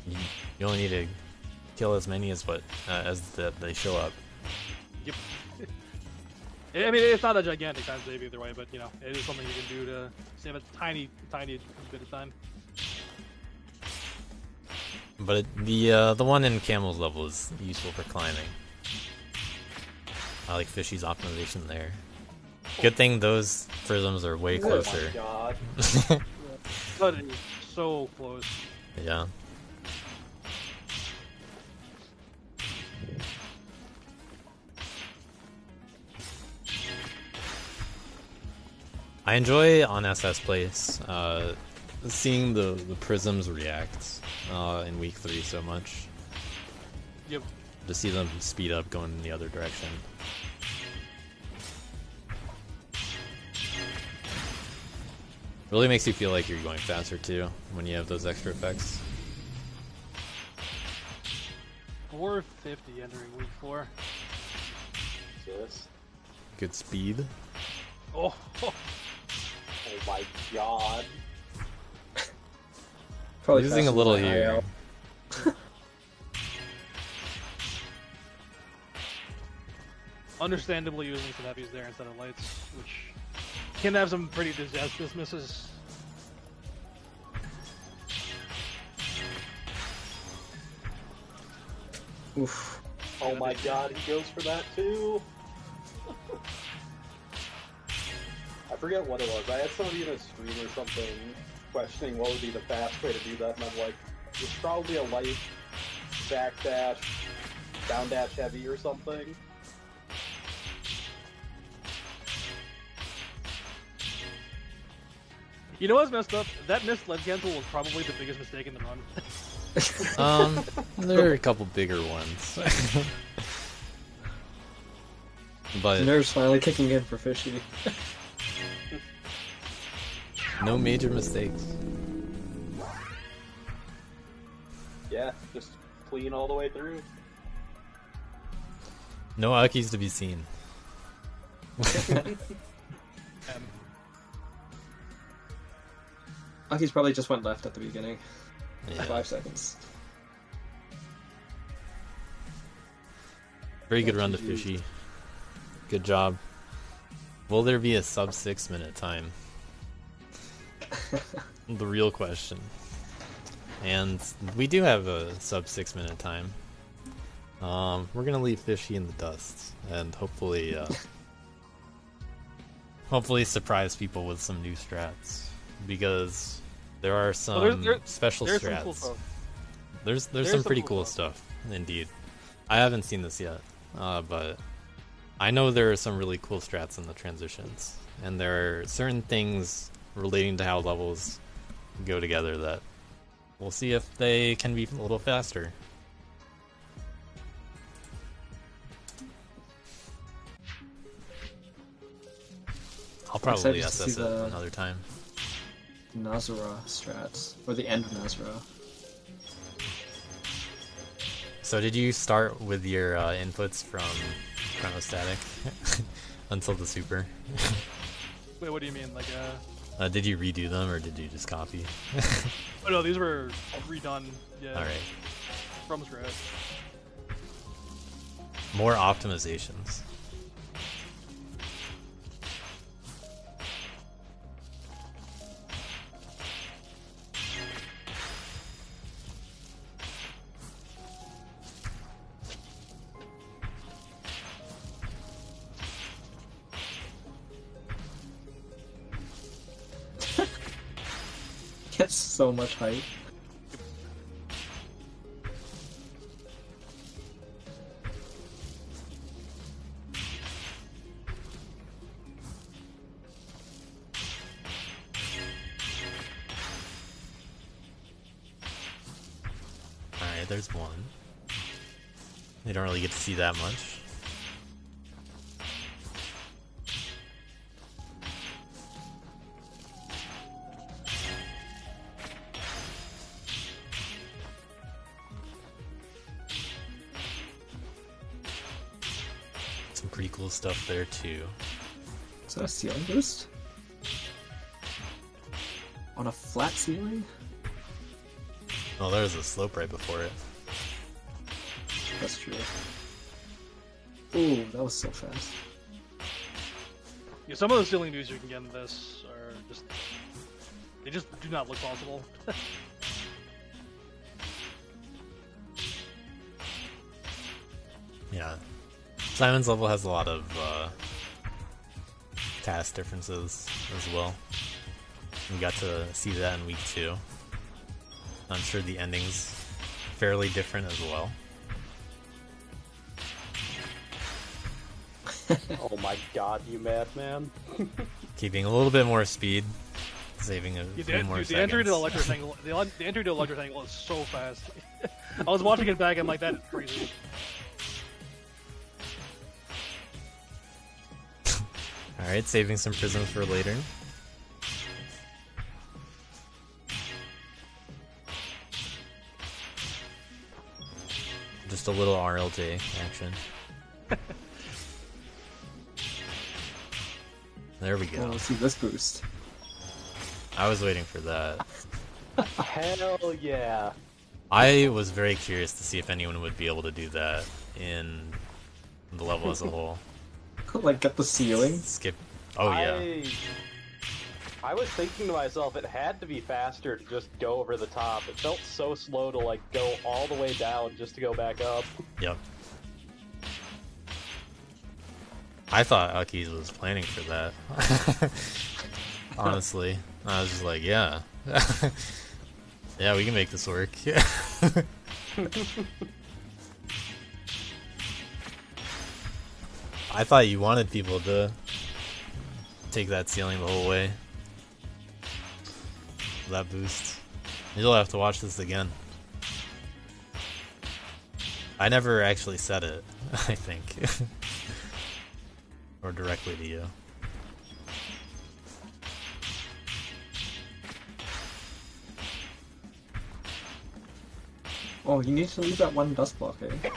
You only need to kill as many as they show up. Yep. I mean, it's not a gigantic time save either way, but you know, it is something you can do to save a tiny, tiny bit of time. But the one in Camel's level is useful for climbing. I like Fishy's optimization there. Good thing those prisms are way Oh my closer. god. But it's so close. Yeah. I enjoy on SS Place seeing the prisms react in week 3 so much. Yep. To see them speed up going in the other direction. Really makes you feel like you're going faster too when you have those extra effects. 450 entering week 4. Yes. Good speed. Oh, Oh my god. Probably Losing a faster little than here. IL. understandably using some heavies there instead of lights, which can have some pretty disastrous misses. Oof. Oh my god, he goes for that too. I forget what it was. I had somebody in a stream or something questioning what would be the fast way to do that, and I'm like, it's probably a light back dash, down dash heavy or something. You know what's messed up? That missed ledge cancel was probably the biggest mistake in the run. There are a couple bigger ones. But Nerves finally kicking in for Fishy. no major mistakes. Yeah, just clean all the way through. No Akis to be seen. Aki's probably just went left at the beginning. Yeah. 5 seconds. Very good run to GG. Fishy. Good job. Will there be a sub 6 minute time? The real question. And we do have a sub 6 minute time. We're gonna leave Fishy in the dust and hopefully hopefully surprise people with some new strats, because there are some special there's strats. some cool stuff. There's some pretty cool stuff, indeed. I haven't seen this yet, but I know there are some really cool strats in the transitions, and there are certain things relating to how levels go together that we'll see if they can be a little faster. I'll probably excited to see assess it the- another time. Nazara strats. Or the end of Nazara. So did you start with your inputs from Chronostatic until the super? Wait, what do you mean? Like, Did you redo them or did you just copy? oh no, these were redone. Yeah. Alright. From scratch. More optimizations. Gets so much hype. Alright, there's one. You don't really get to see that much. Some pretty cool stuff there too. Is that a ceiling boost? On a flat ceiling? Oh, there's a slope right before it. That's true. Ooh, that was so fast. Yeah, some of the ceiling views you can get in this are just... They just do not look possible. Yeah. Simon's level has a lot of task differences as well. We got to see that in week 2. I'm sure the ending's fairly different as well. Oh my god, you madman. Keeping a little bit more speed, saving a Yeah, few more the seconds. entry to Electro Angle, the entry to Electro Angle is so fast. I was watching it back, I'm like, that's crazy. Alright, saving some prisms for later. Just a little RLJ action. There we Oh, go. let's see this boost. I was waiting for that. Hell yeah. I was very curious to see if anyone would be able to do that in the level as a whole. Like, get the ceiling? Skip. Oh yeah. I was thinking to myself, it had to be faster to just go over the top. It felt so slow to like go all the way down just to go back up. Yep. I thought Aki's was planning for that. Honestly. I was just like, yeah. Yeah, we can make this work. I thought you wanted people to take that ceiling the whole way. That boost. You'll have to watch this again. I never actually said it, I think. Or directly to you. Oh, you need to leave that one dust block, eh?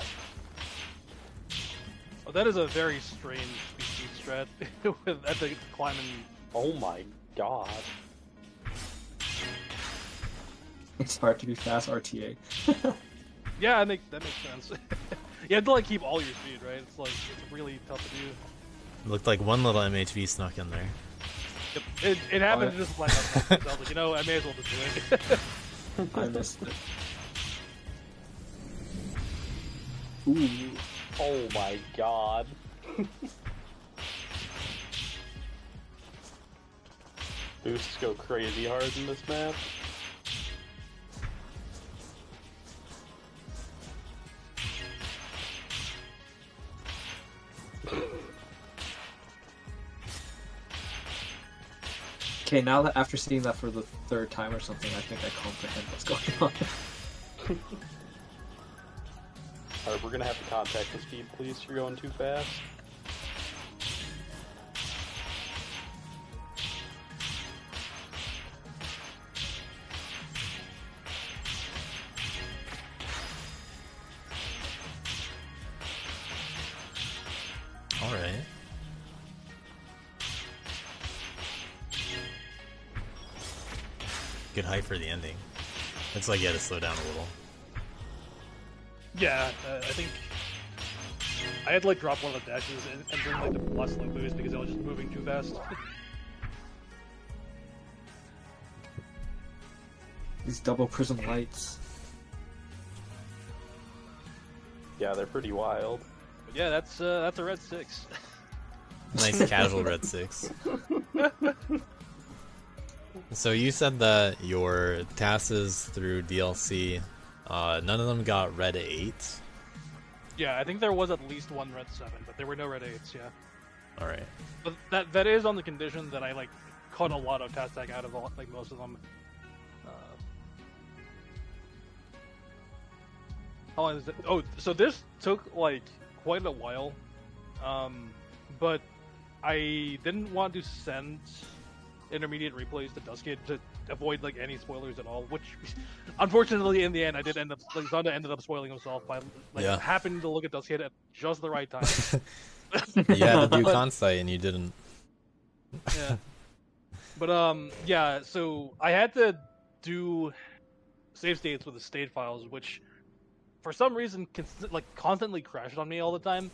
Oh, that is a very strange speed strat with at the climbing. Oh my god. It's hard to be fast RTA. Yeah, that makes sense. You have to like keep all your speed, right? It's like it's really tough to do. Looked like one little MHV snuck in there. Yep. It happened Oh, to just like us. I was like, you know, I may as well just do it. I missed it. Ooh. Oh my god. Boosts go crazy hard in this map. Okay, now that after seeing that for the third time or something, I think I comprehend what's going on. Alright, we're gonna have to contact the speed police. You're going too fast. Alright. Good hype for the ending. It's like you had to slow down a little. Yeah, I think I had to like drop one of the dashes and bring like the plus like boost because I was just moving too fast. These double prism lights. Yeah, they're pretty wild. But yeah, that's a red 6. Nice casual red 6. So you said that your tasks through DLC, none of them got red 8. Yeah, I think there was at least one red 7, but there were no red 8s. Yeah, Alright. but that is on the condition that I like cut a lot of task tag out of like most of them. How long is it? Oh, so this took like quite a while, but I didn't want to send intermediate replays to Duskade to avoid like any spoilers at all. Which, unfortunately, in the end, I did end up like Zonda ended up spoiling himself by like Yeah. happening to look at Duskade at just the right time. You had to do Consight and you didn't. Yeah. But yeah, so I had to do save states with the state files, which for some reason constantly crashed on me all the time.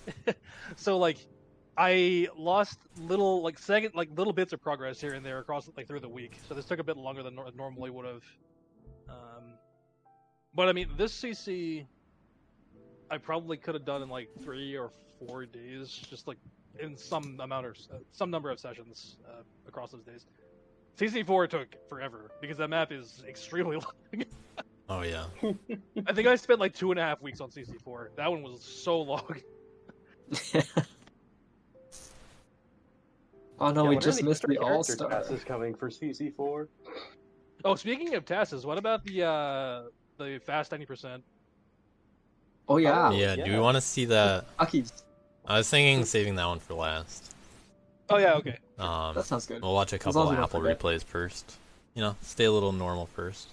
So like I lost little little bits of progress here and there across like through the week. So this took a bit longer than normally would have. But I mean, this CC I probably could have done in like 3 or 4 days, just like in some number of sessions across those days. CC4 took forever because that map is extremely long. Oh yeah. I think I spent like 2.5 weeks on CC4. That one was so long. Oh no, Yeah, we when are just missed the character All-Star. tasks is coming for CC4. Oh, speaking of tasks, what about the fast 90%? Oh yeah, Yeah, do we want to see that? Aki's. I was thinking saving that one for last. Oh yeah, okay. That sounds good. We'll watch a As couple long as of we don't Apple forget. replays first. You know, stay a little normal first.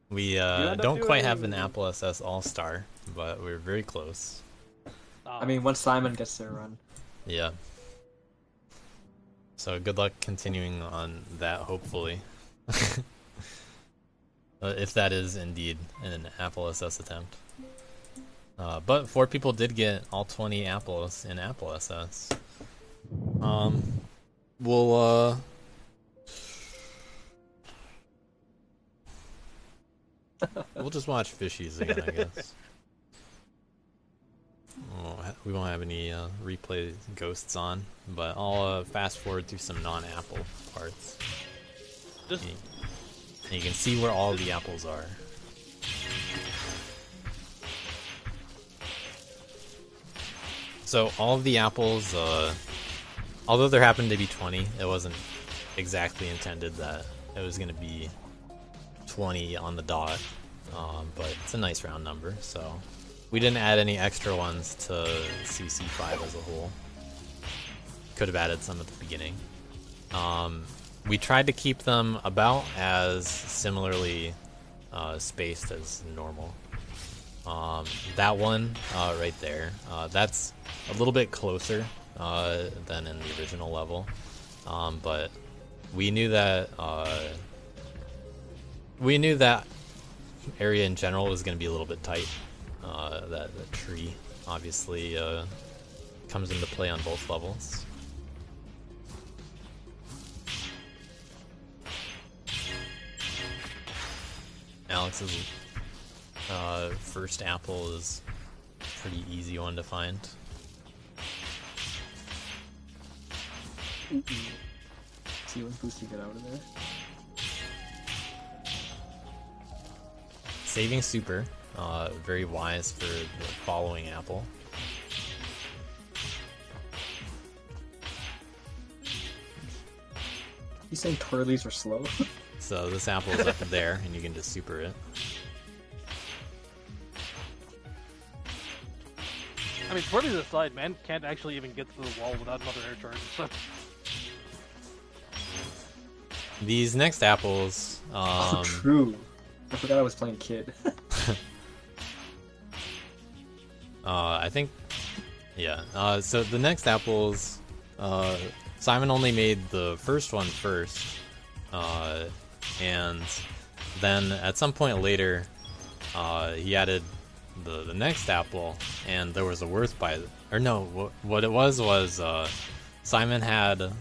We end up don't quite have doing- an Apple SS All-Star, but we're very close. I mean, once Simon gets their run. Yeah. So good luck continuing on that, hopefully. If that is indeed an Apple SS attempt. But 4 people did get all 20 apples in Apple SS. We'll we'll just watch Fishies again, I guess. We won't have any replay ghosts on, but I'll fast forward through some non-apple parts. Just And you can see where all the apples are. So all of the apples, although there happened to be 20, it wasn't exactly intended that it was going to be 20 on the dot, but it's a nice round number, so we didn't add any extra ones to CC5 as a whole. Could have added some at the beginning. We tried to keep them about as similarly spaced as normal. That one right there, that's a little bit closer than in the original level, but we knew that we knew that area in general was going to be a little bit tight. That tree obviously comes into play on both levels. Alex's first apple is a pretty easy one to find. See what boost you get out of there. Saving super, very wise for the following apple. You saying twirlies are slow? So this apple is up there, and you can just super it. I mean, twirlies aside, man can't actually even get to the wall without another air charge. So. These next apples, Oh, true. I forgot I was playing Kid. I think, yeah. So the next apples, Simon only made the first one first, and then at some point later, he added the next apple, and there was a worth by, or no, what it was Simon had,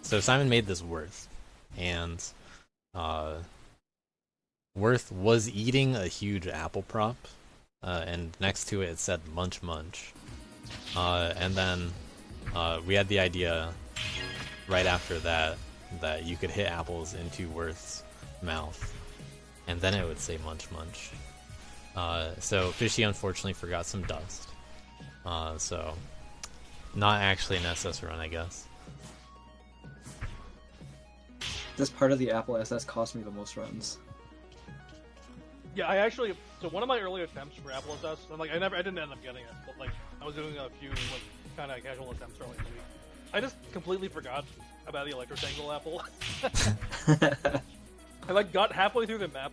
so Simon made this worth, and Worth was eating a huge apple prop, and next to it said Munch Munch. And then we had the idea right after that you could hit apples into Worth's mouth, and then it would say Munch Munch. So Fishy unfortunately forgot some dust. So not actually an SS run, I guess. This part of the Apple SS cost me the most runs. Yeah, I actually. So one of my early attempts for Apple SS, and like I didn't end up getting it, but like I was doing a few like kind of casual attempts early in the week. I just completely forgot about the Electrotangle apple. I like got halfway through the map,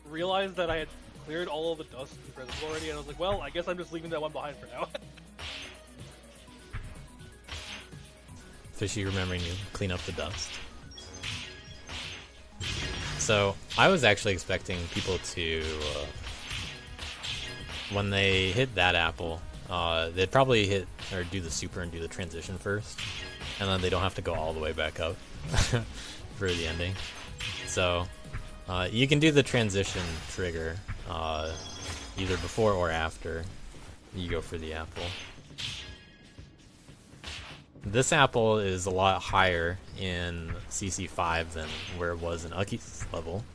realized that I had cleared all of the dust in prisms already, and I was like, well, I guess I'm just leaving that one behind for now. Fishy remembering to clean up the dust. So I was actually expecting people to, when they hit that apple, they'd probably hit or do the super and do the transition first, and then they don't have to go all the way back up for the ending. So you can do the transition trigger either before or after you go for the apple. This apple is a lot higher in CC5 than where it was in Uki's level.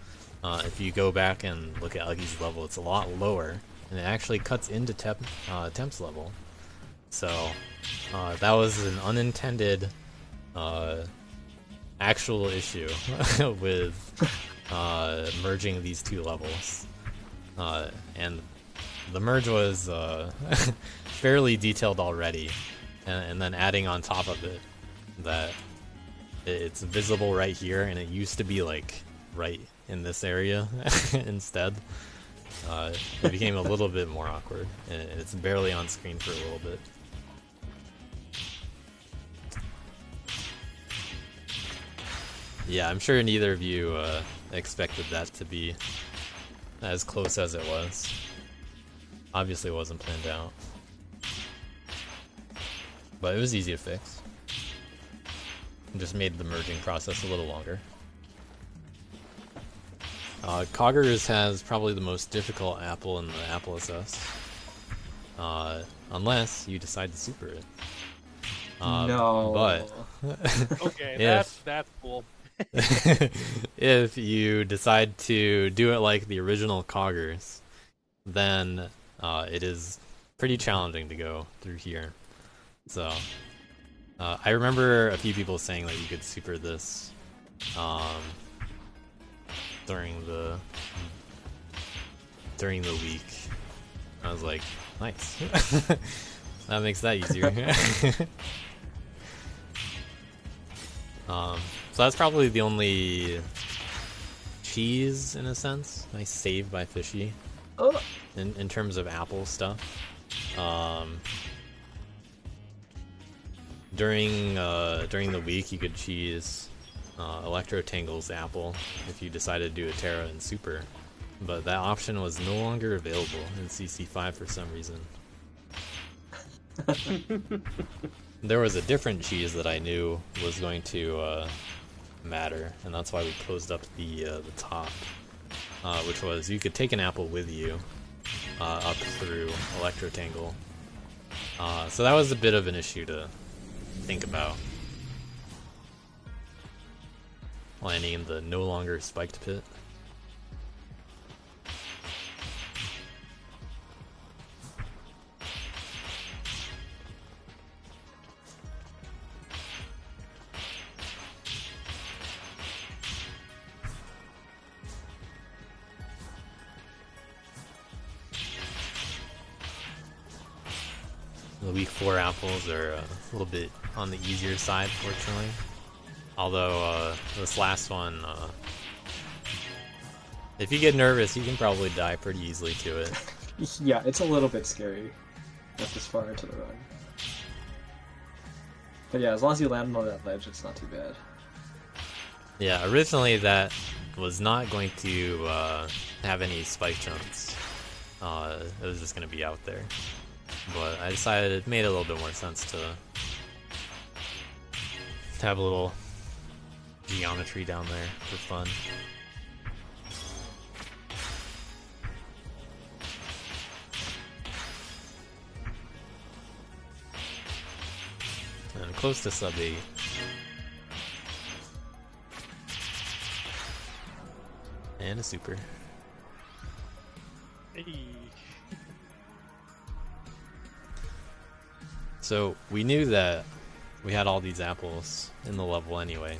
If you go back and look at Uki's level, it's a lot lower, and it actually cuts into Temp's level. So that was an unintended actual issue with merging these two levels. And the merge was fairly detailed already. And then adding on top of it that it's visible right here, and it used to be like right in this area instead. It became a little bit more awkward, and it's barely on screen for a little bit. Yeah, I'm sure neither of you expected that to be as close as it was. Obviously it wasn't planned out. But it was easy to fix. It just made the merging process a little longer. Coggers has probably the most difficult apple in the Apple SS. Unless you decide to super it. No. But Okay, If- that's cool. if you decide to do it like the original Coggers, then it is pretty challenging to go through here. So, I remember a few people saying that you could super this during the week. I was like, nice. That makes that easier. So that's probably the only cheese, in a sense. Nice save by Fishy. Oh. In terms of Apple stuff. During the week, you could cheese Electro Tangle's apple if you decided to do a Terra and Super, but that option was no longer available in CC5 for some reason. There was a different cheese that I knew was going to matter, and that's why we closed up the top, which was you could take an apple with you up through Electro Tangle. So that was a bit of an issue to think about. Landing in the no longer spiked pit. The week 4 apples are a little bit on the easier side, fortunately. Although, this last one, if you get nervous, you can probably die pretty easily to it. Yeah, it's a little bit scary at this far into the run. But yeah, as long as you land on that ledge, it's not too bad. Yeah, originally that was not going to have any spike chunks. It was just going to be out there. But I decided it made a little bit more sense to have a little geometry down there for fun. And close to sub 8. And a super. Hey. So we knew that we had all these apples in the level anyway.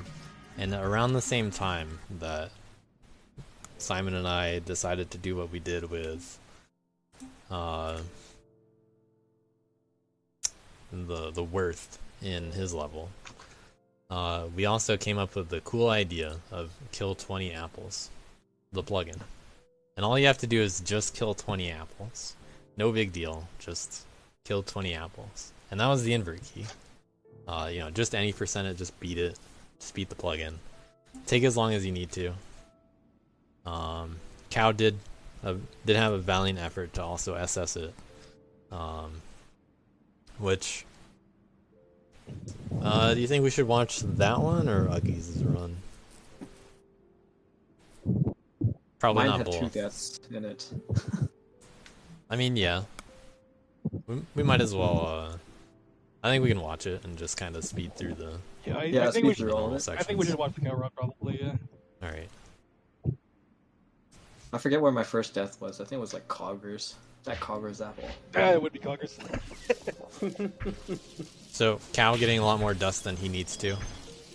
And around the same time that Simon and I decided to do what we did with the worth in his level, we also came up with the cool idea of kill 20 apples, the plugin. And all you have to do is just kill 20 apples. No big deal, just kill 20 apples. And that was the invert key. You know, just any percentage, just beat it. Just beat the plugin. Take as long as you need to. Cow did have a valiant effort to also SS it. Which... do you think we should watch that one or Uggies' run? Probably Mine not had both. 2 deaths in it. I mean, yeah. We might as well, I think we can watch it and just kind of speed through the Yeah, I Yeah, think we speed should. through all of it. I think we should watch the cow run probably. Yeah. Alright. I forget where my first death was. I think it was like Coggers. That Coggers apple. It would be Coggers. So, Cow getting a lot more dust than he needs to.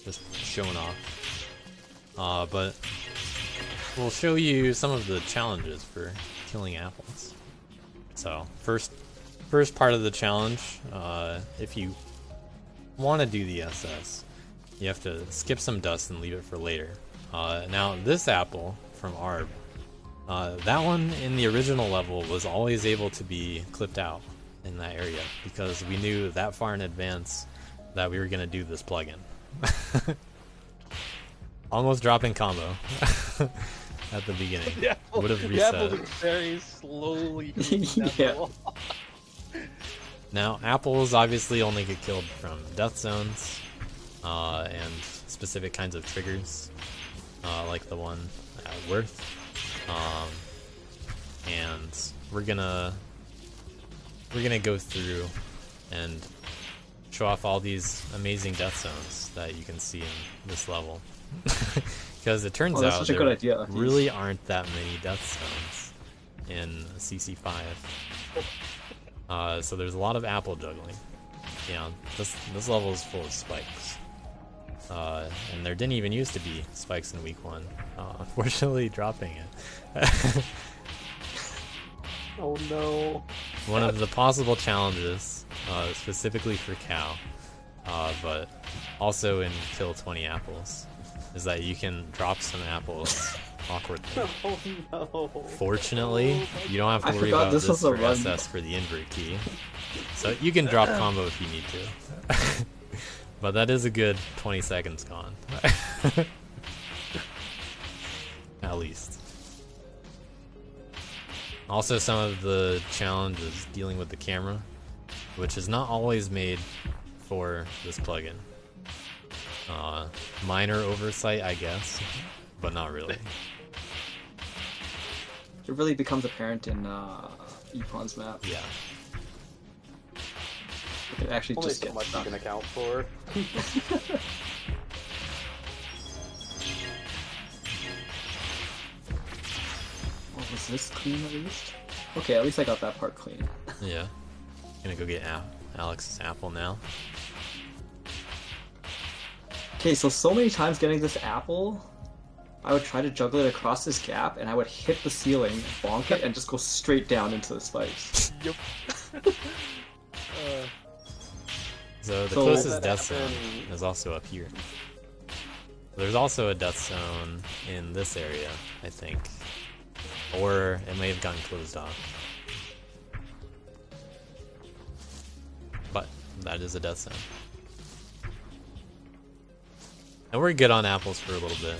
Just showing off. But we'll show you some of the challenges for killing apples. So, first part of the challenge, if you want to do the SS, you have to skip some dust and leave it for later. Now, this apple from Arb, that one in the original level was always able to be clipped out in that area because we knew that far in advance that we were going to do this plugin. Almost dropping combo at the beginning. Would have The apples reset. are very slowly. Yeah. Now, apples obviously only get killed from death zones and specific kinds of triggers, like the one at Worth. And we're gonna go through and show off all these amazing death zones that you can see in this level. Because it turns that's out such a there good idea. really aren't that many death zones in CC5. So there's a lot of apple juggling. Yeah, this level is full of spikes. And there didn't even used to be spikes in week 1. Unfortunately, dropping it. Oh no. One of the possible challenges, specifically for Cow, but also in Kill 20 Apples, is that you can drop some apples awkwardly. Oh no. Fortunately, you don't have to I worry forgot about this this was a for run. SS for the invert key. So you can drop combo if you need to. But that is a good 20 seconds gone. At least. Also, some of the challenge is dealing with the camera, which is not always made for this plugin. Minor oversight, I guess, but not really. It really becomes apparent in Epon's map. Yeah. It actually Only just so gets much you stuck. can account for. Oh, was this clean at least? Okay, at least I got that part clean. Yeah. Gonna go get Alex's apple now. Okay, so many times getting this apple, I would try to juggle it across this gap, and I would hit the ceiling, bonk it, and just go straight down into the spikes. Yep. So the So- closest That death zone happened- is also up here. There's also a death zone in this area, I think. Or it may have gotten closed off. But that is a death zone. And we're good on apples for a little bit.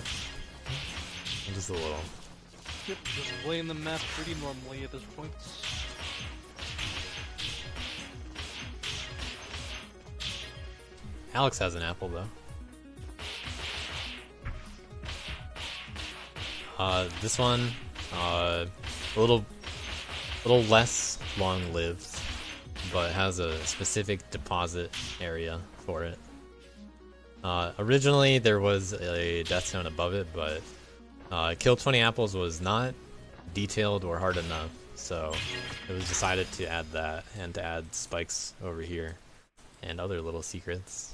Just a little. Yep, just playing the map pretty normally at this point. Alex has an apple though. This one, a little less long-lived, but has a specific deposit area for it. Originally there was a death zone above it, but Kill 20 Apples was not detailed or hard enough, so it was decided to add that and to add spikes over here and other little secrets.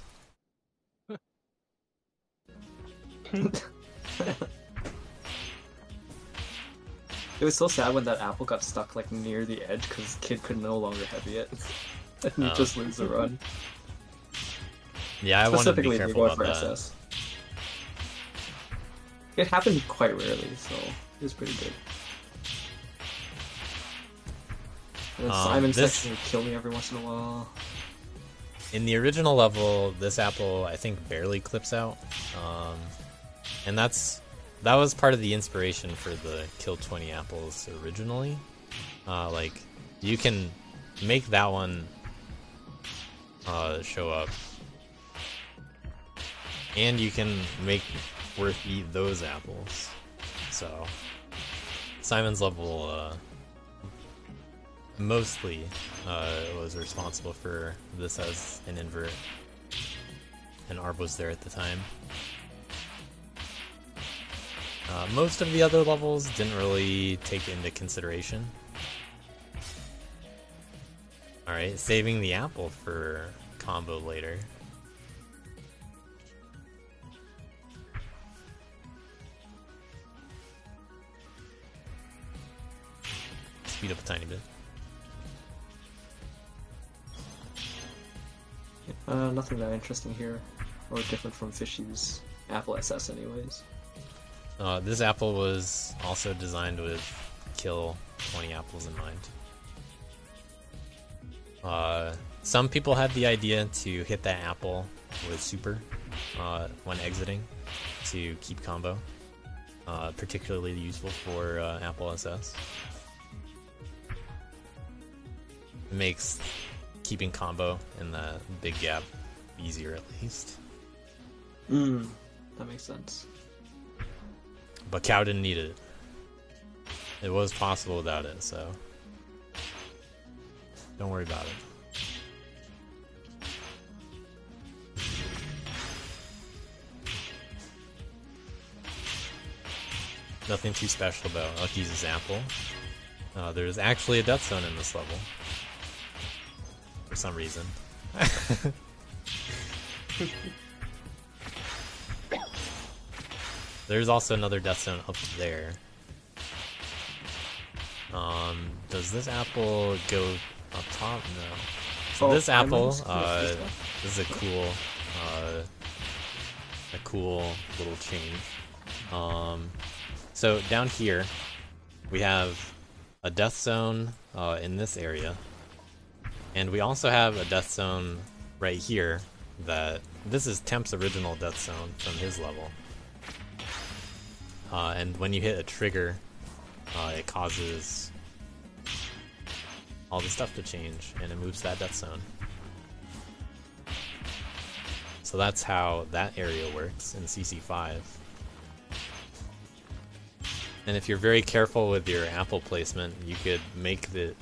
It was so sad when that apple got stuck like near the edge because Kid could no longer heavy it. And you Oh. just lose the run. Yeah, I wanted to be Specifically if you're careful going about for that. SS. It happened quite rarely, so it was pretty good. And then Simon's this- actually kill me every once in a while. In the original level, this apple I think barely clips out, and that was part of the inspiration for the Kill 20 Apples originally. Like you can make that one show up, and you can make Worth eat those apples. So Simon's level mostly was responsible for this as an invert, and Arb was there at the time. Most of the other levels didn't really take it into consideration. Alright, saving the apple for combo later. Speed up a tiny bit. Nothing that interesting here, or different from Fishy's Apple SS anyways. This apple was also designed with Kill 20 Apples in mind. Some people had the idea to hit that apple with super when exiting to keep combo. Particularly useful for Apple SS. It makes keeping combo in the big gap easier at least. That makes sense. But Cow didn't need it. It was possible without it, so don't worry about it. Nothing too special about Lucky's apple. There's actually a death zone in this level. For some reason. There's also another death zone up there. Does this apple go up top? No. So Oh, this I apple, must have missed this this is a cool little change. So down here, we have a death zone in this area, and we also have a death zone right here that this is Temp's original Death Zone from his level. And when you hit a trigger, it causes all the stuff to change, and it moves that Death Zone. So that's how that area works in CC5. And if you're very careful with your apple placement, you could make the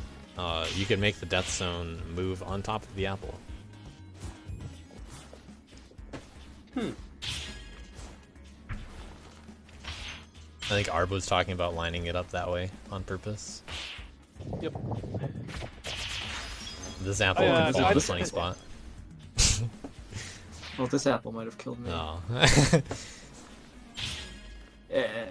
Death Zone move on top of the apple. I think Arb was talking about lining it up that way on purpose. Yep. This apple I can fall in a this funny apple. spot. Well, this apple might have killed me. No. Yeah.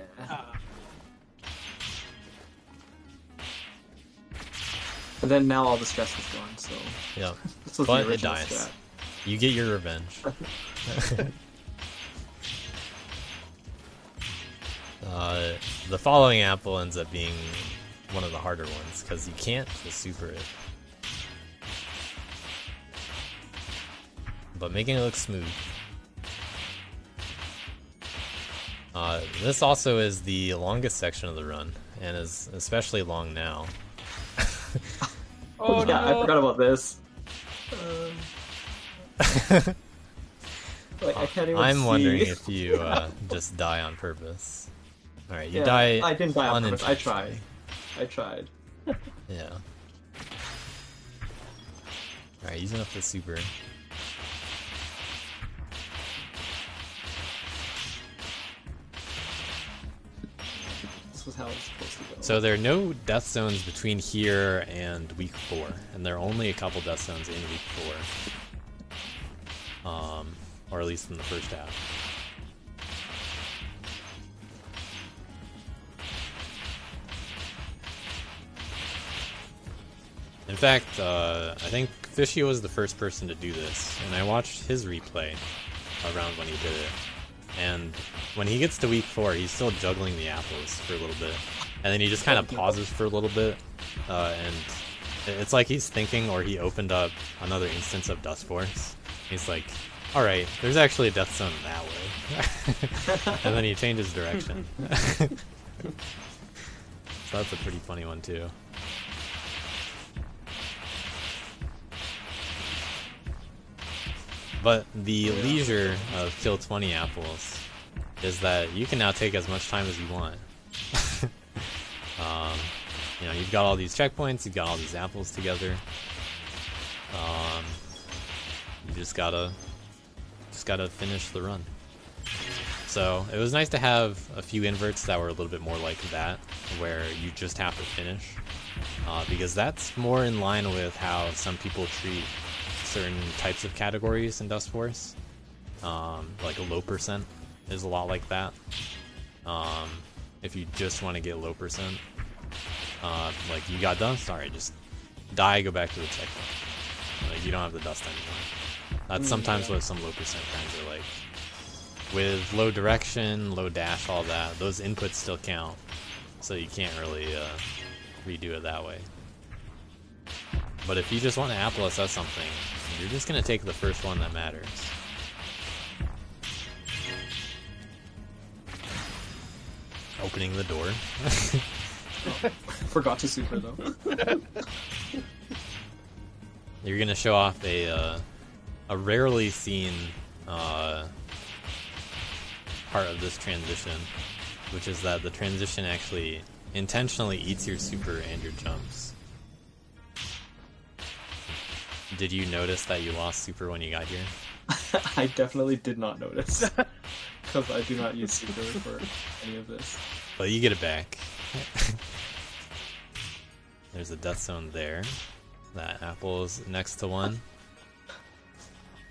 And then now all the stress is gone, so Yep. this was But the it original dies. strat. You get your revenge. The following apple ends up being one of the harder ones because you can't just super it. But making it look smooth. This also is the longest section of the run, and is especially long now. Oh yeah, I no! forgot about this. Like, I can't even I'm see. wondering if you just die on purpose. Alright, you Yeah, die I didn't die on purpose. I unintentionally. tried. I tried. Yeah. Alright, using up the super. This was how it was supposed to go. So there are no death zones between here and week 4, and there are only a couple death zones in week 4. Or at least in the first half. In fact, I think Fishy was the first person to do this, and I watched his replay around when he did it. And when he gets to week 4, he's still juggling the apples for a little bit. And then he just kind of pauses for a little bit, and it's like he's thinking, or he opened up another instance of Dust Force. He's like, alright, there's actually a death zone that way. And then he changes direction. So that's a pretty funny one too. But the leisure of kill 20 apples is that you can now take as much time as you want. You know, you've got all these checkpoints, you've got all these apples together. You just gotta finish the run. So it was nice to have a few inverts that were a little bit more like that, where you just have to finish, because that's more in line with how some people treat certain types of categories in Dust Force. Like a low percent is a lot like that. If you just want to get low percent, like you got dust, alright, just die, go back to the checkpoint. Like you don't have the dust anymore. That's sometimes what some low percent friends are like. With low direction, low dash, all that, those inputs still count, so you can't really redo it that way. But if you just want to apple assess something, you're just going to take the first one that matters. Opening the door. Forgot to super though. You're going to show off a rarely seen part of this transition, which is that the transition actually intentionally eats your super and your jumps. Did you notice that you lost super when you got here? I definitely did not notice. Because I do not use super for any of this. But you get it back. There's a death zone there. That apple is next to one.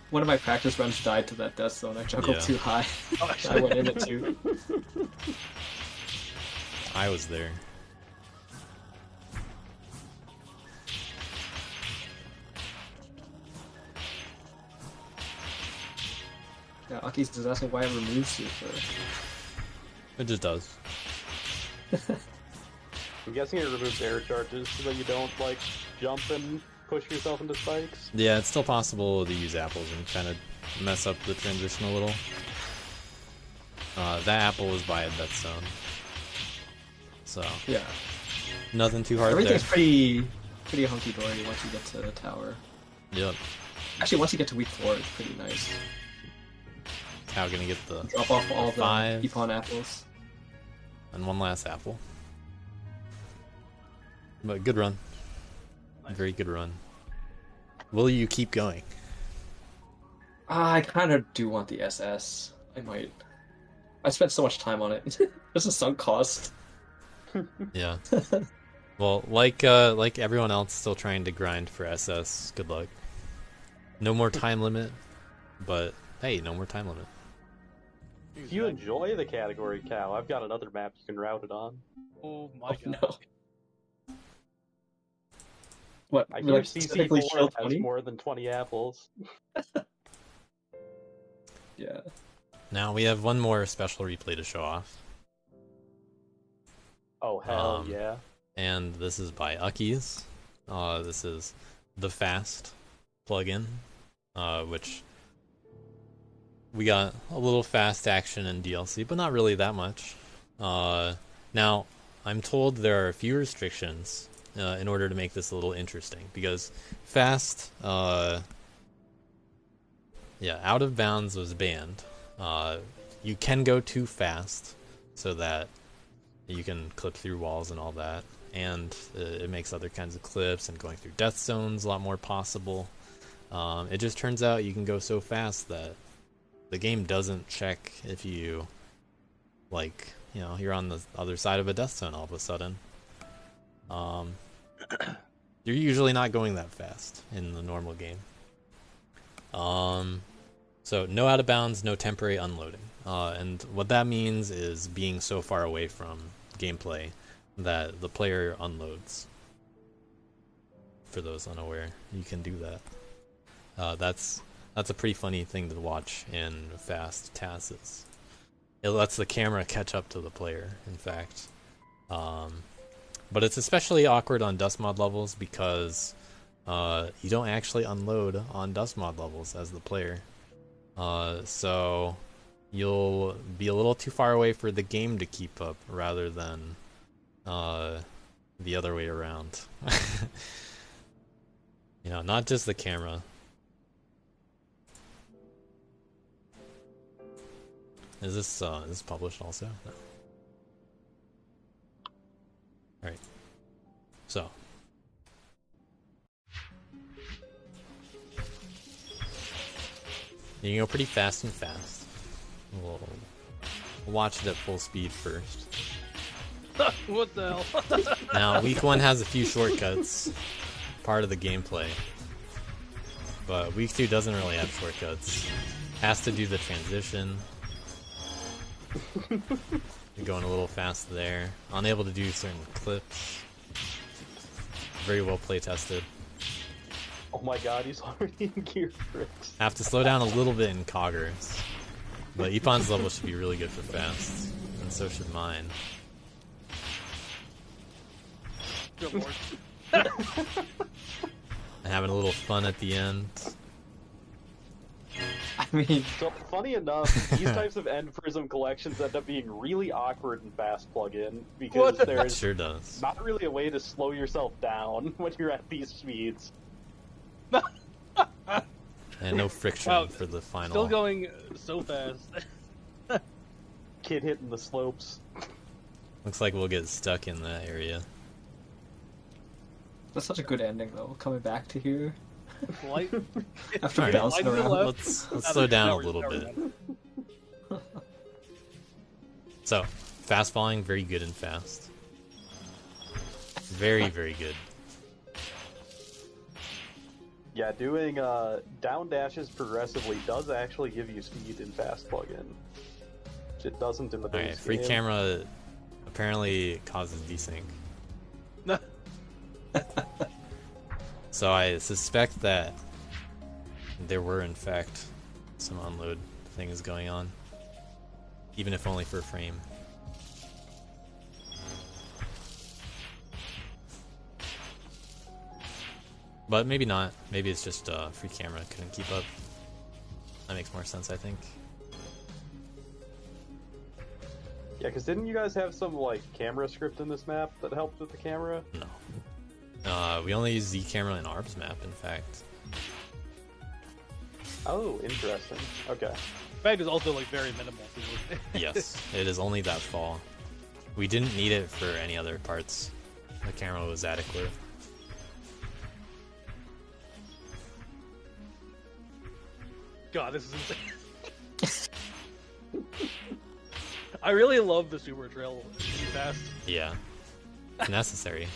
One of my practice runs died to that death zone. I juggled Yeah. too high. I went in it too. I was there. Yeah, Aki's is asking why I removed super. It just does. I'm guessing it removes air charges so that you don't like jump and push yourself into spikes. Yeah, it's still possible to use apples and kind of mess up the transition a little. That apple was by a death zone. So, Yeah. nothing too hard Everything's there. pretty hunky-dory once you get to the tower. Yep. Actually, once you get to week 4, it's pretty nice. Cow gonna get the Drop off all the 5. Epon apples. and one last apple. But good run. Very good run. Will you keep going? I kind of do want the SS. I might. I spent so much time on it. There's a sunk cost. Yeah. Well, like everyone else still trying to grind for SS, good luck. No more time limit, but hey, no more time limit. If you enjoy the category cow, I've got another map you can route it on. Oh my Oh, god. no. What? I we hear like specifically CC4 shield has 20? more than 20 apples. Yeah. Now we have one more special replay to show off, Oh, hell Um, yeah. and this is by Uckies. This is the Fast plugin, which we got a little fast action in DLC, but not really that much. Now, I'm told there are a few restrictions in order to make this a little interesting, because fast, out of bounds was banned. You can go too fast, so that you can clip through walls and all that, and it makes other kinds of clips and going through death zones a lot more possible. It just turns out you can go so fast that the game doesn't check if you, like, you're on the other side of a death zone all of a sudden. You're usually not going that fast in the normal game. So no out of bounds, no temporary unloading. And what that means is being so far away from gameplay that the player unloads. For those unaware, you can do that. That's a pretty funny thing to watch in fast TASes. It lets the camera catch up to the player, in fact. But it's especially awkward on dust mod levels because you don't actually unload on dust mod levels as the player. So you'll be a little too far away for the game to keep up rather than the other way around. Not just the camera. Is this published also? No. Alright. So. You can go pretty fast and fast. We'll watch it at full speed first. What the hell? Now, week 1 has a few shortcuts, part of the gameplay. But week 2 doesn't really have shortcuts. Has to do the transition. You're going a little fast there. Unable to do certain clips. Very well play tested. Oh my god, he's already in gear bricks. Have to slow down a little bit in Coggers. But Epon's level should be really good for fast. And so should mine. Good lord. And having a little fun at the end. I mean, So, funny enough, these types of End Prism collections end up being really awkward in fast plugin because What the- It there's sure does. not really a way to slow yourself down when you're at these speeds. And no friction Wow, for the final. Still going so fast. Kid hitting the slopes. Looks like we'll get stuck in that area. that's such a good ending, though. Coming back to here Light. after Alright. bouncing Light to the around. left. Let's slow down a Power- little power bit. down. So, fast falling, very good and fast. Very, very good. Yeah, doing down dashes progressively does actually give you speed in fast plugin. Which it doesn't in the base Alright, free game. camera apparently causes desync. So I suspect that there were in fact some unload things going on. Even if only for a frame. But maybe not. Maybe it's just free camera couldn't keep up. That makes more sense, I think. Yeah, because didn't you guys have some like camera script in this map that helped with the camera? No. We only use Z camera in ARB's map, in fact. Oh, interesting. Okay. Fact is also like very minimal. Yes, it is only that fall. We didn't need it for any other parts. The camera was adequate. God, this is insane. I really love the super trail really fast. Yeah. It's necessary.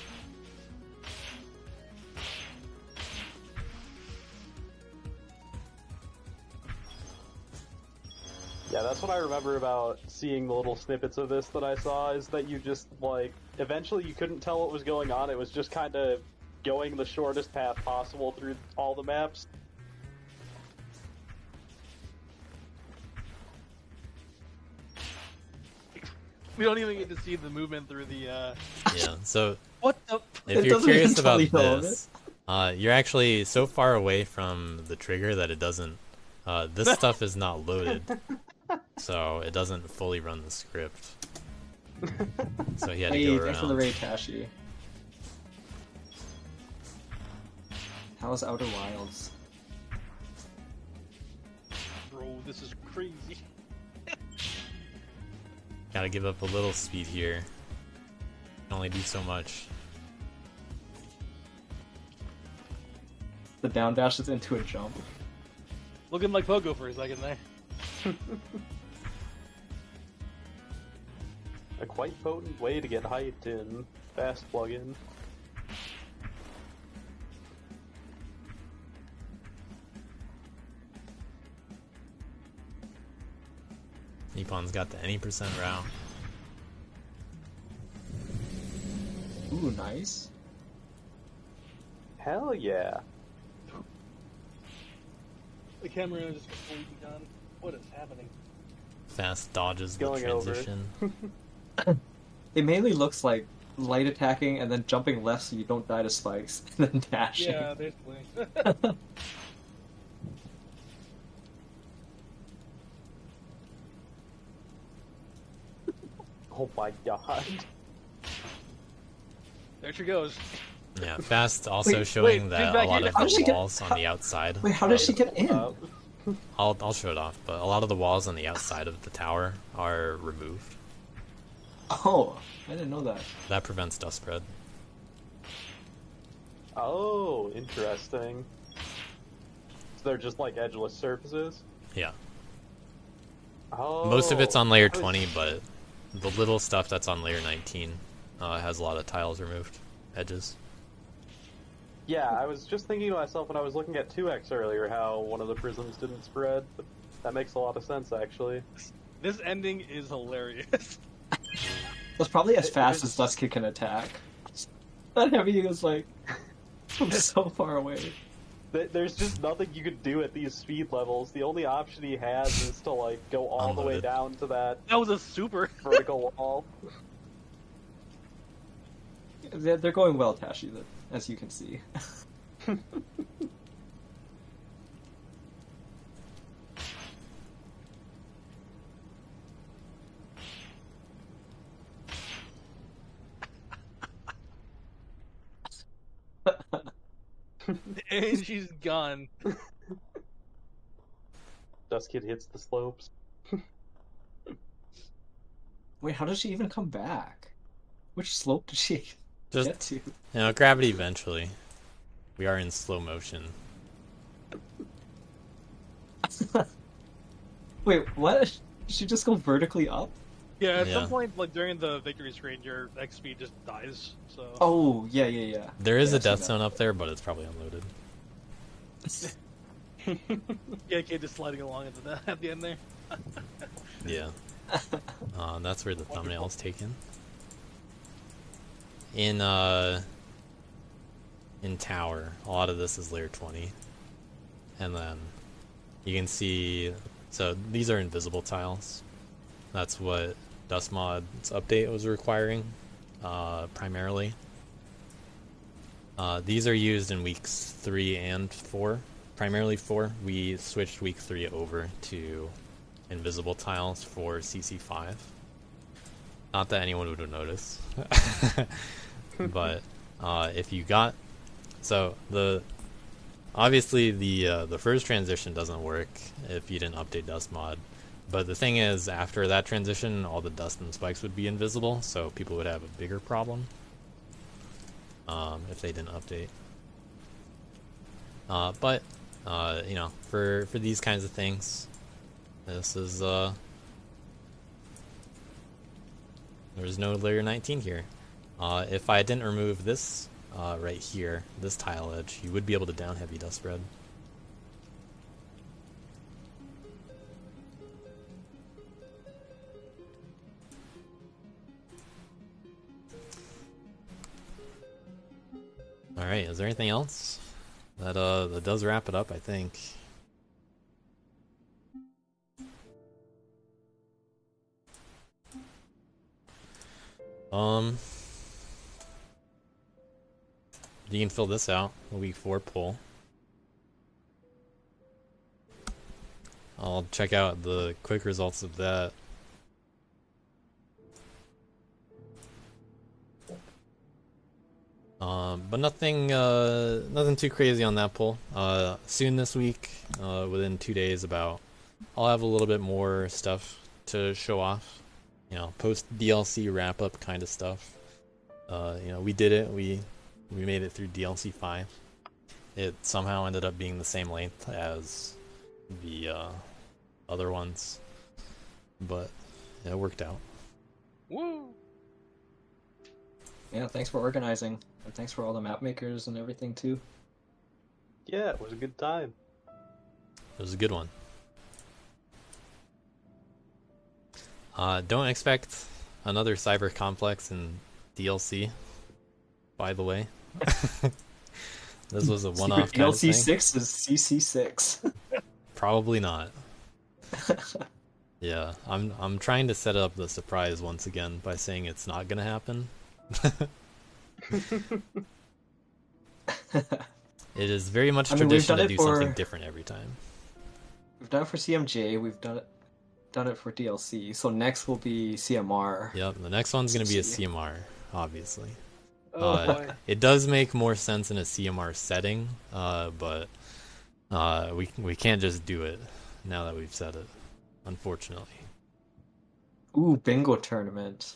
Yeah, that's what I remember about seeing the little snippets of this that I saw, is that you just, like, eventually you couldn't tell what was going on. It was just kind of going the shortest path possible through all the maps. We don't even get to see the movement through the. Yeah, so What the? if It you're doesn't curious even tell about you all of this, you're actually so far away from the trigger that it doesn't. This stuff is not loaded, so it doesn't fully run the script. So he had to Hey, go thanks for the around. raid, Tashi. How's Outer Wilds? Bro, this is crazy. Gotta give up a little speed here. Can only do so much. The down dash is into a jump. Looking like Pogo for a second there. A quite potent way to get height in fast plugin. Nippon's got the any percent route. Ooh, nice. Hell yeah. The camera just completely gone. What is happening? Fast dodges the Going over. transition. It mainly looks like light attacking and then jumping left so you don't die to spikes, and then dashing. Yeah, basically. Oh my god. There she goes. Yeah, fast also Wait, showing wait, that she's back a lot here. of How did the she get- walls on the outside. Wait, how did she get in? I'll show it off, but a lot of the walls on the outside of the tower are removed. Oh, I didn't know that. That prevents dust spread. Oh, interesting. So they're just like edgeless surfaces? Yeah. Oh. Most of it's on layer I was- 20, but the little stuff that's on layer 19 has a lot of tiles removed, edges. Yeah, I was just thinking to myself when I was looking at 2x earlier how one of the prisms didn't spread, but that makes a lot of sense actually. This ending is hilarious. That's probably as fast as Dustkid can attack. That heavy is like from so far away. There's just nothing you could do at these speed levels. The only option he has is to like go all the way Unloaded. down to that That was a super. vertical wall. They're going well, Tashi, as you can see. And she's gone. Dustkid hits the slopes. Wait, how does she even come back? Which slope did she Just, get to? gravity eventually. We are in slow motion. Wait, what? Did she just go vertically up? Yeah, at Yeah. some point, like during the victory screen, your XP just dies. So. Oh, yeah. There is Yeah, a I've seen death that. zone up there, but it's probably unloaded. Yeah, kid just sliding along at the end there. Yeah. That's where the thumbnail is taken. In tower, a lot of this is layer 20. And then you can see, so these are invisible tiles. That's what Dustmod's update was requiring, primarily. These are used in weeks 3 and 4. Primarily 4. We switched week 3 over to invisible tiles for CC5. Not that anyone would have noticed. But if you got... So, obviously the first transition doesn't work if you didn't update dust mod. But the thing is, after that transition, all the dust and spikes would be invisible, so people would have a bigger problem if they didn't update. But you know, for these kinds of things, this is there's no layer 19 here. If I didn't remove this right here, this tile edge, you would be able to down heavy dust spread. Alright, is there anything else? That does wrap it up, I think. You can fill this out, a week 4 pull. I'll check out the quick results of that. But nothing too crazy on that pull. Soon this week, within 2 days I'll have a little bit more stuff to show off. You know, post DLC wrap up kind of stuff. You know, we did it. We made it through DLC 5. It somehow ended up being the same length as the other ones, but it worked out. Woo! Yeah, thanks for organizing, and thanks for all the map makers and everything too. Yeah, it was a good time. It was a good one. Don't expect another Cyber Complex in DLC, by the way. This was a one-off kind of thing. DLC 6 is CC 6. Probably not. Yeah, I'm trying to set up the surprise once again by saying it's not gonna happen. It is very much tradition to do something different every time. We've done it for CMJ, we've done it for DLC, so next will be CMR. Yep, the next one's gonna be a CMR, obviously. Oh boy. It does make more sense in a CMR setting, but we can't just do it now that we've said it, unfortunately. Ooh, bingo tournament.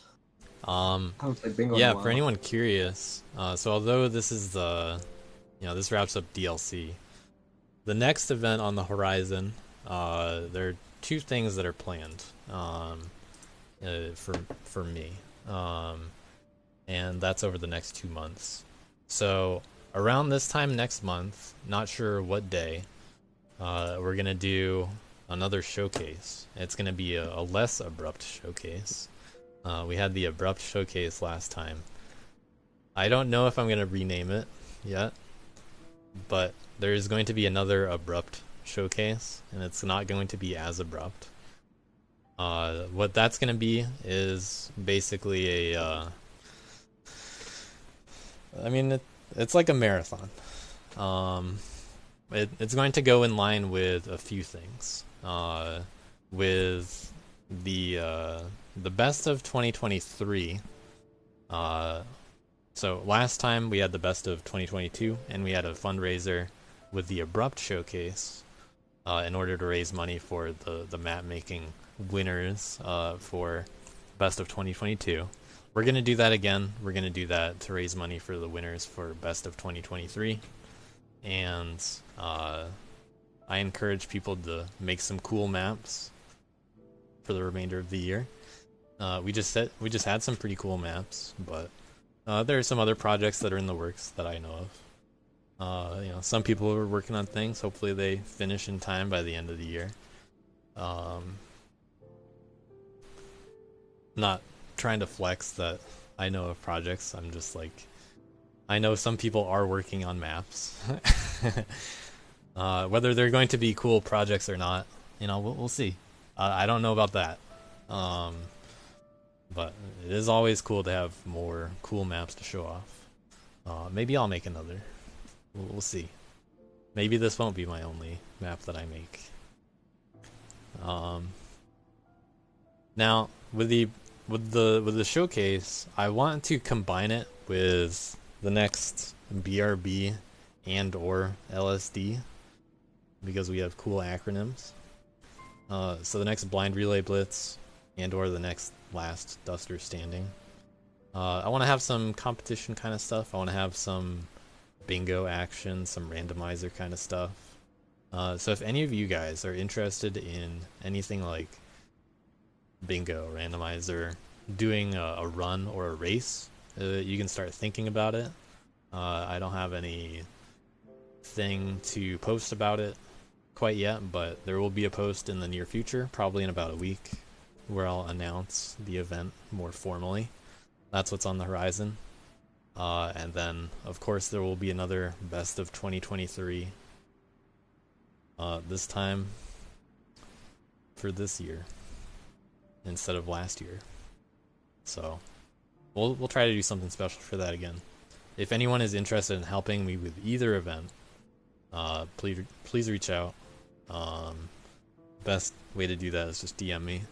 Yeah, for anyone curious, so although this is this wraps up DLC, the next event on the horizon, there are 2 things that are planned for me, and that's over the next 2 months. So around this time next month, not sure what day, we're gonna do another showcase. It's gonna be a less abrupt showcase. We had the abrupt showcase last time. I don't know if I'm going to rename it yet, but there is going to be another abrupt showcase, and it's not going to be as abrupt. What that's going to be is basically it's like a marathon. It's going to go in line with a few things. With the best of 2023. So last time we had the best of 2022, and we had a fundraiser with the abrupt showcase in order to raise money for the map making winners for best of 2022. We're gonna do that again. We're gonna do that to raise money for the winners for best of 2023, and I encourage people to make some cool maps for the remainder of the year. We just had some pretty cool maps, but there are some other projects that are in the works that I know of. Some people are working on things. Hopefully they finish in time by the end of the year. Not trying to flex that I know of projects. I'm just like, I know some people are working on maps. Whether they're going to be cool projects or not, we'll see. I don't know about that. But it is always cool to have more cool maps to show off. Maybe I'll make another. We'll see. Maybe this won't be my only map that I make. Now with the showcase, I want to combine it with the next BRB and or LSD because we have cool acronyms. So the next Blind Relay Blitz and or the next last Duster Standing. I want to have some competition kind of stuff. I want to have some bingo action, some randomizer kind of stuff. So if any of you guys are interested in anything like bingo, randomizer, doing a run or a race, you can start thinking about it. I don't have any thing to post about it quite yet, but there will be a post in the near future, probably in about a week, where I'll announce the event more formally. That's what's on the horizon. And then, of course, there will be another Best of 2023. This time for this year instead of last year. So we'll try to do something special for that again. If anyone is interested in helping me with either event, please reach out. Best way to do that is just DM me,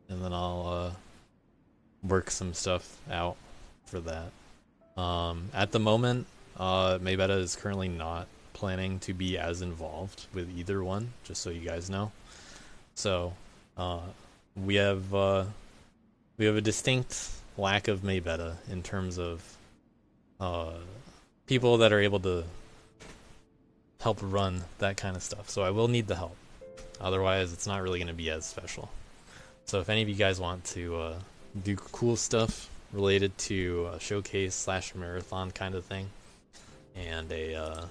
and then I'll work some stuff out for that. At the moment, Maybetta is currently not planning to be as involved with either one, just so you guys know. So we have a distinct lack of Maybetta in terms of people that are able to help run that kind of stuff. So I will need the help. Otherwise, it's not really going to be as special. So if any of you guys want to do cool stuff related to a showcase / marathon kind of thing, and a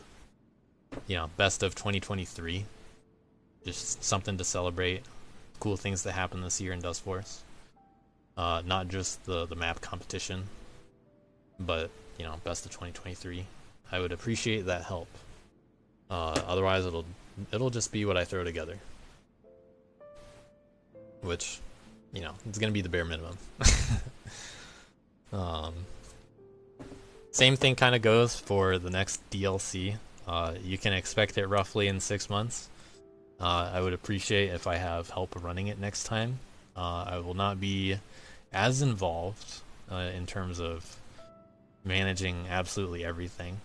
best of 2023, just something to celebrate cool things that happened this year in Dustforce, not just the map competition, but best of 2023, I would appreciate that help. Otherwise it'll just be what I throw together, which it's gonna be the bare minimum. Same thing kind of goes for the next DLC. You can expect it roughly in 6 months. I would appreciate if I have help running it next time. I will not be as involved in terms of managing absolutely everything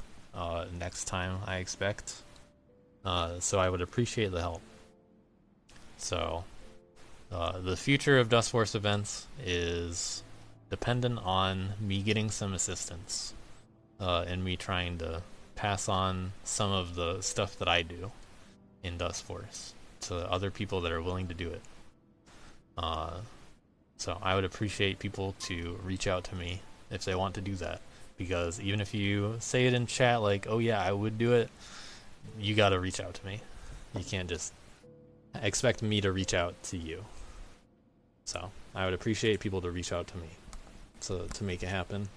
next time, I expect. So I would appreciate the help. So the future of Dustforce events is dependent on me getting some assistance and me trying to pass on some of the stuff that I do in Dustforce to other people that are willing to do it. So I would appreciate people to reach out to me if they want to do that, because even if you say it in chat like, oh yeah, I would do it, you gotta reach out to me. You can't just expect me to reach out to you. So I would appreciate people to reach out to me to make it happen,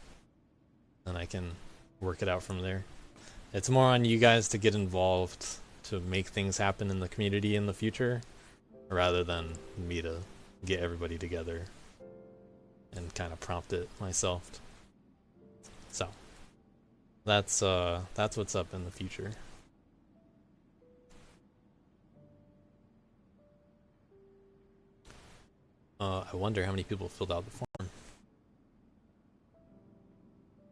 and I can work it out from there. It's more on you guys to get involved to make things happen in the community in the future, rather than me to get everybody together and kind of prompt it myself. So that's what's up in the future. I wonder how many people filled out the form.